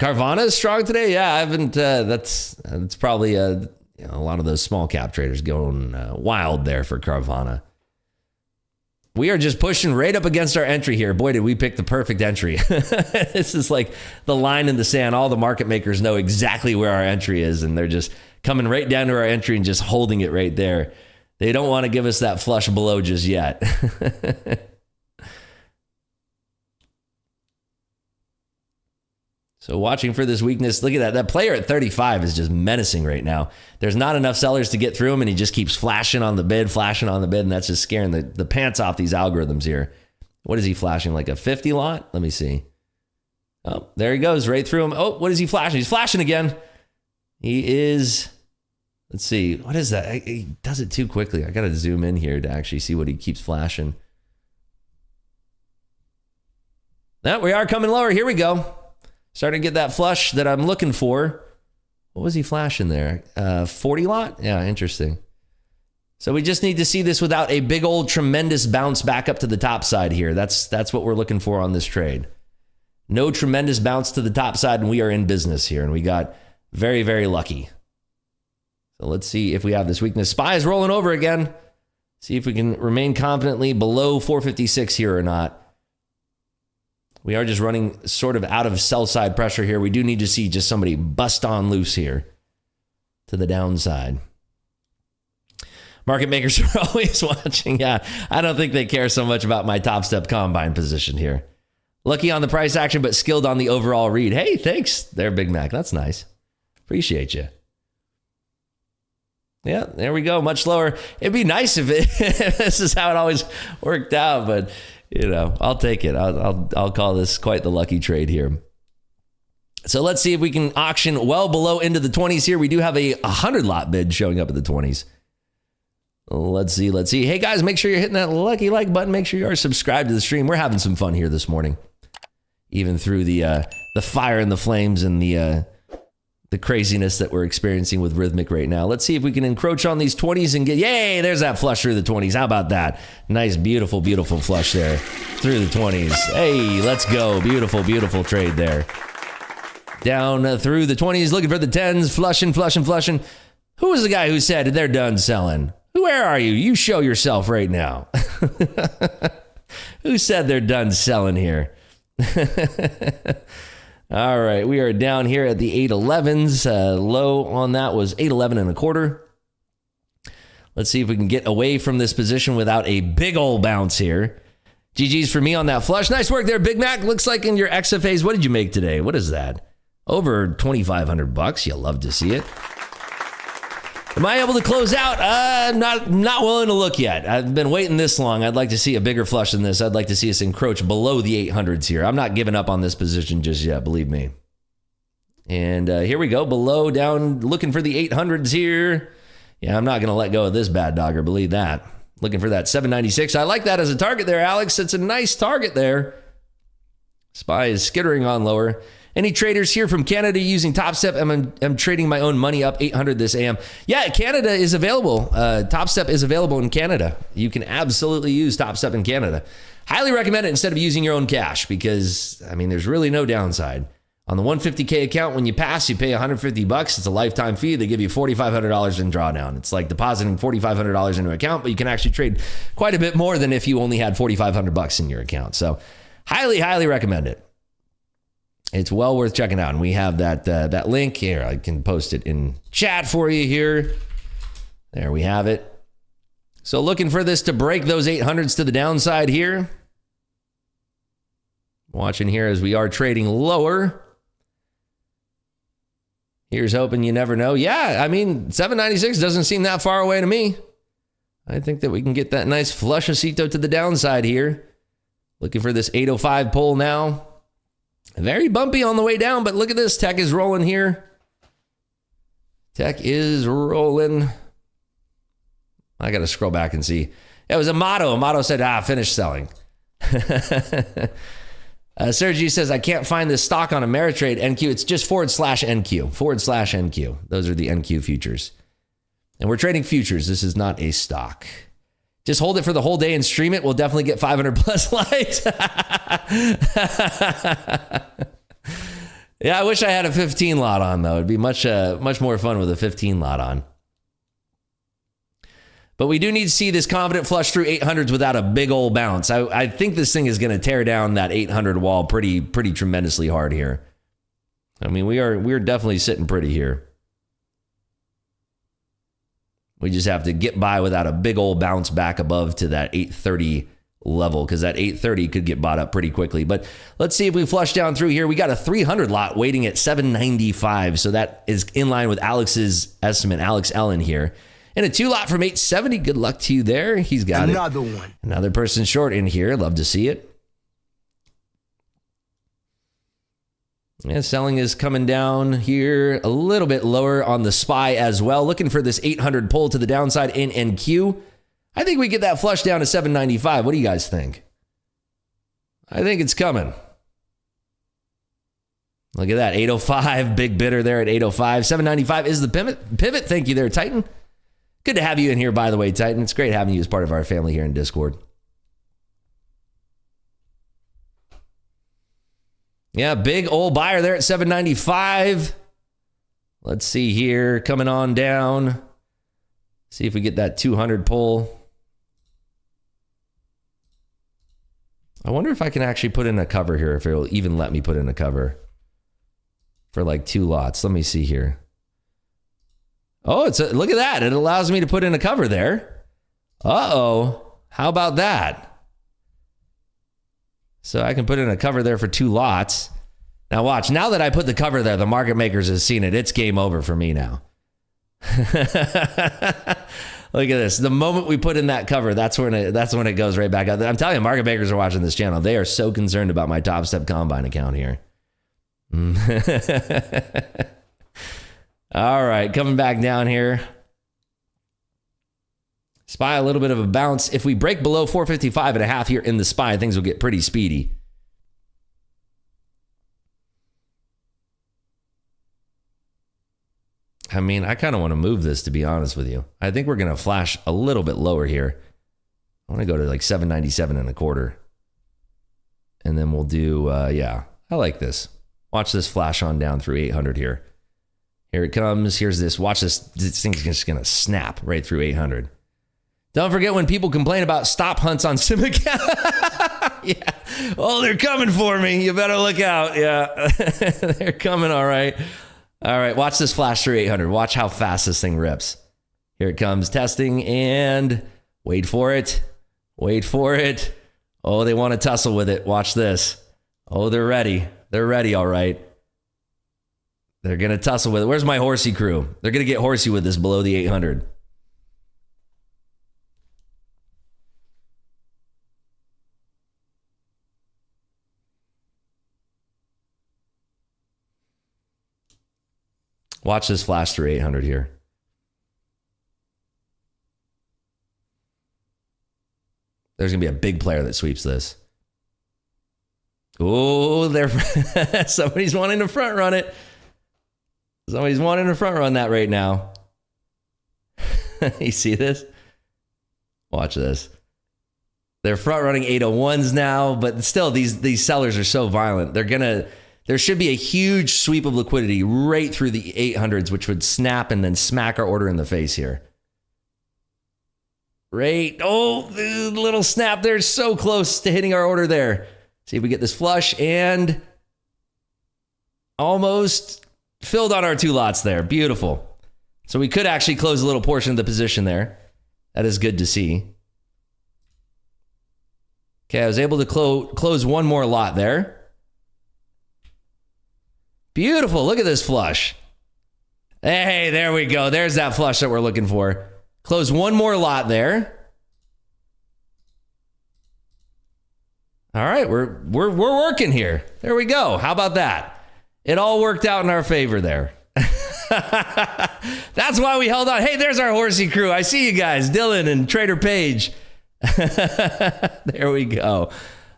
Carvana is strong today. Yeah, I haven't. That's probably a lot of those small cap traders going wild there for Carvana. We are just pushing right up against our entry here. Boy, did we pick the perfect entry. This is like the line in the sand. All the market makers know exactly where our entry is, and they're just coming right down to our entry and just holding it right there. They don't want to give us that flush below just yet. So watching for this weakness, look at that. That player at 35 is just menacing right now. There's not enough sellers to get through him, and he just keeps flashing on the bid, and that's just scaring the pants off these algorithms here. What is he flashing, like a 50 lot? Let me see. Oh, there he goes, right through him. Oh, what is he flashing? He's flashing again. He is, let's see, what is that? He does it too quickly. I got to zoom in here to actually see what he keeps flashing. Now we are coming lower. Here we go. Starting to get that flush that I'm looking for. What was he flashing there? 40 lot? Yeah, interesting. So we just need to see this without a big old tremendous bounce back up to the top side here. That's what we're looking for on this trade. No tremendous bounce to the top side, and we are in business here, and we got very, very lucky. So let's see if we have this weakness. SPY is rolling over again. See if we can remain confidently below 456 here or not. We are just running sort of out of sell side pressure here. We do need to see just somebody bust on loose here to the downside. Market makers are always watching. Yeah, I don't think they care so much about my Top Step combine position here. Lucky on the price action, but skilled on the overall read. Hey, thanks there, Big Mac. That's nice. Appreciate you. Yeah, there we go. Much lower. It'd be nice if this is how it always worked out, but I'll take it. I'll call this quite the lucky trade here. So let's see if we can auction well below into the 20s here. We do have a 100 lot bid showing up at the 20s. Let's see. Hey guys, make sure you're hitting that lucky like button. Make sure you are subscribed to the stream. We're having some fun here this morning, even through the fire and the flames and the craziness that we're experiencing with Rhythmic right now. Let's see if we can encroach on these 20s and get, yay, there's that flush through the 20s. How about that? Nice, beautiful, beautiful flush there through the 20s. Hey, let's go. Beautiful, beautiful trade there. Down through the 20s, looking for the 10s, flushing. Who was the guy who said they're done selling? Where are you? You show yourself right now. Who said they're done selling here? All right, we are down here at the 811s. Low on that was 811 and a quarter. Let's see if we can get away from this position without a big old bounce here. GG's for me on that flush. Nice work there, Big Mac. Looks like in your XFAs, what did you make today? What is that? Over $2,500. You love to see it. Am I able to close out? Not willing to look yet. I've been waiting this long. I'd like to see a bigger flush than this. I'd like to see us encroach below the 800s here. I'm not giving up on this position just yet, believe me. And here we go, below, down, looking for the 800s here. Yeah, I'm not going to let go of this bad dogger, believe that. Looking for that 796. I like that as a target there, Alex. It's a nice target there. SPY is skittering on lower. Any traders here from Canada using Top Step? I'm trading my own money up 800 this AM. Yeah, Canada is available. Top Step is available in Canada. You can absolutely use Top Step in Canada. Highly recommend it instead of using your own cash because, I mean, there's really no downside. On the 150K account, when you pass, you pay $150. It's a lifetime fee. They give you $4,500 in drawdown. It's like depositing $4,500 into an account, but you can actually trade quite a bit more than if you only had $4,500 in your account. So highly, highly recommend it. It's well worth checking out. And we have that link here. I can post it in chat for you here. There we have it. So looking for this to break those 800s to the downside here. Watching here as we are trading lower. Here's hoping, you never know. Yeah, I mean, 796 doesn't seem that far away to me. I think that we can get that nice flushacito to the downside here. Looking for this 805 pull now. Very bumpy on the way down, but look at this. Tech is rolling here. Tech is rolling. I got to scroll back and see. It was a motto. A motto said, finish selling. Sergi says, I can't find this stock on Ameritrade NQ. It's just /NQ, /NQ. Those are the NQ futures. And we're trading futures. This is not a stock. Just hold it for the whole day and stream it. We'll definitely get 500 plus likes. Yeah, I wish I had a 15 lot on, though. It'd be much more fun with a 15 lot on. But we do need to see this confident flush through 800s without a big old bounce. I think this thing is going to tear down that 800 wall pretty tremendously hard here. I mean, we're definitely sitting pretty here. We just have to get by without a big old bounce back above to that 830 level, because that 830 could get bought up pretty quickly. But let's see if we flush down through here. We got a 300 lot waiting at 795. So that is in line with Alex's estimate, Alex Ellen here. And a 2 lot from 870. Good luck to you there. He's got another one. Another person short in here. Love to see it. Yeah, selling is coming down here a little bit lower on the SPY as well. Looking for this 800 pull to the downside in NQ. I think we get that flush down to 795. What do you guys think? I think it's coming. Look at that, 805, big bidder there at 805. 795 is the pivot. Thank you there, Titan. Good to have you in here, by the way, Titan. It's great having you as part of our family here in Discord. Yeah, big old buyer there at 795. Let's see here, coming on down. See if we get that 200 pull. I wonder if I can actually put in a cover here, if it'll even let me put in a cover for like 2 lots. Let me see here. Oh, look at that. It allows me to put in a cover there. Uh-oh. How about that? So I can put in a cover there for 2 lots. Now watch. Now that I put the cover there, the market makers have seen it. It's game over for me now. Look at this. The moment we put in that cover, that's when it goes right back up. I'm telling you, market makers are watching this channel. They are so concerned about my Top Step Combine account here. All right, coming back down here. SPY, a little bit of a bounce. If we break below 455.5 here in the SPY, things will get pretty speedy. I mean, I kind of want to move this, to be honest with you. I think we're going to flash a little bit lower here. I want to go to like 797.25. And then we'll do, yeah, I like this. Watch this flash on down through 800 here. Here it comes. Here's this. Watch this. This thing's just going to snap right through 800. Don't forget when people complain about stop hunts on sim account. Yeah. Oh, they're coming for me. You better look out. Yeah. They're coming. All right. All right, watch this flash through 800. Watch how fast this thing rips. Here it comes, testing, and wait for it. Wait for it. Oh, they want to tussle with it. Watch this. Oh, they're ready. They're ready, all right. They're going to tussle with it. Where's my horsey crew? They're going to get horsey with this below the 800. Watch this flash through 800 here. There's going to be a big player that sweeps this. Oh, somebody's wanting to front run it. Somebody's wanting to front run that right now. You see this? Watch this. They're front running 801s now, but still these sellers are so violent. There should be a huge sweep of liquidity right through the 800s, which would snap and then smack our order in the face here. Right. Oh, the little snap there is so close to hitting our order there. See if we get this flush and almost filled on our two lots there. Beautiful. So we could actually close a little portion of the position there. That is good to see. Okay, I was able to close one more lot there. Beautiful. Look at this flush. Hey, there we go. There's that flush that we're looking for. Close one more lot there. All right, we're working here. There we go. How about that? It all worked out in our favor there. That's why we held on. Hey, there's our horsey crew. I see you guys, Dylan and Trader Page. There we go.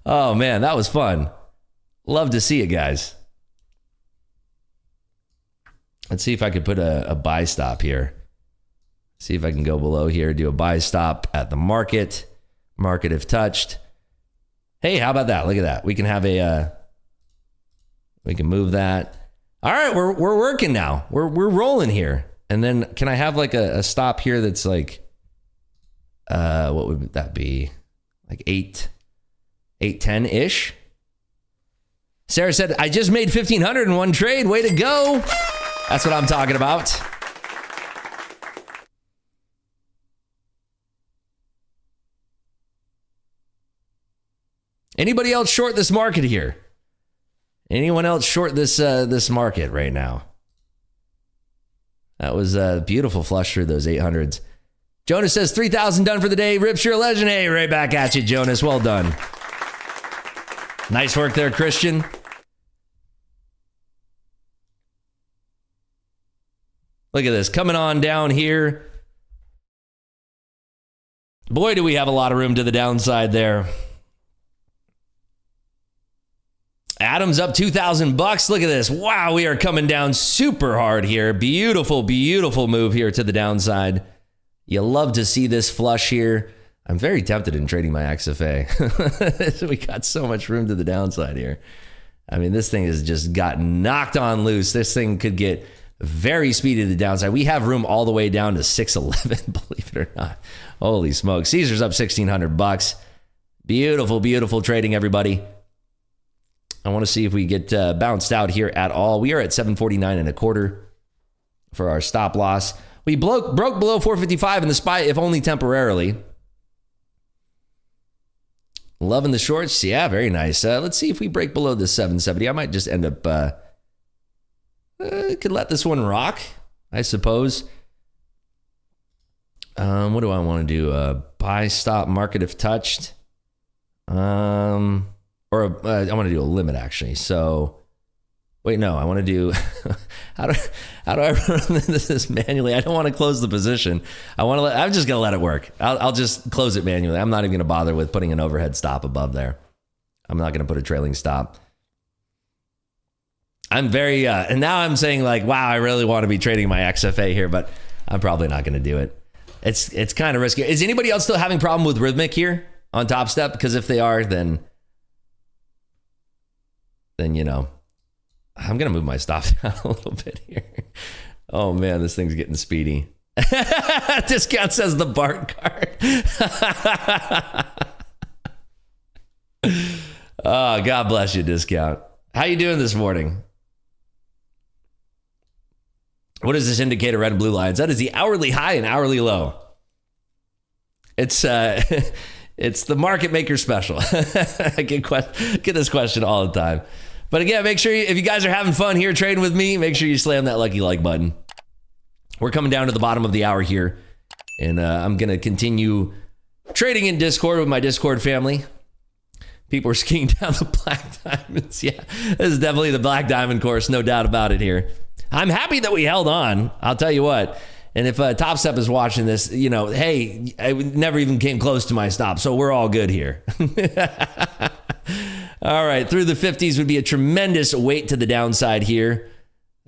Oh man, that was fun. Love to see you guys. Let's see if I could put a buy stop here. See if I can go below here, do a buy stop at the market. Market if touched. Hey, how about that? Look at that. We can have we can move that. All right, we're working now. We're rolling here. And then can I have like a stop here that's like, what would that be? Like 810-ish? Sarah said, I just made 1,500 in one trade. Way to go. That's what I'm talking about. Anybody else short this market here? Anyone else short this market right now? That was a beautiful flush through those 800s. Jonas says 3,000 done for the day. Rips, you're a legend. Hey, right back at you, Jonas. Well done. Nice work there, Christian. Look at this. Coming on down here. Boy, do we have a lot of room to the downside there. Adam's up $2,000. Look at this. Wow, we are coming down super hard here. Beautiful, beautiful move here to the downside. You love to see this flush here. I'm very tempted in trading my XFA. We got so much room to the downside here. I mean, this thing has just got knocked on loose. This thing could get very speedy to the downside. We have room all the way down to 611, believe it or not. Holy smoke. Caesar's up $1,600. Beautiful, beautiful trading, everybody. I want to see if we get bounced out here at all. We are at 749.25 for our stop loss. We broke below 455 in the SPY, if only temporarily. Loving the shorts. Yeah, very nice. Let's see if we break below the 770. I might just end up... could let this one rock, I suppose. What do I want to do? Buy, stop, market if touched. I want to do a limit actually. So wait, no, I want to do, how do I run this manually? I don't want to close the position. I'm just going to let it work. I'll just close it manually. I'm not even going to bother with putting an overhead stop above there. I'm not going to put a trailing stop. I'm very, and now I'm saying like, wow, I really want to be trading my XFA here, but I'm probably not going to do it. It's kind of risky. Is anybody else still having a problem with Rhythmic here on Top Step? Because if they are, then you know, I'm going to move my stop down a little bit here. Oh man, this thing's getting speedy. Discount says the BART card. Oh, God bless you, Discount. How you doing this morning? What does this indicate? Red and blue lines. That is the hourly high and hourly low. It's it's the market maker special. I get this question all the time. But again, make sure if you guys are having fun here trading with me, make sure you slam that lucky like button. We're coming down to the bottom of the hour here, and I'm going to continue trading in Discord with my Discord family. People are skiing down the black diamonds. Yeah, this is definitely the black diamond course, no doubt about it here. I'm happy that we held on. I'll tell you what. And if Top Step is watching this, you know, hey, I never even came close to my stop, so we're all good here. All right, through the 50s would be a tremendous weight to the downside here.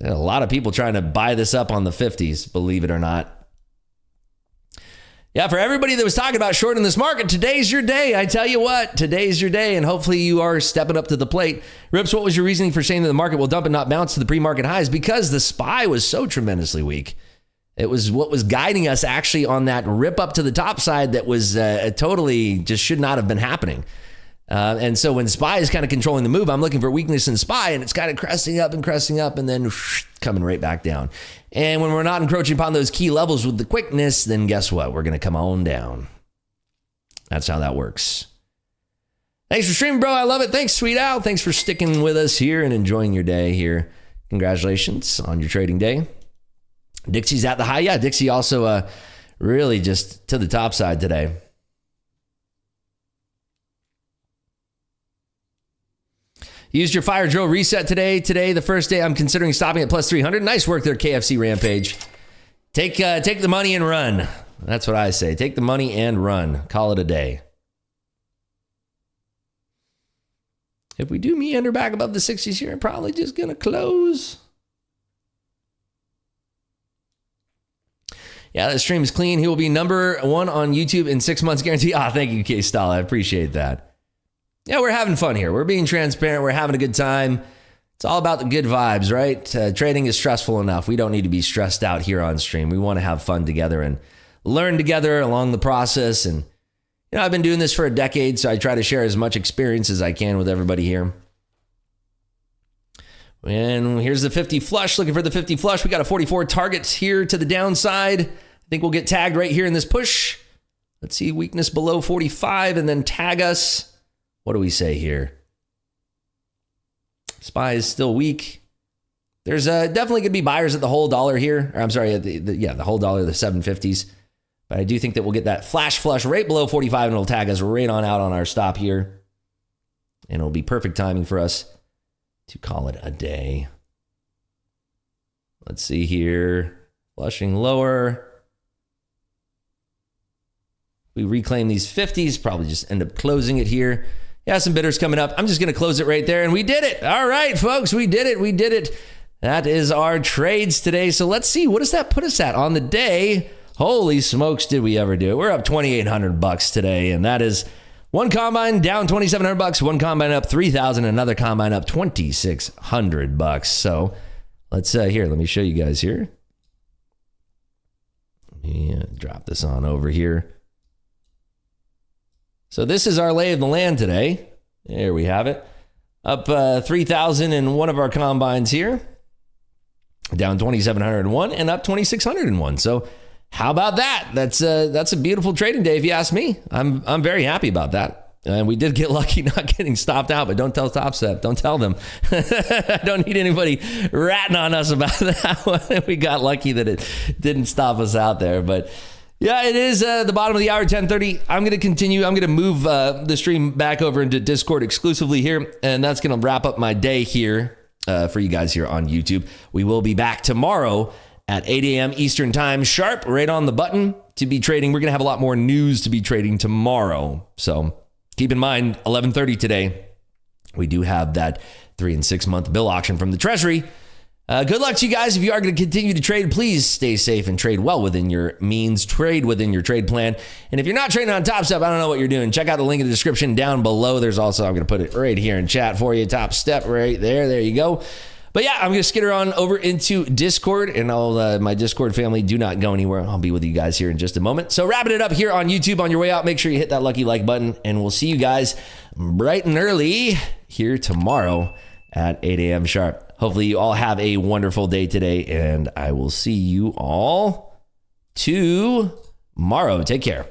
A lot of people trying to buy this up on the 50s, believe it or not. Yeah, for everybody that was talking about shorting this market, today's your day. I tell you what, today's your day, and hopefully you are stepping up to the plate. Rips, what was your reasoning for saying that the market will dump and not bounce to the pre-market highs? Because the SPY was so tremendously weak. It was what was guiding us actually on that rip up to the top side that was totally just should not have been happening. And so when SPY is kind of controlling the move, I'm looking for weakness in SPY, and it's kind of cresting up and then coming right back down. And when we're not encroaching upon those key levels with the quickness, then guess what? We're going to come on down. That's how that works. Thanks for streaming, bro. I love it. Thanks, Sweet Al. Thanks for sticking with us here and enjoying your day here. Congratulations on your trading day. Dixie's at the high. Yeah, Dixie also really just to the top side today. Used your fire drill reset today. Today, the first day, I'm considering stopping at plus 300. Nice work there, KFC Rampage. Take the money and run. That's what I say. Take the money and run. Call it a day. If we do meander back above the 60s here, I'm probably just going to close. Yeah, that stream is clean. He will be number 1 on YouTube in 6 months guarantee. Thank you, K-Style. I appreciate that. Yeah, we're having fun here. We're being transparent. We're having a good time. It's all about the good vibes, right? Trading is stressful enough. We don't need to be stressed out here on stream. We want to have fun together and learn together along the process. And, you know, I've been doing this for a decade, so I try to share as much experience as I can with everybody here. And here's the 50 flush. Looking for the 50 flush. We got a 44 targets here to the downside. I think we'll get tagged right here in this push. Let's see, weakness below 45 and then tag us. What do we say here? SPY is still weak. There's definitely going to be buyers at the whole dollar here. Or I'm sorry, the whole dollar, the 750s. But I do think that we'll get that flash flush right below 45 and it'll tag us right on out on our stop here. And it'll be perfect timing for us to call it a day. Let's see here. Flushing lower. We reclaim these 50s, probably just end up closing it here. Yeah, some bidders coming up. I'm just going to close it right there, and we did it. All right, folks, we did it. We did it. That is our trades today. So let's see, what does that put us at on the day? Holy smokes, did we ever do it? We're up $2,800 today, and that is one combine down $2,700, one combine up $3,000, another combine up $2,600. So let's let me show you guys here. Let me drop this on over here. So this is our lay of the land today. There we have it. Up 3,000 in one of our combines here. Down 2,701 and up 2,601. So how about that? That's a beautiful trading day if you ask me. I'm very happy about that. And we did get lucky not getting stopped out, but don't tell Top Step. Don't tell them. I don't need anybody ratting on us about that one. We got lucky that it didn't stop us out there. But Yeah, it is the bottom of the hour, 10:30. I'm going to continue. I'm going to move the stream back over into Discord exclusively here, and that's going to wrap up my day here for you guys here on YouTube. We will be back tomorrow at 8 a.m. Eastern time, sharp, right on the button to be trading. We're going to have a lot more news to be trading tomorrow. So keep in mind, 11:30 today, we do have that 3 and 6 month bill auction from the Treasury. Good luck to you guys. If you are going to continue to trade, please stay safe and trade well within your means. Trade within your trade plan. And if you're not trading on Top Step, I don't know what you're doing. Check out the link in the description down below. There's also, I'm going to put it right here in chat for you. Top Step right there. There you go. But yeah, I'm going to skitter on over into Discord, and my Discord family, do not go anywhere. I'll be with you guys here in just a moment. So wrapping it up here on YouTube on your way out, make sure you hit that lucky like button, and we'll see you guys bright and early here tomorrow at 8 a.m. sharp. Hopefully you all have a wonderful day today, and I will see you all tomorrow. Take care.